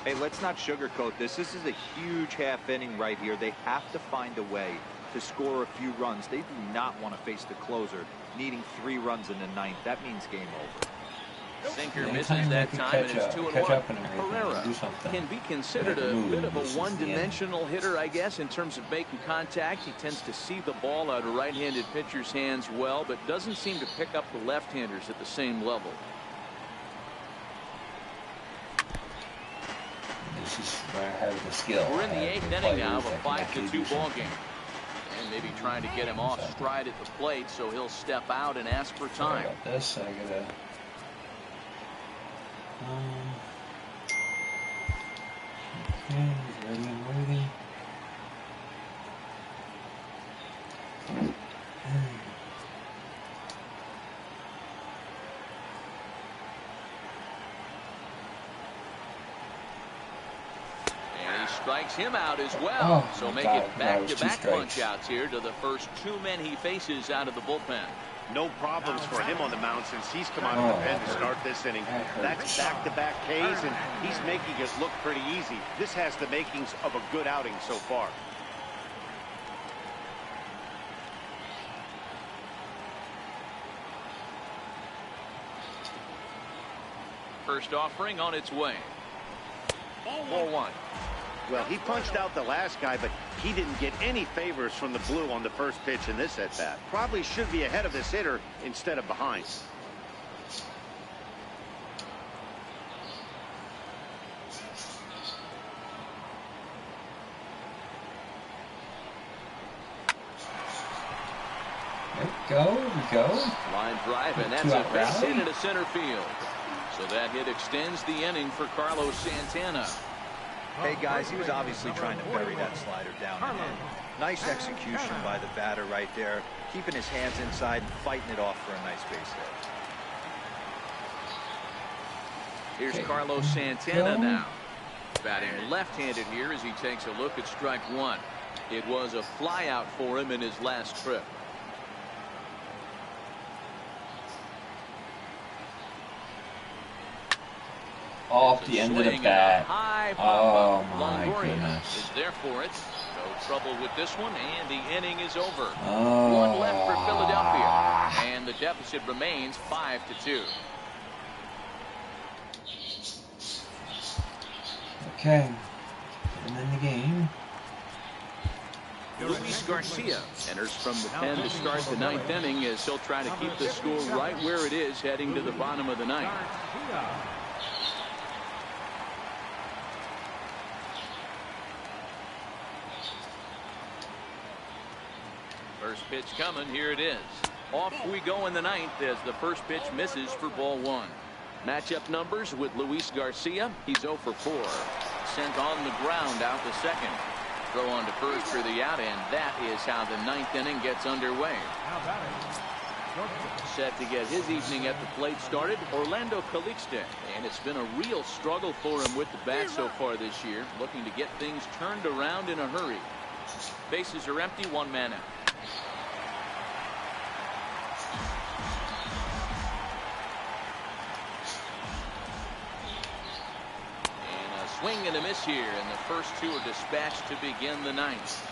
Hey, let's not sugarcoat this. This is a huge half inning right here. They have to find a way to score a few runs. They do not want to face the closer needing 3 runs in the 9th. That means game over. Sinker misses that time, and it's 2-1. Herrera can be considered a bit of a one-dimensional hitter, I guess, in terms of making contact. He tends to see the ball out of right-handed pitcher's hands well, but doesn't seem to pick up the left-handers at the same level. This is where I have the skill. We're in the 8th inning now of a 5-2 ball game. And maybe trying to get him off stride at the plate, so he'll step out and ask for time. Sorry about this. I gotta. Okay, he's ready and waiting. And he strikes him out as well. So make it back-to-back punch-outs here to the first 2 men he faces out of the bullpen. No problems for him on the mound since he's come out of the pen to start this inning. That's back-to-back Ks, and he's making it look pretty easy. This has the makings of a good outing so far. First offering on its way. 4-1. Well, he punched out the last guy, but he didn't get any favors from the blue on the first pitch in this at-bat. Probably should be ahead of this hitter instead of behind. There we go. Line drive, and that's a base hit into center field. So that hit extends the inning for Carlos Santana. Hey, guys, he was obviously trying to bury that slider down and in. Nice execution by the batter right there, keeping his hands inside and fighting it off for a nice base hit. Here's Carlos Santana now. Batting left-handed here as he takes a look at strike 1. It was a flyout for him in his last trip. off the end of the bat. Oh my Longoria goodness. is there for it. No trouble with this one, and the inning is over. Oh. One left for Philadelphia, and the deficit remains 5-2. Okay, and then the game. Luis Garcia enters from the pen to start the ninth inning as he'll try to keep the score right where it is heading to the bottom of the ninth. First pitch coming. Here it is. Off we go in the ninth as the first pitch misses for ball one. Matchup numbers with Luis Garcia. He's 0 for 4. Sent on the ground out to second. Throw on to first for the out, and that is how the ninth inning gets underway. Set to get his evening at the plate started, Orlando Calixte, and it's been a real struggle for him with the bat so far this year, looking to get things turned around in a hurry. Bases are empty, one man out. Swing and a miss here, and the first two are dispatched to begin the ninth.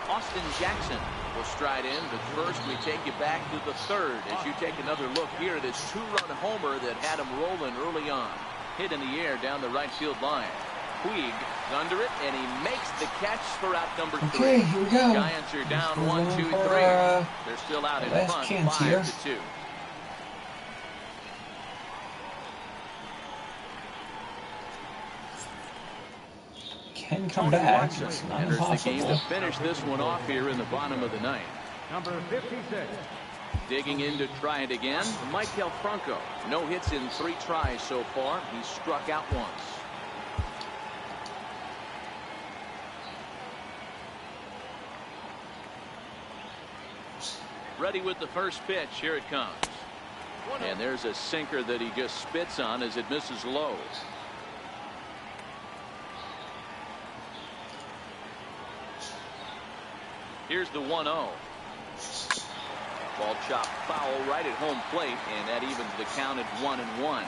Austin Jackson will stride in, but first we take you back to the third as you take another look here at his two-run homer that had him rolling early on. Hit in the air down the right field line. Puig under it, and he makes the catch for out number 3. Okay, here we go. Giants are down 1-2-3. They're still out in front 5-2. Can come back. It's not enters the game impossible. to finish this one off here in the bottom of the ninth. Number 56. Digging in to try it again, Maikel Franco. No hits in 3 tries so far. He's struck out once. Ready with the first pitch. Here it comes. And there's a sinker that he just spits on as it misses low. Here's the 1-0. Ball chopped foul right at home plate, and that evens the count at 1-1.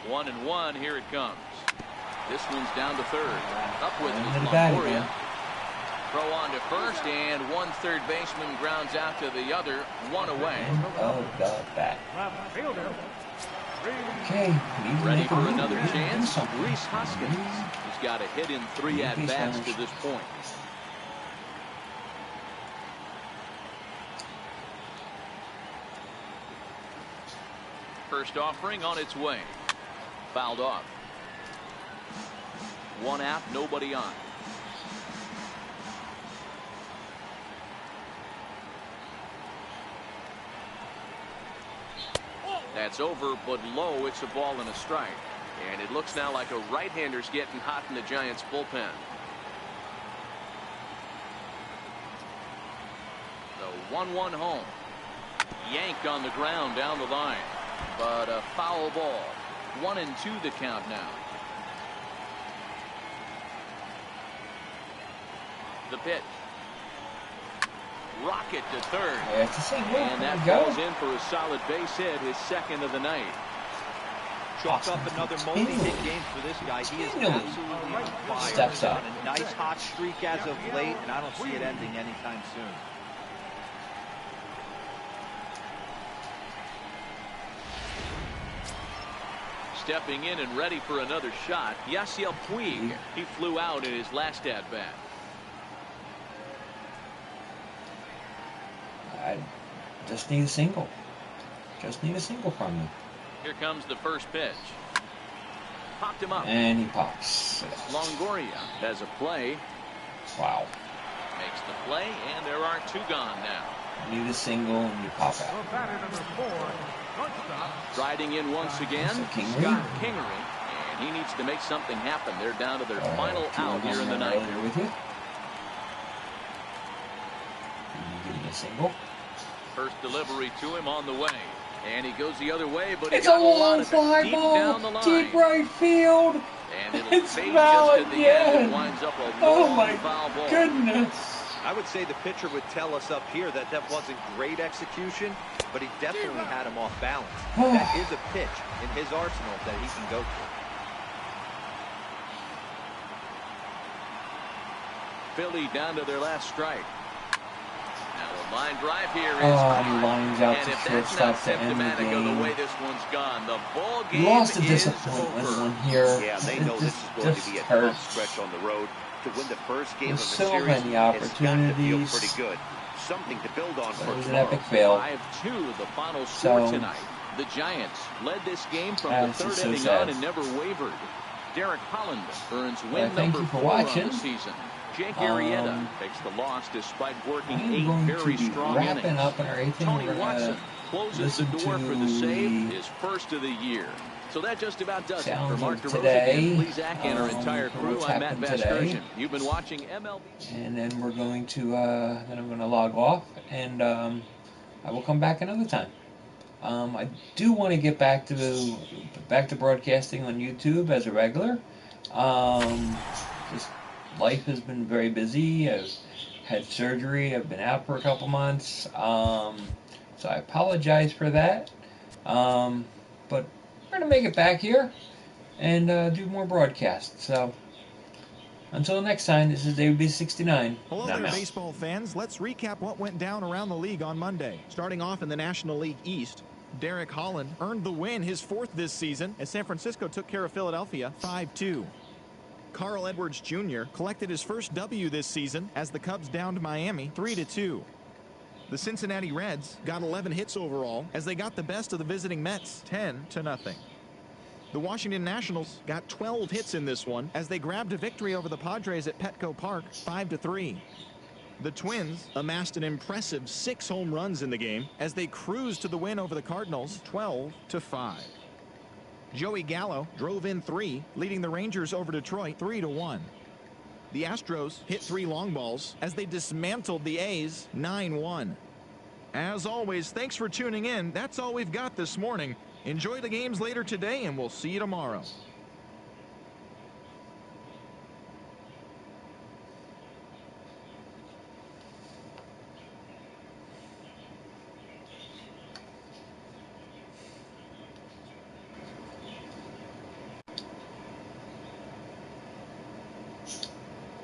1-1. Here it comes. This one's down to third. Up with it is Longoria. Throw on to first, and one third baseman grounds out to the other. One away. Oh, God, that. Okay, ready for another chance. Rhys Hoskins. He's got a hit in 3 at-bats to this point. First offering on its way. Fouled off. 1 out, nobody on. That's over, but low. It's a ball and a strike. And it looks now like a right-hander's getting hot in the Giants' bullpen. The 1-1 home. Yanked on the ground down the line. But a foul ball. 1-2 the count now. The pitch. Rocket to third. And that falls in for a solid base hit, his second of the night. Chalk up another multi-hit game for this guy. He is absolutely on fire. Steps up. On a nice hot streak as of late, and I don't see it ending anytime soon. Stepping in and ready for another shot, Yasiel Puig. He flew out in his last at-bat. I just need a single. Just need a single from you. Here comes the first pitch. Popped him up. And he pops. Longoria has a play. Wow. Makes the play, and there are 2 gone now. You need a single and you pop out. Striding in once again, Scott Kingery. And he needs to make something happen. They're down to their final out here in the ninth. With you. Give me a single. First delivery to him on the way. And he goes the other way, but it's a long fly ball, deep right field. And it'll it's fade foul just at the end. It winds up a long my foul ball. Goodness. I would say the pitcher would tell us up here that that wasn't great execution, but he definitely had him off balance. That is a pitch in his arsenal that he can go to. Philly down to their last strike. Now the line drive here is he lines out and to if that's not shortstop to end the symptomatic of the game. way this one's gone, the ball game Lost a is disappointment over. one here. Yeah, they know this is going to be a tough stretch on the road. To win the first game There's of the so series, many it's got to feel opportunities. pretty good. Something to build on for It was an tomorrow. epic fail. 5-2, the final score tonight. The Giants led this game from the This is third so inning sad. on and never wavered. Derek Holland earns win thank number you for 4 on watching. the season. Jake Arrieta takes the loss despite working I'm 8 going very to be strong wrapping innings. up and everything. Tony We're gonna Watson closes the listen door for to the save, the his first of the year. So that just about does it. For sounds Mark of DeRosa today, and Lee Zach and our entire for crew, what's I'm Matt happened today. Vasgersian. You've been watching MLB. And then we're going to, then I'm going to log off, and I will come back another time. I do want to get back to broadcasting on YouTube as a regular. Just life has been very busy. I've had surgery. I've been out for a couple months. So I apologize for that. But we're going to make it back here and do more broadcasts. So until next time, this is davidb69. Hello there, baseball fans. Let's recap what went down around the league on Monday. Starting off in the National League East, Derek Holland earned the win, his 4th this season, as San Francisco took care of Philadelphia 5-2. Carl Edwards Jr. collected his first W this season as the Cubs downed Miami 3-2. The Cincinnati Reds got 11 hits overall as they got the best of the visiting Mets 10-0. The Washington Nationals got 12 hits in this one as they grabbed a victory over the Padres at Petco Park 5-3. The Twins amassed an impressive 6 home runs in the game as they cruised to the win over the Cardinals 12-5. Joey Gallo drove in 3, leading the Rangers over Detroit 3-1. The Astros hit 3 long balls as they dismantled the A's 9-1. As always, thanks for tuning in. That's all we've got this morning. Enjoy the games later today, and we'll see you tomorrow.